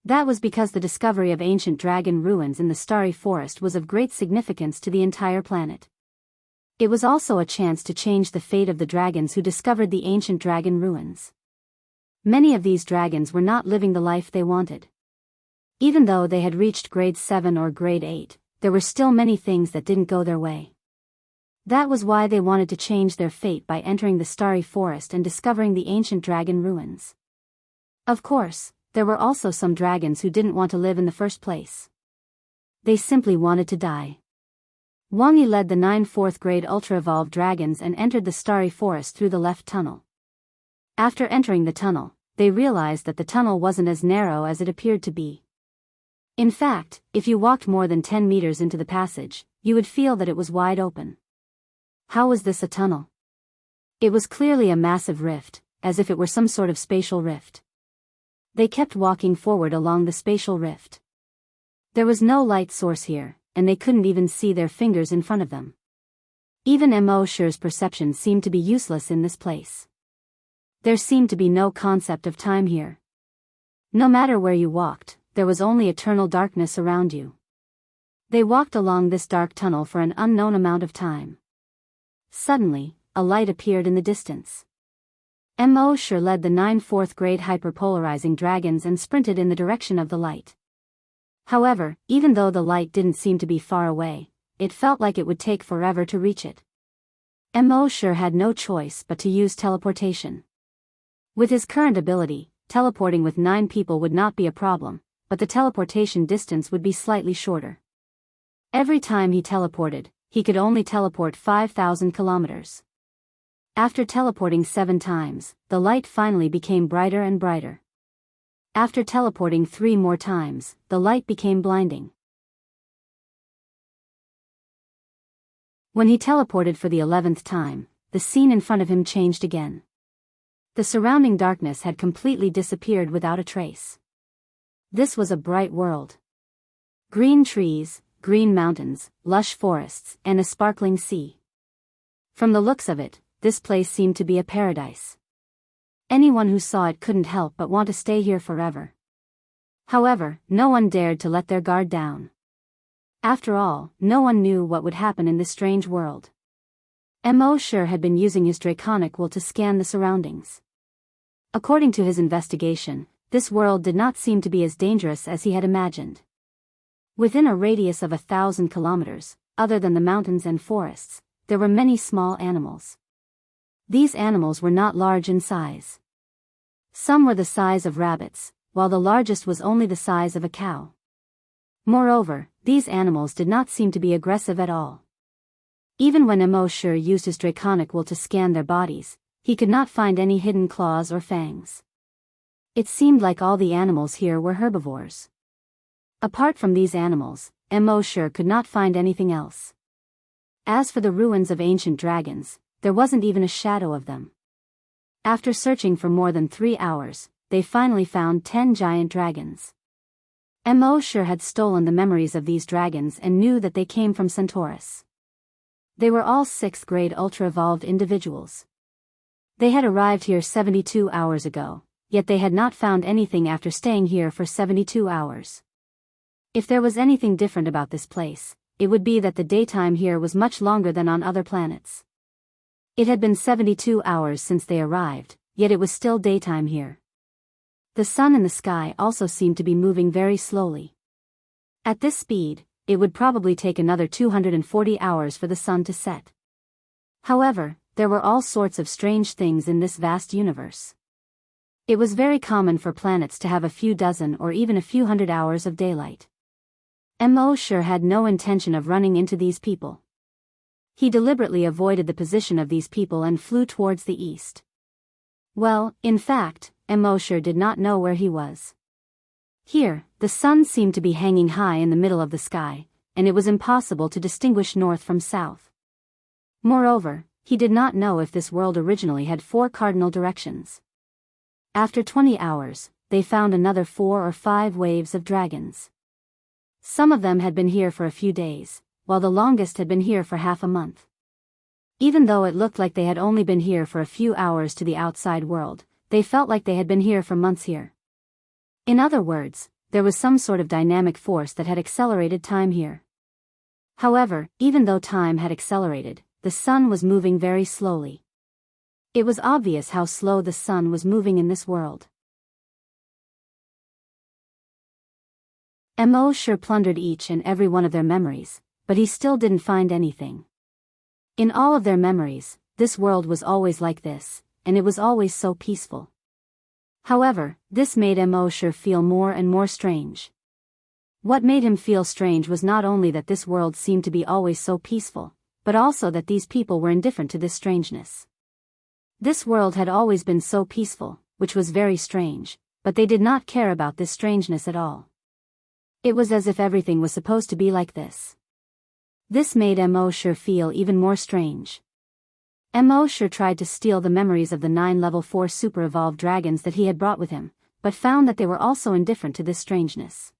That was because the discovery of ancient dragon ruins in the Starry Forest was of great significance to the entire planet. It was also a chance to change the fate of the dragons who discovered the ancient dragon ruins. Many of these dragons were not living the life they wanted. Even though they had reached grade 7 or grade 8, there were still many things that didn't go their way. That was why they wanted to change their fate by entering the Starry Forest and discovering the ancient dragon ruins. Of course, there were also some dragons who didn't want to live in the first place. They simply wanted to die. Wang Yi led the 9 fourth-grade ultra-evolved dragons and entered the Starry Forest through the left tunnel. After entering the tunnel, they realized that the tunnel wasn't as narrow as it appeared to be. In fact, if you walked more than 10 meters into the passage, you would feel that it was wide open. How was this a tunnel? It was clearly a massive rift, as if it were some sort of spatial rift. They kept walking forward along the spatial rift. There was no light source here, and they couldn't even see their fingers in front of them. Even Immerse's perception seemed to be useless in this place. There seemed to be no concept of time here. No matter where you walked, there was only eternal darkness around you. They walked along this dark tunnel for an unknown amount of time. Suddenly, a light appeared in the distance. Immerse led the 9 fourth-grade hyperpolarizing dragons and sprinted in the direction of the light. However, even though the light didn't seem to be far away, it felt like it would take forever to reach it. Immerse had no choice but to use teleportation. With his current ability, teleporting with 9 people would not be a problem, but the teleportation distance would be slightly shorter. Every time he teleported, he could only teleport 5,000 kilometers. After teleporting 7 times, the light finally became brighter and brighter. After teleporting 3 more times, the light became blinding. When he teleported for the 11th time, the scene in front of him changed again. The surrounding darkness had completely disappeared without a trace. This was a bright world. Green trees, green mountains, lush forests, and a sparkling sea. From the looks of it, this place seemed to be a paradise. Anyone who saw it couldn't help but want to stay here forever. However, no one dared to let their guard down. After all, no one knew what would happen in this strange world. Immerse had been using his draconic will to scan the surroundings. According to his investigation, this world did not seem to be as dangerous as he had imagined. Within a radius of 1,000 kilometers, other than the mountains and forests, there were many small animals. These animals were not large in size. Some were the size of rabbits, while the largest was only the size of a cow. Moreover, these animals did not seem to be aggressive at all. Even when Immerse used his draconic will to scan their bodies, he could not find any hidden claws or fangs. It seemed like all the animals here were herbivores. Apart from these animals, Immerse could not find anything else. As for the ruins of ancient dragons, there wasn't even a shadow of them. After searching for more than 3 hours, they finally found 10 giant dragons. Immerse had stolen the memories of these dragons and knew that they came from Centaurus. They were all 6th-grade ultra-evolved individuals. They had arrived here 72 hours ago, yet they had not found anything after staying here for 72 hours. If there was anything different about this place, it would be that the daytime here was much longer than on other planets. It had been 72 hours since they arrived, yet it was still daytime here. The sun in the sky also seemed to be moving very slowly. At this speed, it would probably take another 240 hours for the sun to set. However, there were all sorts of strange things in this vast universe. It was very common for planets to have a few dozen or even a few hundred hours of daylight. Immerse had no intention of running into these people. He deliberately avoided the position of these people and flew towards the east. Well, in fact, Immerse did not know where he was. Here, the sun seemed to be hanging high in the middle of the sky, and it was impossible to distinguish north from south. Moreover, he did not know if this world originally had 4 cardinal directions. After 20 hours, they found another 4 or 5 waves of dragons. Some of them had been here for a few days, while the longest had been here for half a month. Even though it looked like they had only been here for a few hours to the outside world, they felt like they had been here for months here. In other words, there was some sort of dynamic force that had accelerated time here. However, even though time had accelerated, the sun was moving very slowly. It was obvious how slow the sun was moving in this world. Immerse plundered each and every one of their memories, but he still didn't find anything. In all of their memories, this world was always like this, and it was always so peaceful. However, this made Immerse feel more and more strange. What made him feel strange was not only that this world seemed to be always so peaceful, but also that these people were indifferent to this strangeness. This world had always been so peaceful, which was very strange, but they did not care about this strangeness at all. It was as if everything was supposed to be like this. This made Immerse feel even more strange. Immerse tried to steal the memories of the 9 level 4 super-evolved dragons that he had brought with him, but found that they were also indifferent to this strangeness.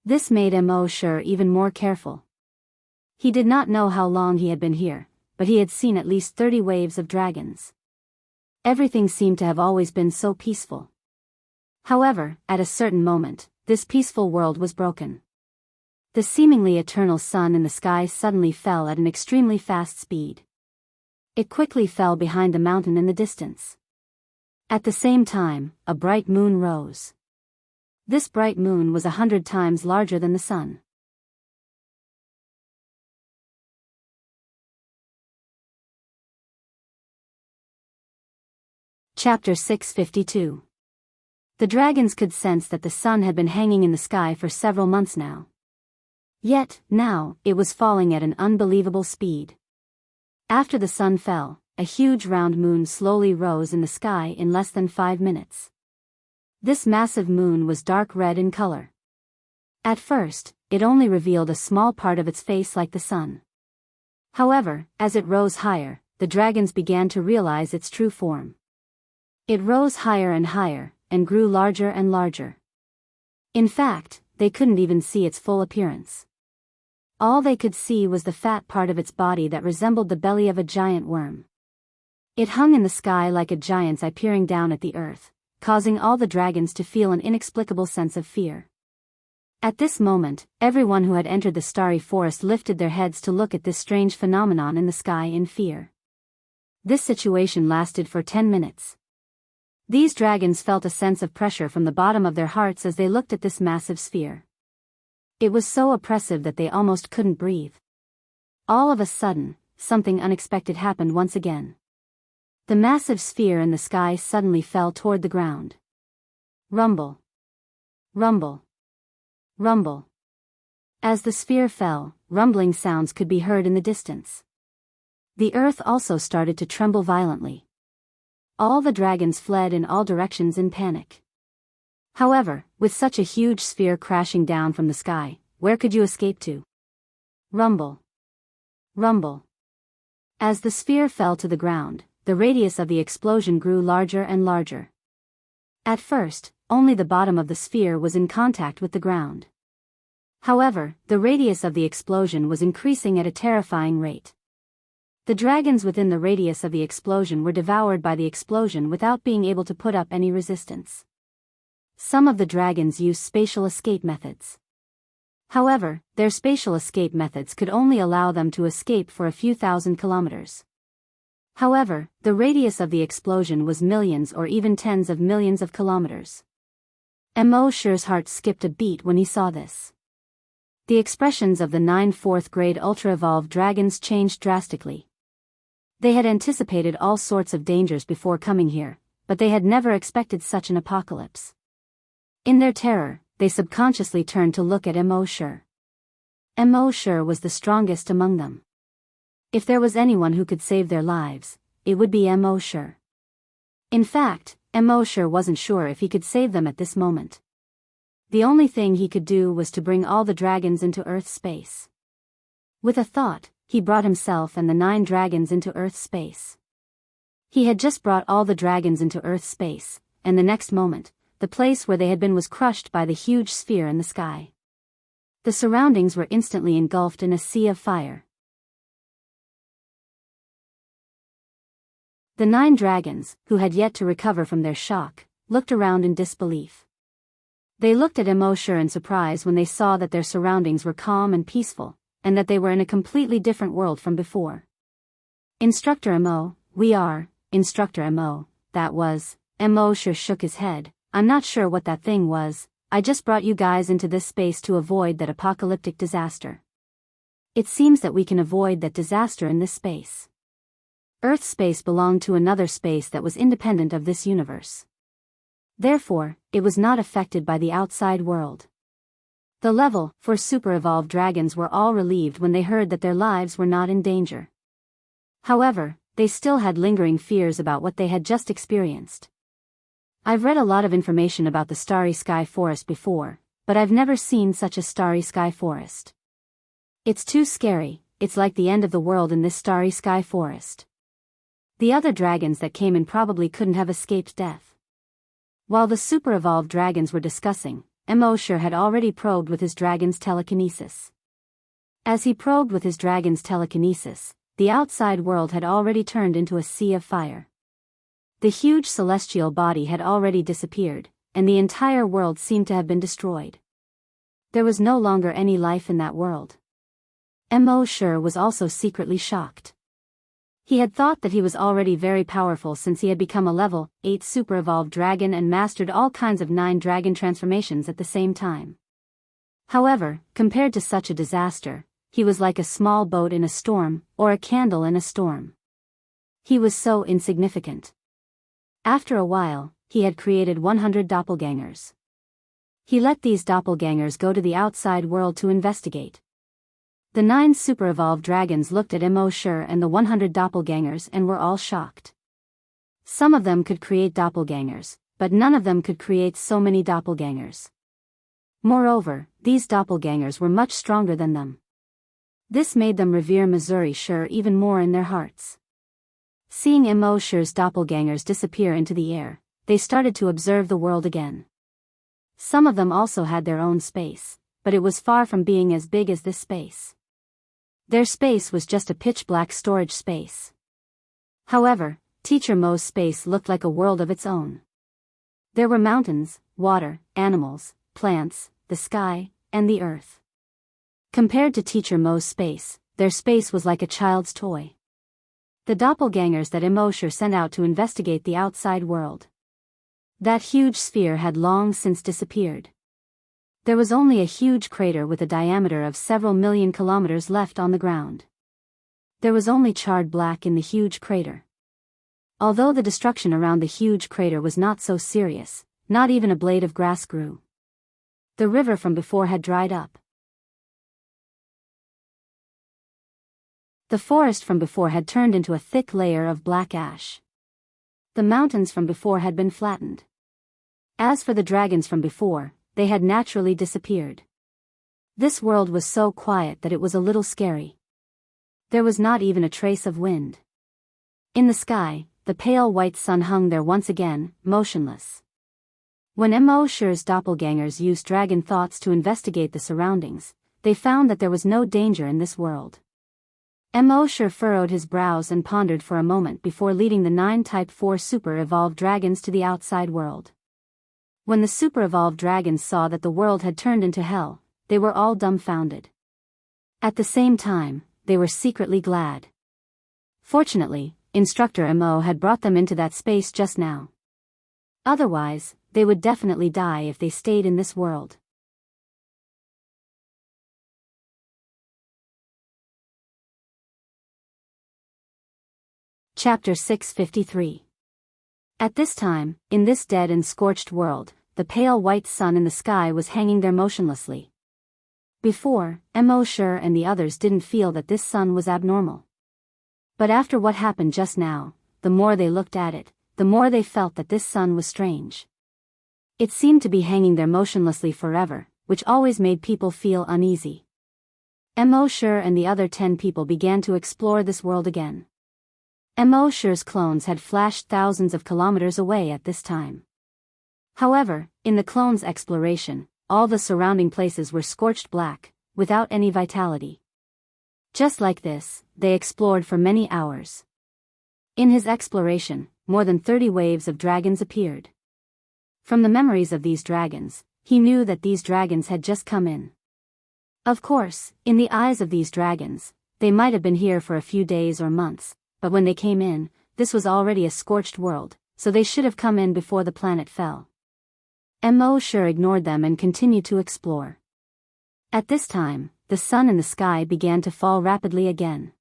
This made Immerse even more careful. He did not know how long he had been here, but he had seen at least 30 waves of dragons. Everything seemed to have always been so peaceful. However, at a certain moment, this peaceful world was broken. The seemingly eternal sun in the sky suddenly fell at an extremely fast speed. It quickly fell behind the mountain in the distance. At the same time, a bright moon rose. This bright moon was 100 times larger than the sun. Chapter 652. The dragons could sense that the sun had been hanging in the sky for several months now. Yet, now, it was falling at an unbelievable speed. After the sun fell, a huge round moon slowly rose in the sky in less than 5 minutes. This massive moon was dark red in color. At first, it only revealed a small part of its face like the sun. However, as it rose higher, the dragons began to realize its true form. It rose higher and higher, and grew larger and larger. In fact, they couldn't even see its full appearance. All they could see was the fat part of its body that resembled the belly of a giant worm. It hung in the sky like a giant's eye peering down at the earth, causing all the dragons to feel an inexplicable sense of fear. At this moment, everyone who had entered the starry forest lifted their heads to look at this strange phenomenon in the sky in fear. This situation lasted for 10 minutes. These dragons felt a sense of pressure from the bottom of their hearts as they looked at this massive sphere. It was so oppressive that they almost couldn't breathe. All of a sudden, something unexpected happened once again. The massive sphere in the sky suddenly fell toward the ground. Rumble. Rumble. Rumble. As the sphere fell, rumbling sounds could be heard in the distance. The earth also started to tremble violently. All the dragons fled in all directions in panic. However, with such a huge sphere crashing down from the sky, where could you escape to? Rumble. Rumble. As the sphere fell to the ground, the radius of the explosion grew larger and larger. At first, only the bottom of the sphere was in contact with the ground. However, the radius of the explosion was increasing at a terrifying rate. The dragons within the radius of the explosion were devoured by the explosion without being able to put up any resistance. Some of the dragons used spatial escape methods. However, their spatial escape methods could only allow them to escape for a few thousand kilometers. However, the radius of the explosion was millions or even tens of millions of kilometers. Immerse's heart skipped a beat when he saw this. The expressions of the 9 4th-grade ultra-evolved dragons changed drastically. They had anticipated all sorts of dangers before coming here, but they had never expected such an apocalypse. In their terror, they subconsciously turned to look at Immerse. Immerse was the strongest among them. If there was anyone who could save their lives, it would be Immerse. In fact, Immerse wasn't sure if he could save them at this moment. The only thing he could do was to bring all the dragons into Earth space. With a thought, he brought himself and the 9 dragons into Earth space. He had just brought all the dragons into Earth space, and the next moment, the place where they had been was crushed by the huge sphere in the sky. The surroundings were instantly engulfed in a sea of fire. The 9 dragons, who had yet to recover from their shock, looked around in disbelief. They looked at Immerse in surprise when they saw that their surroundings were calm and peaceful, and that they were in a completely different world from before. Instructor Immerse, we are, Instructor Immerse, that was, Immerse shook his head, I'm not sure what that thing was, I just brought you guys into this space to avoid that apocalyptic disaster. It seems that we can avoid that disaster in this space. Earth space belonged to another space that was independent of this universe. Therefore, it was not affected by the outside world. The level 4 super-evolved dragons were all relieved when they heard that their lives were not in danger. However, they still had lingering fears about what they had just experienced. I've read a lot of information about the Starry Sky Forest before, but I've never seen such a Starry Sky Forest. It's too scary, it's like the end of the world in this Starry Sky Forest. The other dragons that came in probably couldn't have escaped death. While the super-evolved dragons were discussing, Immerse had already probed with his dragon's telekinesis. As he probed with his dragon's telekinesis, the outside world had already turned into a sea of fire. The huge celestial body had already disappeared, and the entire world seemed to have been destroyed. There was no longer any life in that world. Immerse was also secretly shocked. He had thought that he was already very powerful since he had become a level 8 super evolved dragon and mastered all kinds of 9 dragon transformations at the same time. However, compared to such a disaster, he was like a small boat in a storm, or a candle in a storm. He was so insignificant. After a while, he had created 100 doppelgangers. He let these doppelgangers go to the outside world to investigate. The 9 super-evolved dragons looked at Immerse and the 100 doppelgangers and were all shocked. Some of them could create doppelgangers, but none of them could create so many doppelgangers. Moreover, these doppelgangers were much stronger than them. This made them revere Immerse even more in their hearts. Seeing Immerse's doppelgangers disappear into the air, they started to observe the world again. Some of them also had their own space, but it was far from being as big as this space. Their space was just a pitch-black storage space. However, Teacher Mo's space looked like a world of its own. There were mountains, water, animals, plants, the sky, and the earth. Compared to Teacher Mo's space, their space was like a child's toy. The doppelgangers that Immerse sent out to investigate the outside world. That huge sphere had long since disappeared. There was only a huge crater with a diameter of several million kilometers left on the ground. There was only charred black in the huge crater. Although the destruction around the huge crater was not so serious, not even a blade of grass grew. The river from before had dried up. The forest from before had turned into a thick layer of black ash. The mountains from before had been flattened. As for the dragons from before, they had naturally disappeared. This world was so quiet that it was a little scary. There was not even a trace of wind. In the sky, the pale white sun hung there once again, motionless. When Immerse's doppelgangers used dragon thoughts to investigate the surroundings, they found that there was no danger in this world. Immerse furrowed his brows and pondered for a moment before leading the 9 Type 4 super-evolved dragons to the outside world. When the super-evolved dragons saw that the world had turned into hell, they were all dumbfounded. At the same time, they were secretly glad. Fortunately, Instructor Immerse had brought them into that space just now. Otherwise, they would definitely die if they stayed in this world. Chapter 653. At this time, in this dead and scorched world, the pale white sun in the sky was hanging there motionlessly. Before, Immerse and the others didn't feel that this sun was abnormal. But after what happened just now, the more they looked at it, the more they felt that this sun was strange. It seemed to be hanging there motionlessly forever, which always made people feel uneasy. Immerse and the other 10 people began to explore this world again. Immerse's clones had flashed thousands of kilometers away at this time. However, in the clones' exploration, all the surrounding places were scorched black, without any vitality. Just like this, they explored for many hours. In his exploration, more than 30 waves of dragons appeared. From the memories of these dragons, he knew that these dragons had just come in. Of course, in the eyes of these dragons, they might have been here for a few days or months, but when they came in, this was already a scorched world, so they should have come in before the planet fell. Immerse ignored them and continued to explore. At this time, the sun in the sky began to fall rapidly again.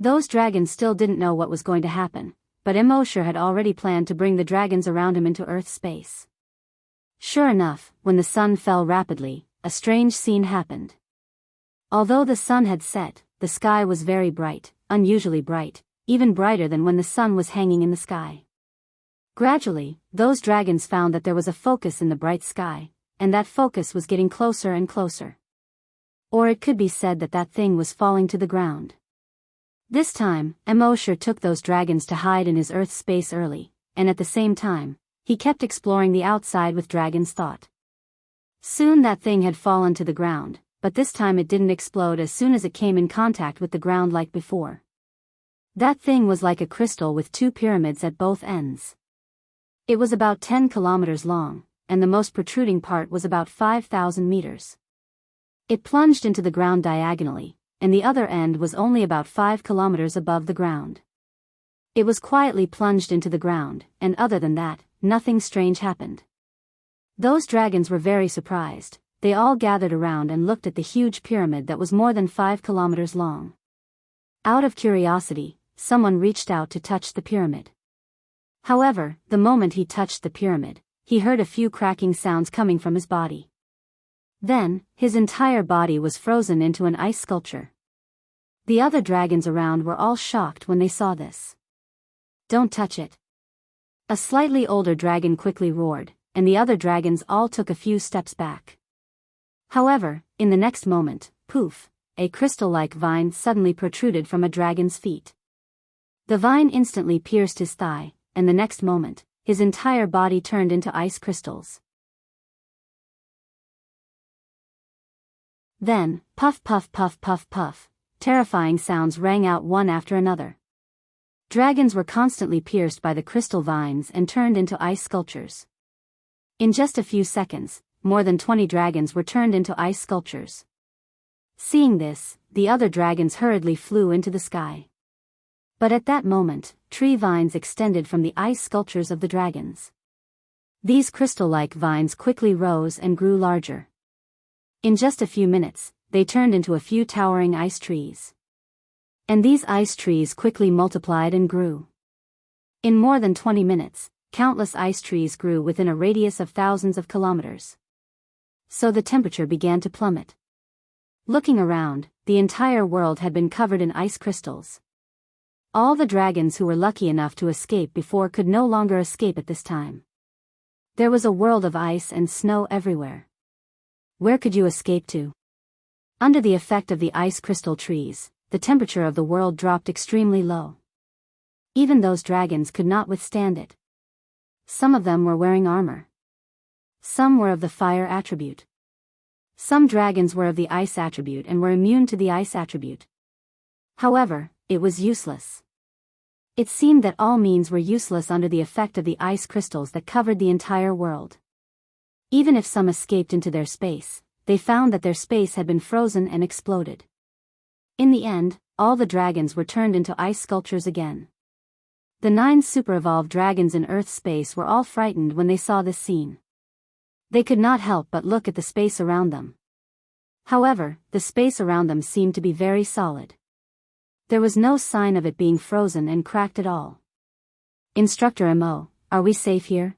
Those dragons still didn't know what was going to happen, but Immerse had already planned to bring the dragons around him into Earth space. Sure enough, when the sun fell rapidly, a strange scene happened. Although the sun had set, the sky was very bright, unusually bright, even brighter than when the sun was hanging in the sky. Gradually, those dragons found that there was a focus in the bright sky, and that focus was getting closer and closer. Or it could be said that that thing was falling to the ground. This time, Immerse took those dragons to hide in his Earth space early, and at the same time, he kept exploring the outside with dragon's thought. Soon that thing had fallen to the ground, but this time it didn't explode as soon as it came in contact with the ground like before. That thing was like a crystal with 2 pyramids at both ends. It was about 10 kilometers long, and the most protruding part was about 5,000 meters. It plunged into the ground diagonally, and the other end was only about 5 kilometers above the ground. It was quietly plunged into the ground, and other than that, nothing strange happened. Those dragons were very surprised. They all gathered around and looked at the huge pyramid that was more than 5 kilometers long. Out of curiosity, someone reached out to touch the pyramid. However, the moment he touched the pyramid, he heard a few cracking sounds coming from his body. Then, his entire body was frozen into an ice sculpture. The other dragons around were all shocked when they saw this. "Don't touch it!" A slightly older dragon quickly roared, and the other dragons all took a few steps back. However, in the next moment, poof, a crystal-like vine suddenly protruded from a dragon's feet. The vine instantly pierced his thigh, and the next moment, his entire body turned into ice crystals. Then, puff puff puff puff puff, terrifying sounds rang out one after another. Dragons were constantly pierced by the crystal vines and turned into ice sculptures. In just a few seconds, more than 20 dragons were turned into ice sculptures. Seeing this, the other dragons hurriedly flew into the sky. But at that moment, tree vines extended from the ice sculptures of the dragons. These crystal-like vines quickly rose and grew larger. In just a few minutes, they turned into a few towering ice trees. And these ice trees quickly multiplied and grew. In more than 20 minutes, countless ice trees grew within a radius of thousands of kilometers. So the temperature began to plummet. Looking around, the entire world had been covered in ice crystals. All the dragons who were lucky enough to escape before could no longer escape at this time. There was a world of ice and snow everywhere. Where could you escape to? Under the effect of the ice crystal trees, the temperature of the world dropped extremely low. Even those dragons could not withstand it. Some of them were wearing armor. Some were of the fire attribute. Some dragons were of the ice attribute and were immune to the ice attribute. However, it was useless. It seemed that all means were useless under the effect of the ice crystals that covered the entire world. Even if some escaped into their space, they found that their space had been frozen and exploded. In the end, all the dragons were turned into ice sculptures again. The 9 super-evolved dragons in Earth space were all frightened when they saw this scene. They could not help but look at the space around them. However, the space around them seemed to be very solid. There was no sign of it being frozen and cracked at all. "Instructor Mo, are we safe here?"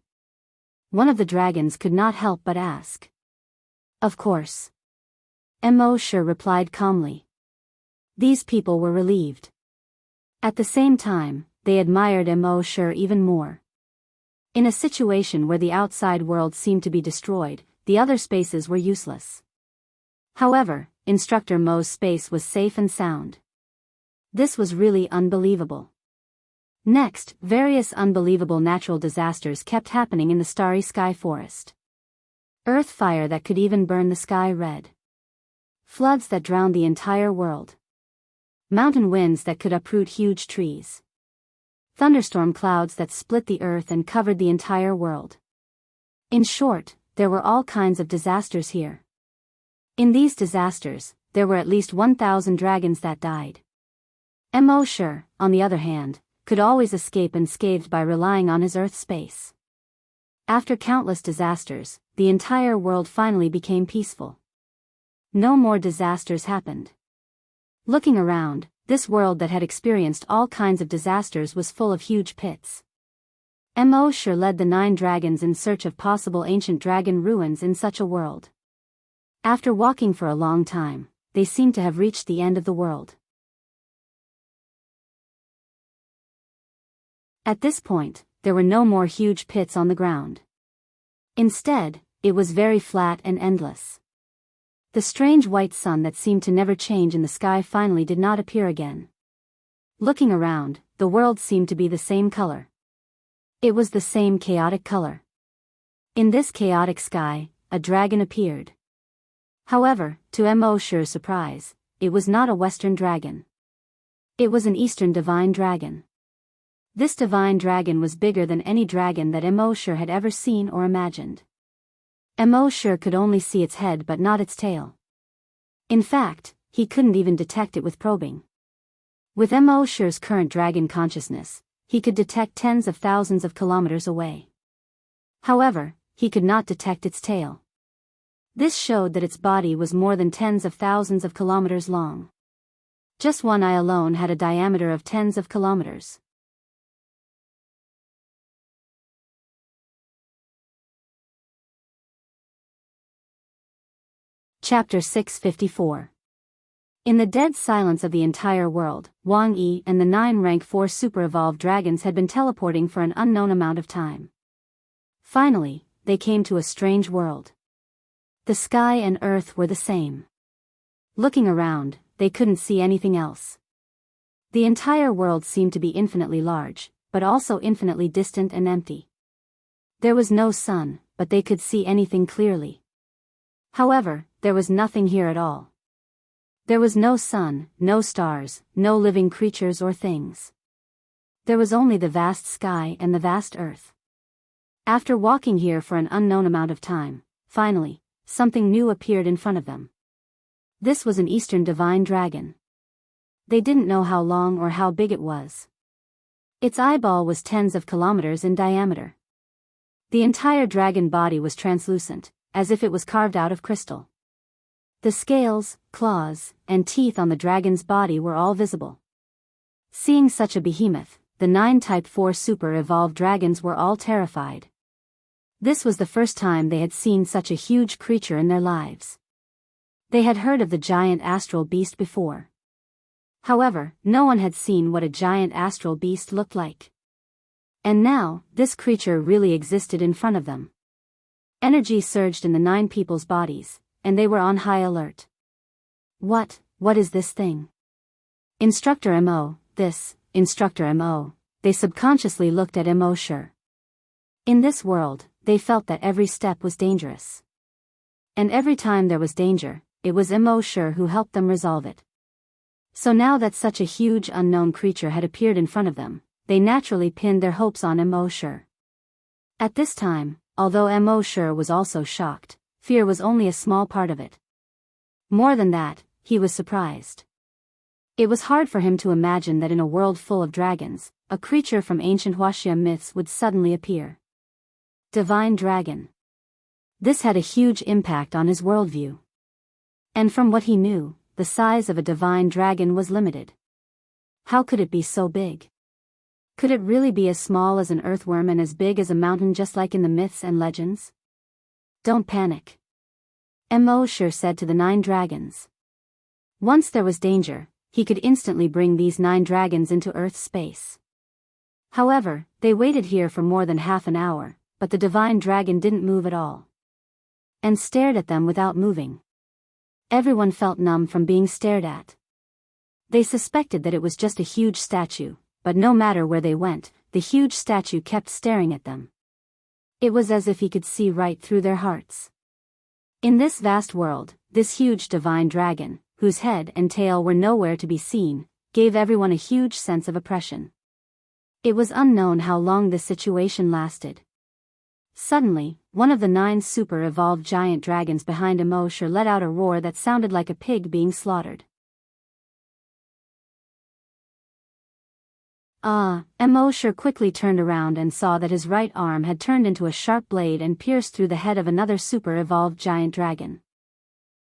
One of the dragons could not help but ask. "Of course." Mo sure replied calmly. These people were relieved. At the same time, they admired Mo sure even more. In a situation where the outside world seemed to be destroyed, the other spaces were useless. However, Instructor Mo's space was safe and sound. This was really unbelievable. Next, various unbelievable natural disasters kept happening in the starry sky forest. Earth fire that could even burn the sky red. Floods that drowned the entire world. Mountain winds that could uproot huge trees. Thunderstorm clouds that split the earth and covered the entire world. In short, there were all kinds of disasters here. In these disasters, there were at least 1,000 dragons that died. Mo sure, on the other hand, could always escape unscathed by relying on his Earth space. After countless disasters, the entire world finally became peaceful. No more disasters happened. Looking around, this world that had experienced all kinds of disasters was full of huge pits. Mo sure led the 9 dragons in search of possible ancient dragon ruins in such a world. After walking for a long time, they seemed to have reached the end of the world. At this point, there were no more huge pits on the ground. Instead, it was very flat and endless. The strange white sun that seemed to never change in the sky finally did not appear again. Looking around, the world seemed to be the same color. It was the same chaotic color. In this chaotic sky, a dragon appeared. However, to Mo sure's surprise, it was not a Western dragon. It was an Eastern divine dragon. This divine dragon was bigger than any dragon that Mo sure had ever seen or imagined. Mo sure could only see its head but not its tail. In fact, he couldn't even detect it with probing. With Immerse's current dragon consciousness, he could detect tens of thousands of kilometers away. However, he could not detect its tail. This showed that its body was more than tens of thousands of kilometers long. Just one eye alone had a diameter of tens of kilometers. Chapter 654. In the dead silence of the entire world, Wang Yi and the 9 rank 4 super-evolved dragons had been teleporting for an unknown amount of time. Finally, they came to a strange world. The sky and earth were the same. Looking around, they couldn't see anything else. The entire world seemed to be infinitely large, but also infinitely distant and empty. There was no sun, but they could see anything clearly. However, there was nothing here at all. There was no sun, no stars, no living creatures or things. There was only the vast sky and the vast earth. After walking here for an unknown amount of time, finally, something new appeared in front of them. This was an Eastern divine dragon. They didn't know how long or how big it was. Its eyeball was tens of kilometers in diameter. The entire dragon body was translucent, as if it was carved out of crystal. The scales, claws, and teeth on the dragon's body were all visible. Seeing such a behemoth, the 9 Type 4 super-evolved dragons were all terrified. This was the first time they had seen such a huge creature in their lives. They had heard of the giant astral beast before. However, no one had seen what a giant astral beast looked like. And now, this creature really existed in front of them. Energy surged in the 9 people's bodies, and they were on high alert. What is this thing? Instructor M.O., Instructor M.O., they subconsciously looked at Immerse. In this world, they felt that every step was dangerous. And every time there was danger, it was Immerse who helped them resolve it. So now that such a huge unknown creature had appeared in front of them, they naturally pinned their hopes on Immerse. At this time, although Immerse was also shocked, fear was only a small part of it. More than that, he was surprised. It was hard for him to imagine that in a world full of dragons, a creature from ancient Huaxia myths would suddenly appear. Divine Dragon. This had a huge impact on his worldview. And from what he knew, the size of a divine dragon was limited. How could it be so big? Could it really be as small as an earthworm and as big as a mountain, just like in the myths and legends? Don't panic. Immerse said to the 9 dragons. Once there was danger, he could instantly bring these 9 dragons into Earth's space. However, they waited here for more than half an hour, but the divine dragon didn't move at all. And stared at them without moving. Everyone felt numb from being stared at. They suspected that it was just a huge statue, but no matter where they went, the huge statue kept staring at them. It was as if he could see right through their hearts. In this vast world, this huge divine dragon, whose head and tail were nowhere to be seen, gave everyone a huge sense of oppression. It was unknown how long this situation lasted. Suddenly, one of the 9 super-evolved giant dragons behind Immerse let out a roar that sounded like a pig being slaughtered. Immerse quickly turned around and saw that his right arm had turned into a sharp blade and pierced through the head of another super-evolved giant dragon.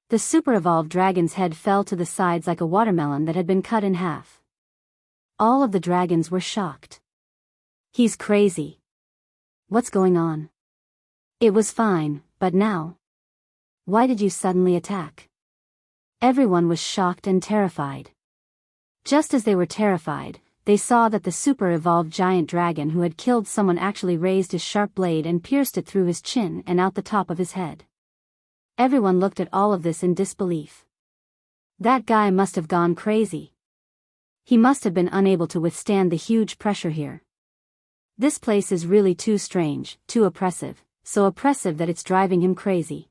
The super-evolved dragon's head fell to the sides like a watermelon that had been cut in half. All of the dragons were shocked. He's crazy. What's going on? It was fine, but now? Why did you suddenly attack? Everyone was shocked and terrified. Just as they were terrified, they saw that the super-evolved giant dragon who had killed someone actually raised his sharp blade and pierced it through his chin and out the top of his head. Everyone looked at all of this in disbelief. That guy must have gone crazy. He must have been unable to withstand the huge pressure here. This place is really too strange, too oppressive, so oppressive that it's driving him crazy.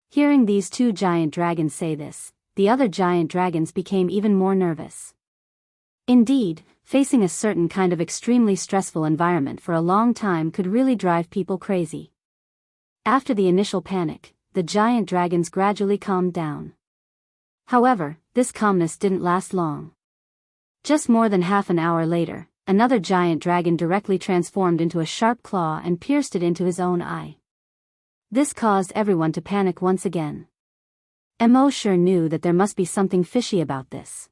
Hearing these 2 giant dragons say this, the other giant dragons became even more nervous. Indeed, facing a certain kind of extremely stressful environment for a long time could really drive people crazy. After the initial panic, the giant dragons gradually calmed down. However, this calmness didn't last long. Just more than half an hour later, another giant dragon directly transformed into a sharp claw and pierced it into his own eye. This caused everyone to panic once again. Immerse knew that there must be something fishy about this.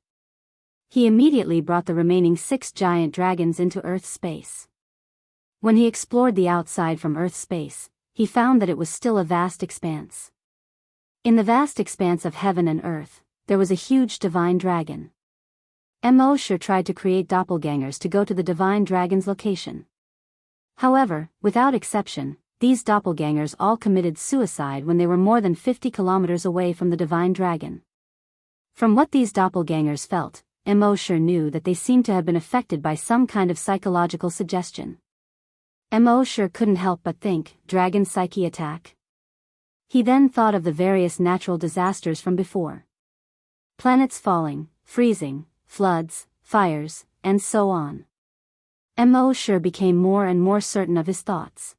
He immediately brought the remaining 6 giant dragons into Earth space. When he explored the outside from Earth space, he found that it was still a vast expanse. In the vast expanse of heaven and earth, there was a huge divine dragon. Immerse tried to create doppelgangers to go to the divine dragon's location. However, without exception, these doppelgangers all committed suicide when they were more than 50 kilometers away from the divine dragon. From what these doppelgangers felt, Immerse knew that they seemed to have been affected by some kind of psychological suggestion. Immerse couldn't help but think, dragon psyche attack? He then thought of the various natural disasters from before. Planets falling, freezing, floods, fires, and so on. Immerse became more and more certain of his thoughts.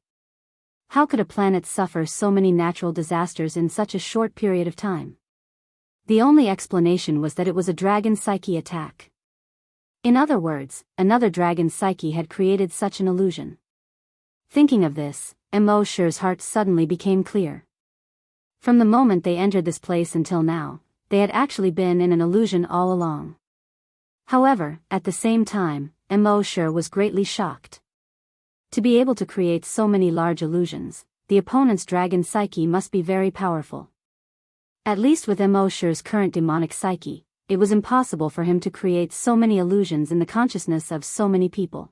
How could a planet suffer so many natural disasters in such a short period of time? The only explanation was that it was a dragon psyche attack. In other words, another dragon's psyche had created such an illusion. Thinking of this, Immerse's heart suddenly became clear. From the moment they entered this place until now, they had actually been in an illusion all along. However, at the same time, Immerse was greatly shocked. To be able to create so many large illusions, the opponent's dragon psyche must be very powerful. At least with Immerse's current demonic psyche, it was impossible for him to create so many illusions in the consciousness of so many people.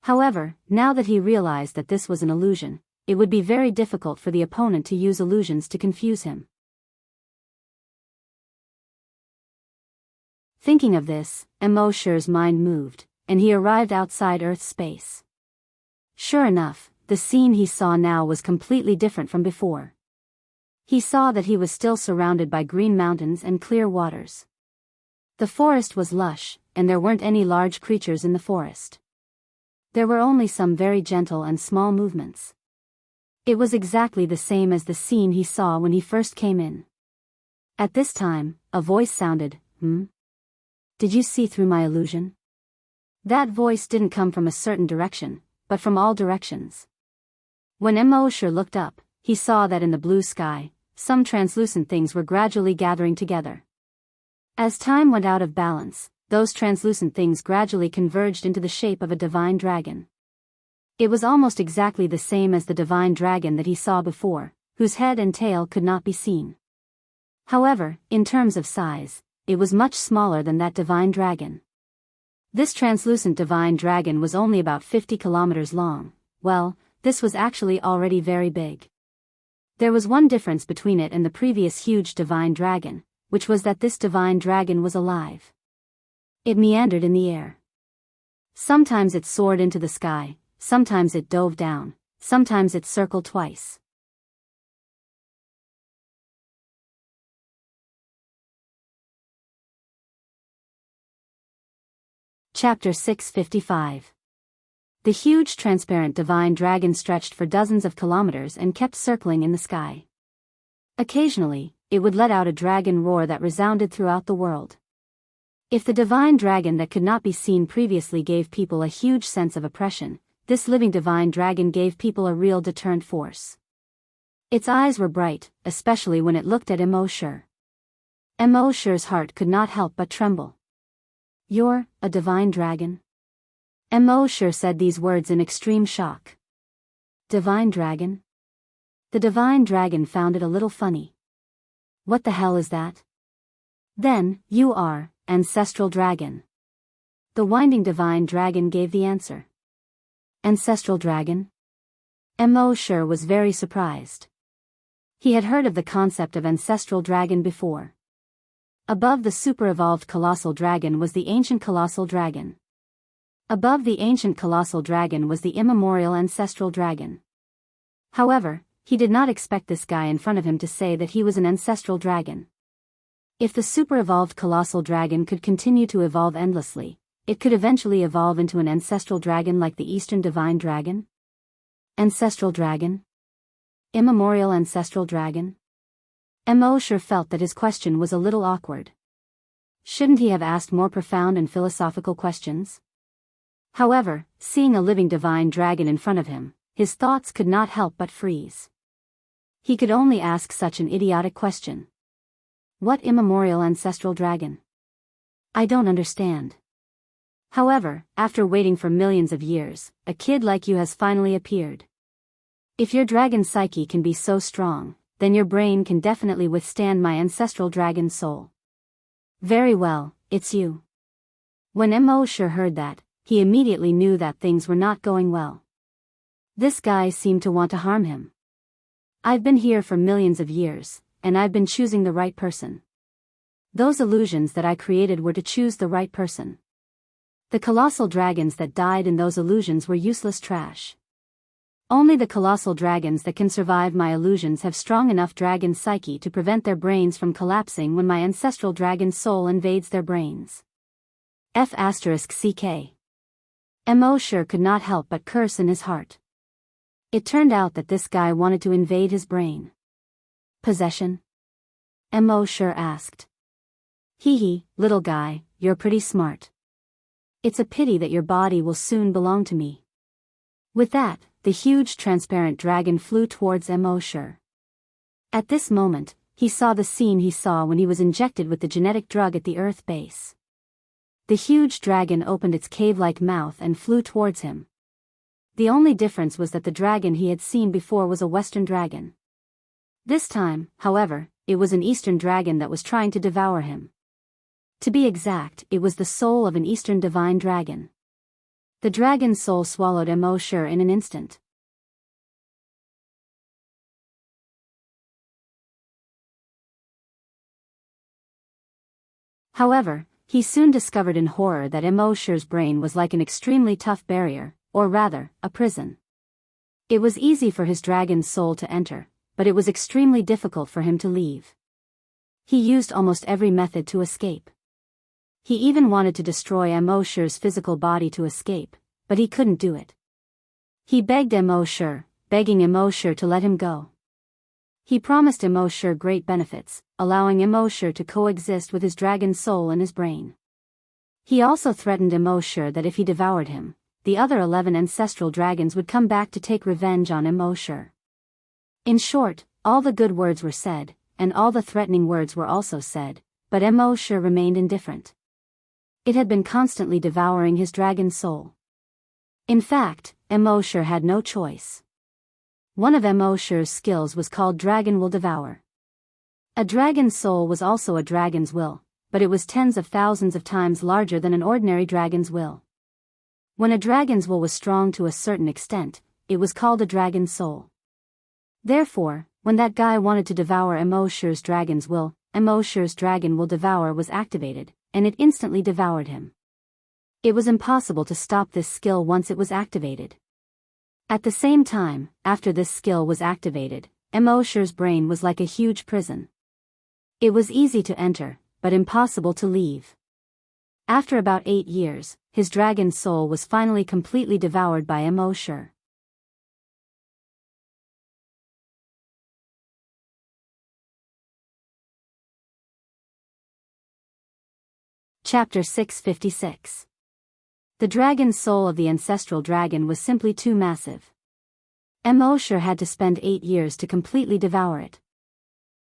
However, now that he realized that this was an illusion, it would be very difficult for the opponent to use illusions to confuse him. Thinking of this, Immerse's mind moved, and he arrived outside Earth space. Sure enough, the scene he saw now was completely different from before. He saw that he was still surrounded by green mountains and clear waters. The forest was lush, and there weren't any large creatures in the forest. There were only some very gentle and small movements. It was exactly the same as the scene he saw when he first came in. At this time, a voice sounded, Did you see through my illusion? That voice didn't come from a certain direction, but from all directions. When Immerse looked up, he saw that in the blue sky, some translucent things were gradually gathering together. As time went out of balance, those translucent things gradually converged into the shape of a divine dragon. It was almost exactly the same as the divine dragon that he saw before, whose head and tail could not be seen. However, in terms of size, it was much smaller than that divine dragon. This translucent divine dragon was only about 50 kilometers long. Well, this was actually already very big. There was one difference between it and the previous huge divine dragon, which was that this divine dragon was alive. It meandered in the air. Sometimes it soared into the sky, sometimes it dove down, sometimes it circled twice. Chapter 655. The huge transparent divine dragon stretched for dozens of kilometers and kept circling in the sky. Occasionally, it would let out a dragon roar that resounded throughout the world. If the divine dragon that could not be seen previously gave people a huge sense of oppression, this living divine dragon gave people a real deterrent force. Its eyes were bright, especially when it looked at Immerse. Immerse's heart could not help but tremble. "You're a divine dragon?" Immerse said these words in extreme shock. Divine dragon? The divine dragon found it a little funny. What the hell is that? Then, you are ancestral dragon. The winding divine dragon gave the answer. Ancestral dragon? Immerse was very surprised. He had heard of the concept of ancestral dragon before. Above the super-evolved colossal dragon was the ancient colossal dragon. Above the ancient colossal dragon was the immemorial ancestral dragon. However, he did not expect this guy in front of him to say that he was an ancestral dragon. If the super-evolved colossal dragon could continue to evolve endlessly, it could eventually evolve into an ancestral dragon like the Eastern divine dragon? Ancestral dragon? Immemorial ancestral dragon? Immerse felt that his question was a little awkward. Shouldn't he have asked more profound and philosophical questions? However, seeing a living divine dragon in front of him, his thoughts could not help but freeze. He could only ask such an idiotic question. What immemorial ancestral dragon? I don't understand. However, after waiting for millions of years, a kid like you has finally appeared. If your dragon psyche can be so strong, then your brain can definitely withstand my ancestral dragon soul. Very well, it's you. When Immerse heard that, he immediately knew that things were not going well. This guy seemed to want to harm him. I've been here for millions of years, and I've been choosing the right person. Those illusions that I created were to choose the right person. The colossal dragons that died in those illusions were useless trash. Only the colossal dragons that can survive my illusions have strong enough dragon psyche to prevent their brains from collapsing when my ancestral dragon soul invades their brains. F***ck. Immerse could not help but curse in his heart. It turned out that this guy wanted to invade his brain. Possession? Immerse asked. Hee, little guy, you're pretty smart. It's a pity that your body will soon belong to me. With that, the huge transparent dragon flew towards Immerse. At this moment, he saw the scene he saw when he was injected with the genetic drug at the Earth base. The huge dragon opened its cave-like mouth and flew towards him. The only difference was that the dragon he had seen before was a Western dragon. This time, however, it was an Eastern dragon that was trying to devour him. To be exact, it was the soul of an Eastern divine dragon. The dragon's soul swallowed Immerse in an instant. However, he soon discovered in horror that Immerse's brain was like an extremely tough barrier, or rather, a prison. It was easy for his dragon's soul to enter, but it was extremely difficult for him to leave. He used almost every method to escape. He even wanted to destroy Immerse's physical body to escape, but he couldn't do it. He begged Immerse, begging Immerse to let him go. He promised Immerse great benefits, allowing Immerse to coexist with his dragon soul in his brain. He also threatened Immerse that if he devoured him, the other 11 ancestral dragons would come back to take revenge on Immerse. In short, all the good words were said, and all the threatening words were also said, but Immerse remained indifferent. It had been constantly devouring his dragon soul. In fact, Immerse had no choice. One of Immerse's skills was called Dragon Will Devour. A dragon's soul was also a dragon's will, but it was tens of thousands of times larger than an ordinary dragon's will. When a dragon's will was strong to a certain extent, it was called a dragon's soul. Therefore, when that guy wanted to devour Immerse's dragon's will, Immerse's Dragon Will Devour was activated, and it instantly devoured him. It was impossible to stop this skill once it was activated. At the same time, after this skill was activated, Immerse's brain was like a huge prison. It was easy to enter, but impossible to leave. After about 8 years, his dragon's soul was finally completely devoured by Immerse. Chapter 656. The dragon's soul of the ancestral dragon was simply too massive. Immerse had to spend 8 years to completely devour it.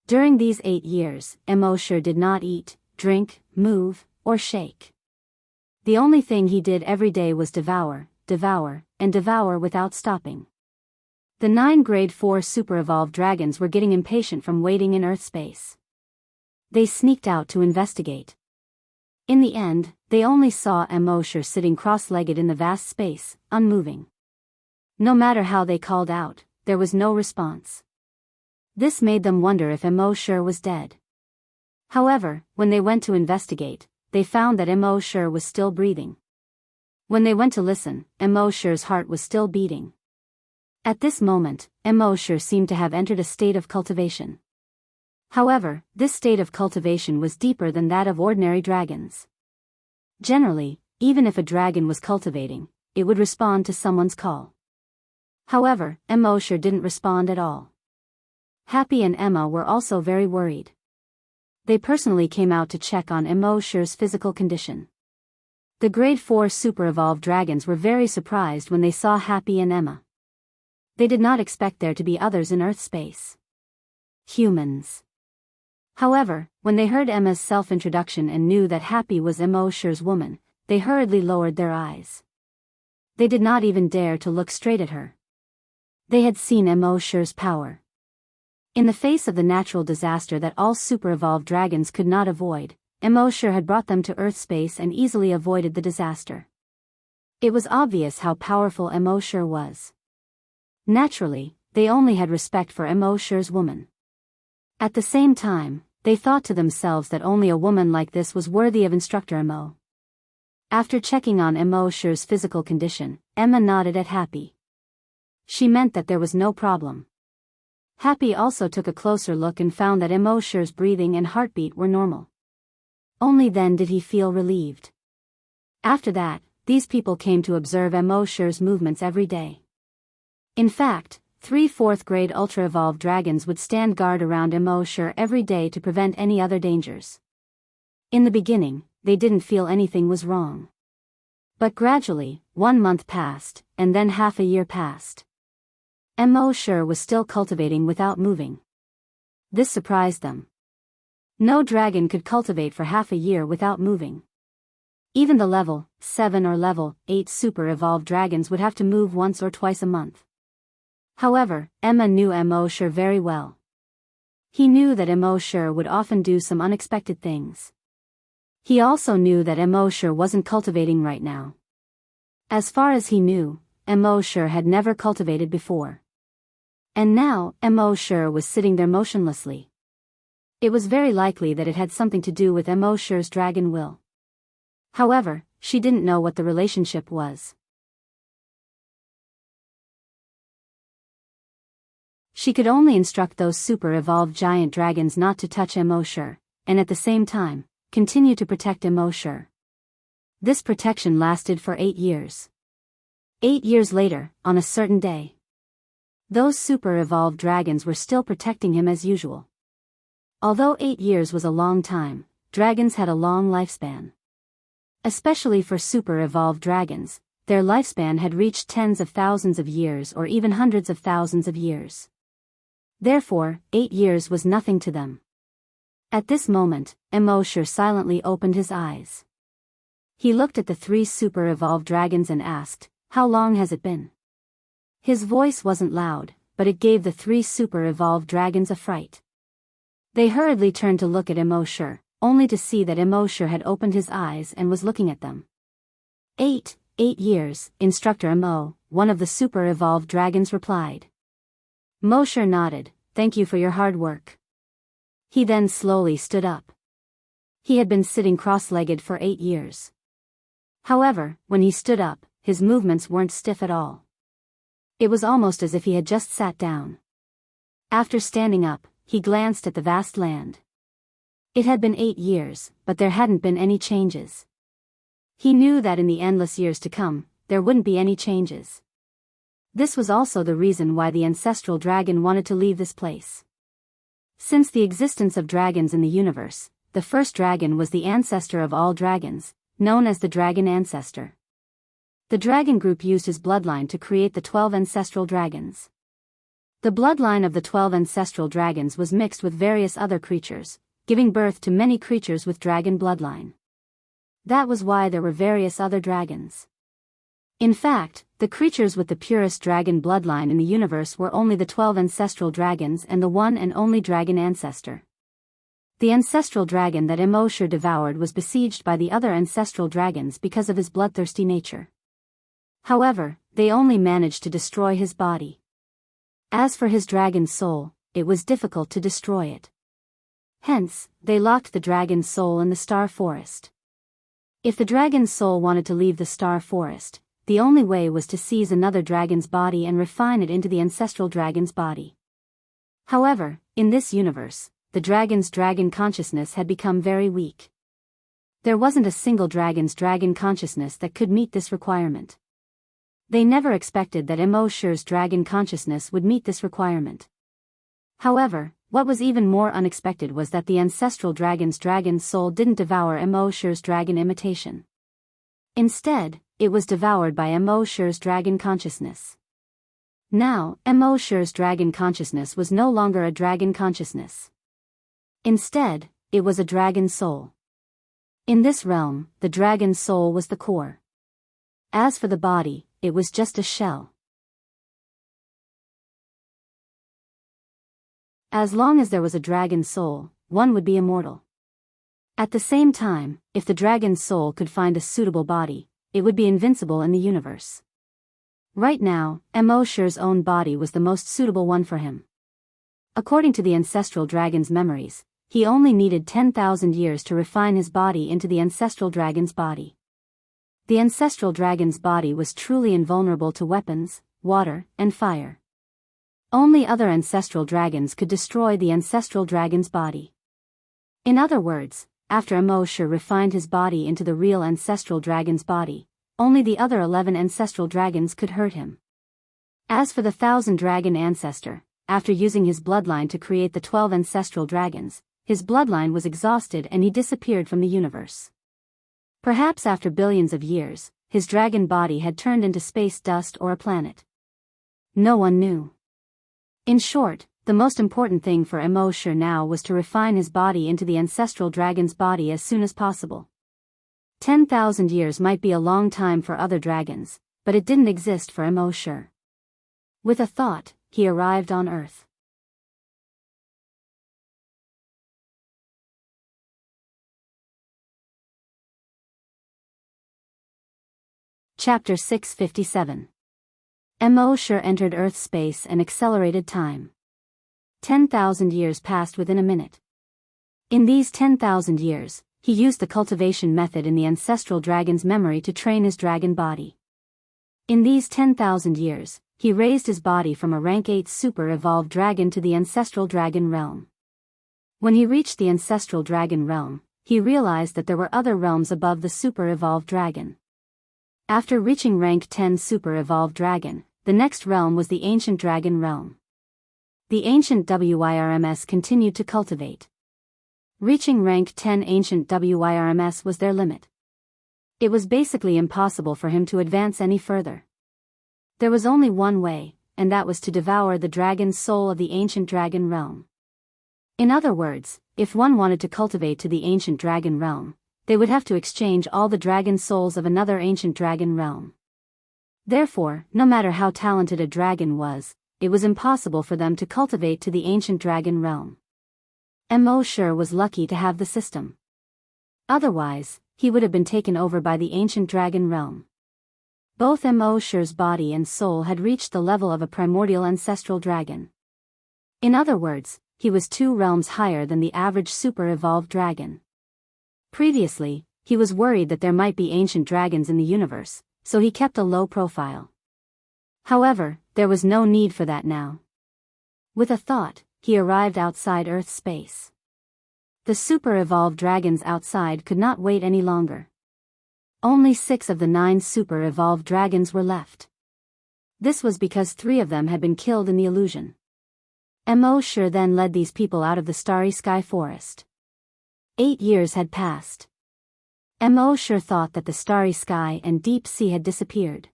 During these 8 years, Immerse did not eat, drink, move, or shake. The only thing he did every day was devour, and devour without stopping. The 9 grade 4 super-evolved dragons were getting impatient from waiting in Earth space. They sneaked out to investigate. In the end, they only saw Immerse sitting cross-legged in the vast space, unmoving. No matter how they called out, there was no response. This made them wonder if Immerse was dead. However, when they went to investigate, they found that Immerse was still breathing. When they went to listen, Immerse's heart was still beating. At this moment, Immerse seemed to have entered a state of cultivation. However, this state of cultivation was deeper than that of ordinary dragons. Generally, even if a dragon was cultivating, it would respond to someone's call. However, Immerse didn't respond at all. Happy and Emma were also very worried. They personally came out to check on Immerse's physical condition. The Grade 4 super-evolved dragons were very surprised when they saw Happy and Emma. They did not expect there to be others in Earth space. Humans. However, when they heard Emma's self-introduction and knew that Happy was Immerse's woman, they hurriedly lowered their eyes. They did not even dare to look straight at her. They had seen Immerse's power. In the face of the natural disaster that all super-evolved dragons could not avoid, Immerse had brought them to Earth space and easily avoided the disaster. It was obvious how powerful Immerse was. Naturally, they only had respect for Immerse's woman. At the same time, they thought to themselves that only a woman like this was worthy of Instructor Immo. After checking on Immerse's physical condition, Emma nodded at Happy. She meant that there was no problem. Happy also took a closer look and found that Immerse's breathing and heartbeat were normal. Only then did he feel relieved. After that, these people came to observe Immerse's movements every day. In fact, 3 4th-grade ultra-evolved dragons would stand guard around Immerse every day to prevent any other dangers. In the beginning, they didn't feel anything was wrong. But gradually, 1 month passed, and then half a year passed. Immerse was still cultivating without moving. This surprised them. No dragon could cultivate for half a year without moving. Even the level 7 or level 8 super-evolved dragons would have to move once or twice a month. However, Emma knew Immerse very well. He knew that Immerse would often do some unexpected things. He also knew that Immerse wasn't cultivating right now. As far as he knew, Immerse had never cultivated before. And now, Immerse was sitting there motionlessly. It was very likely that it had something to do with Immerse's dragon will. However, she didn't know what the relationship was. She could only instruct those super-evolved giant dragons not to touch Immerse, and at the same time, continue to protect Immerse. This protection lasted for 8 years. 8 years later, on a certain day, those super-evolved dragons were still protecting him as usual. Although 8 years was a long time, dragons had a long lifespan. Especially for super-evolved dragons, their lifespan had reached tens of thousands of years or even hundreds of thousands of years. Therefore, 8 years was nothing to them. At this moment, Immerse silently opened his eyes. He looked at the 3 super-evolved dragons and asked, "How long has it been?" His voice wasn't loud, but it gave the 3 super-evolved dragons a fright. They hurriedly turned to look at Immerse, only to see that Immerse had opened his eyes and was looking at them. 8 years, Instructor Immo, one of the super-evolved dragons replied. Immerse nodded, "Thank you for your hard work." He then slowly stood up. He had been sitting cross-legged for 8 years. However, when he stood up, his movements weren't stiff at all. It was almost as if he had just sat down. After standing up, he glanced at the vast land. It had been 8 years, but there hadn't been any changes. He knew that in the endless years to come, there wouldn't be any changes. This was also the reason why the ancestral dragon wanted to leave this place. Since the existence of dragons in the universe, the first dragon was the ancestor of all dragons, known as the dragon ancestor. The dragon group used his bloodline to create the 12 ancestral dragons. The bloodline of the 12 ancestral dragons was mixed with various other creatures, giving birth to many creatures with dragon bloodline. That was why there were various other dragons. In fact, the creatures with the purest dragon bloodline in the universe were only the 12 ancestral dragons and the one and only dragon ancestor. The ancestral dragon that Immerse devoured was besieged by the other ancestral dragons because of his bloodthirsty nature. However, they only managed to destroy his body. As for his dragon soul, it was difficult to destroy it. Hence, they locked the dragon's soul in the Star Forest. If the dragon's soul wanted to leave the Star Forest, the only way was to seize another dragon's body and refine it into the ancestral dragon's body. However, in this universe, the dragon's dragon consciousness had become very weak. There wasn't a single dragon's dragon consciousness that could meet this requirement. They never expected that Immerse's dragon consciousness would meet this requirement. However, What was even more unexpected was that the ancestral dragon's dragon soul didn't devour Immerse's dragon imitation. Instead, it was devoured by Immerse's dragon consciousness. Now, Immerse's dragon consciousness was no longer a dragon consciousness. Instead, it was a dragon soul. In this realm, the dragon soul was the core. As for the body, it was just a shell. As long as there was a dragon soul, one would be immortal. At the same time, if the dragon's soul could find a suitable body, it would be invincible in the universe. Right now, Immerse's own body was the most suitable one for him. According to the ancestral dragon's memories, he only needed 10,000 years to refine his body into the ancestral dragon's body. The ancestral dragon's body was truly invulnerable to weapons, water, and fire. Only other ancestral dragons could destroy the ancestral dragon's body. In other words, after Immerse refined his body into the real ancestral dragon's body, only the other 11 ancestral dragons could hurt him. As for the 1,000 dragon ancestor, after using his bloodline to create the 12 ancestral dragons, his bloodline was exhausted and he disappeared from the universe. Perhaps after billions of years, his dragon body had turned into space dust or a planet. No one knew. In short, the most important thing for Immerse now was to refine his body into the ancestral dragon's body as soon as possible. 10,000 years might be a long time for other dragons, but it didn't exist for Immerse. With a thought, he arrived on Earth. Chapter 657. Immerse entered Earth space and accelerated time. 10,000 years passed within a minute. In these 10,000 years, he used the cultivation method in the ancestral dragon's memory to train his dragon body. In these 10,000 years, he raised his body from a rank 8 super-evolved dragon to the ancestral dragon realm. When he reached the ancestral dragon realm, he realized that there were other realms above the super-evolved dragon. After reaching rank 10 super-evolved dragon, the next realm was the ancient dragon realm. The ancient WIRMS continued to cultivate. Reaching rank 10 ancient WIRMS was their limit. It was basically impossible for him to advance any further. There was only one way, and that was to devour the dragon's soul of the ancient dragon realm. In other words, if one wanted to cultivate to the ancient dragon realm, they would have to exchange all the dragon souls of another ancient dragon realm. Therefore, no matter how talented a dragon was, it was impossible for them to cultivate to the ancient dragon realm. Immerse was lucky to have the system. Otherwise, he would have been taken over by the ancient dragon realm. Both Immerse's body and soul had reached the level of a primordial ancestral dragon. In other words, he was 2 realms higher than the average super-evolved dragon. Previously, he was worried that there might be ancient dragons in the universe, so he kept a low profile. However, there was no need for that now. With a thought, he arrived outside Earth space. The super-evolved dragons outside could not wait any longer. Only 6 of the 9 super-evolved dragons were left. This was because 3 of them had been killed in the illusion. Immerse then led these people out of the starry sky forest. 8 years had passed. Immerse thought that the starry sky and deep sea had disappeared.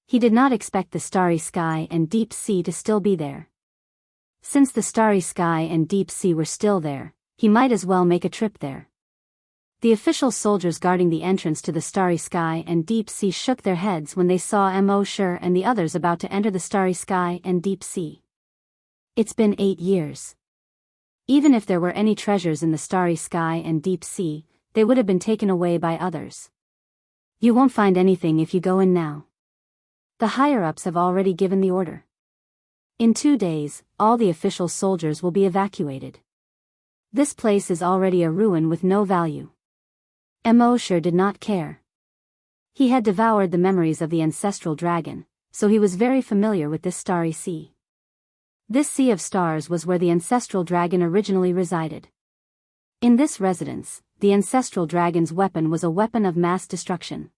He did not expect the starry sky and deep sea to still be there. Since the starry sky and deep sea were still there, he might as well make a trip there. The official soldiers guarding the entrance to the starry sky and deep sea shook their heads when they saw Immerse and the others about to enter the starry sky and deep sea. It's been 8 years. Even if there were any treasures in the starry sky and deep sea, they would have been taken away by others. You won't find anything if you go in now. The higher-ups have already given the order. In 2 days, all the official soldiers will be evacuated. This place is already a ruin with no value. Immerse did not care. He had devoured the memories of the ancestral dragon, so he was very familiar with this starry sea. This sea of stars was where the ancestral dragon originally resided. In this residence, the ancestral dragon's weapon was a weapon of mass destruction.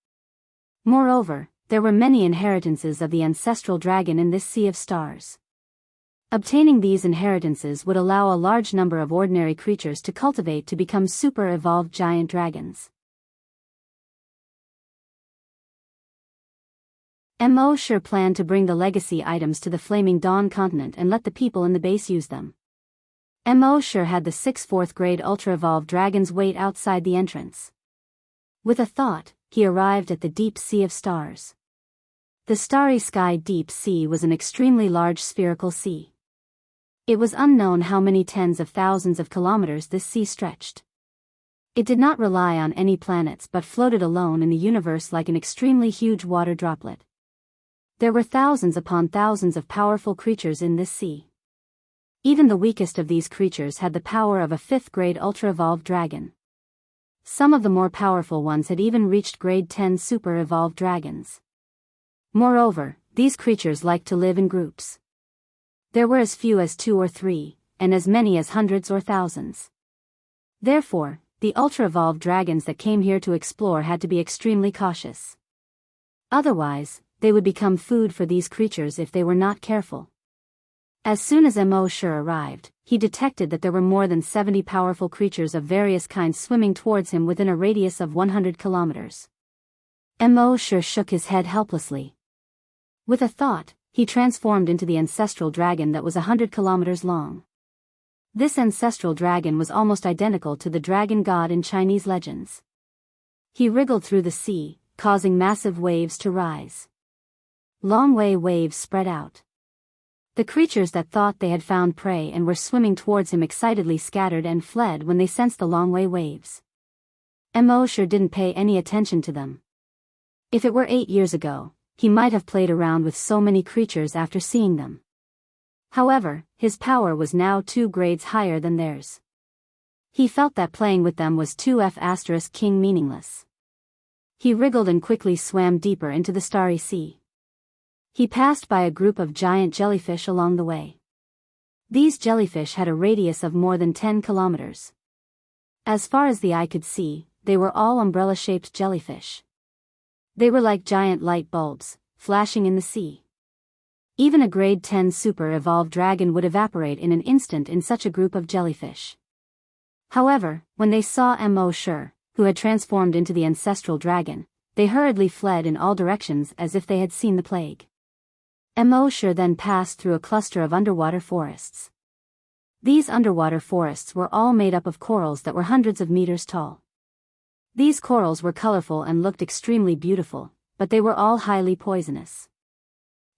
Moreover, there were many inheritances of the ancestral dragon in this sea of stars. Obtaining these inheritances would allow a large number of ordinary creatures to cultivate to become super-evolved giant dragons. Immerse planned to bring the legacy items to the Flaming Dawn continent and let the people in the base use them. Immerse had the 6 4th-grade ultra-evolved dragons wait outside the entrance. With a thought, he arrived at the deep sea of stars. The starry sky deep sea was an extremely large spherical sea. It was unknown how many tens of thousands of kilometers this sea stretched. It did not rely on any planets but floated alone in the universe like an extremely huge water droplet. There were thousands upon thousands of powerful creatures in this sea. Even the weakest of these creatures had the power of a 5th-grade ultra-evolved dragon. Some of the more powerful ones had even reached grade 10 super-evolved dragons. Moreover, these creatures liked to live in groups. There were as few as 2 or 3, and as many as hundreds or thousands. Therefore, the ultra-evolved dragons that came here to explore had to be extremely cautious. Otherwise, they would become food for these creatures if they were not careful. As soon as Immerse arrived, he detected that there were more than 70 powerful creatures of various kinds swimming towards him within a radius of 100 kilometers. Immerse shook his head helplessly. With a thought, he transformed into the ancestral dragon that was 100 kilometers long. This ancestral dragon was almost identical to the dragon god in Chinese legends. He wriggled through the sea, causing massive waves to rise. Long waves spread out. The creatures that thought they had found prey and were swimming towards him excitedly scattered and fled when they sensed the long waves. Immerse didn't pay any attention to them. If it were 8 years ago, he might have played around with so many creatures after seeing them. However, his power was now 2 grades higher than theirs. He felt that playing with them was 2F** king meaningless. He wriggled and quickly swam deeper into the starry sea. He passed by a group of giant jellyfish along the way. These jellyfish had a radius of more than 10 kilometers. As far as the eye could see, they were all umbrella-shaped jellyfish. They were like giant light bulbs, flashing in the sea. Even a grade 10 super-evolved dragon would evaporate in an instant in such a group of jellyfish. However, when they saw Immerse, who had transformed into the ancestral dragon, they hurriedly fled in all directions as if they had seen the plague. Immerse then passed through a cluster of underwater forests. These underwater forests were all made up of corals that were hundreds of meters tall. These corals were colorful and looked extremely beautiful, but they were all highly poisonous.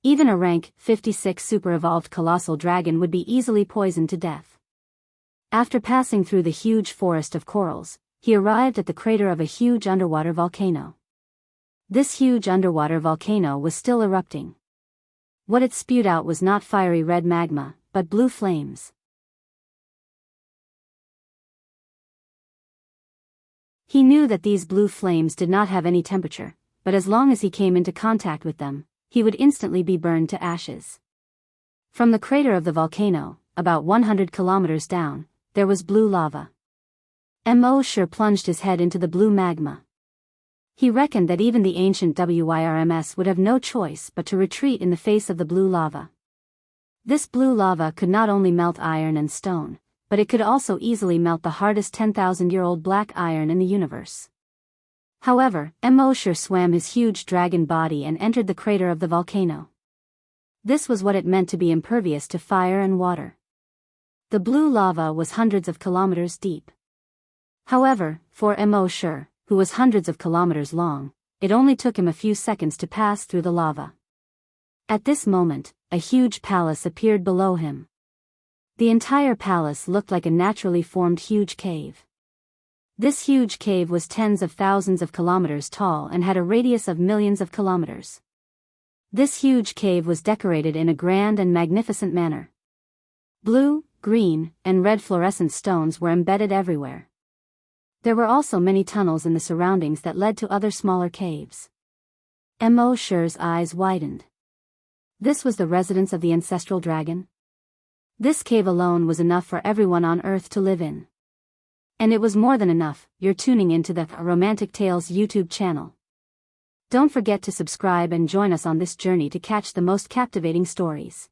Even a rank 56 super-evolved colossal dragon would be easily poisoned to death. After passing through the huge forest of corals, he arrived at the crater of a huge underwater volcano. This huge underwater volcano was still erupting. What it spewed out was not fiery red magma, but blue flames. He knew that these blue flames did not have any temperature, but as long as he came into contact with them, he would instantly be burned to ashes. From the crater of the volcano, about 100 kilometers down, there was blue lava. Immerse plunged his head into the blue magma. He reckoned that even the ancient Wyrms would have no choice but to retreat in the face of the blue lava. This blue lava could not only melt iron and stone, but it could also easily melt the hardest 10,000-year-old black iron in the universe. However, Immerse swam his huge dragon body and entered the crater of the volcano. This was what it meant to be impervious to fire and water. The blue lava was hundreds of kilometers deep. However, for Immerse, who was hundreds of kilometers long, it only took him a few seconds to pass through the lava. At this moment, a huge palace appeared below him. The entire palace looked like a naturally formed huge cave. This huge cave was tens of thousands of kilometers tall and had a radius of millions of kilometers. This huge cave was decorated in a grand and magnificent manner. Blue, green, and red fluorescent stones were embedded everywhere. There were also many tunnels in the surroundings that led to other smaller caves. Immerse's eyes widened. This was the residence of the ancestral dragon? This cave alone was enough for everyone on Earth to live in. And it was more than enough. You're tuning into the Romantic Tales YouTube channel. Don't forget to subscribe and join us on this journey to catch the most captivating stories.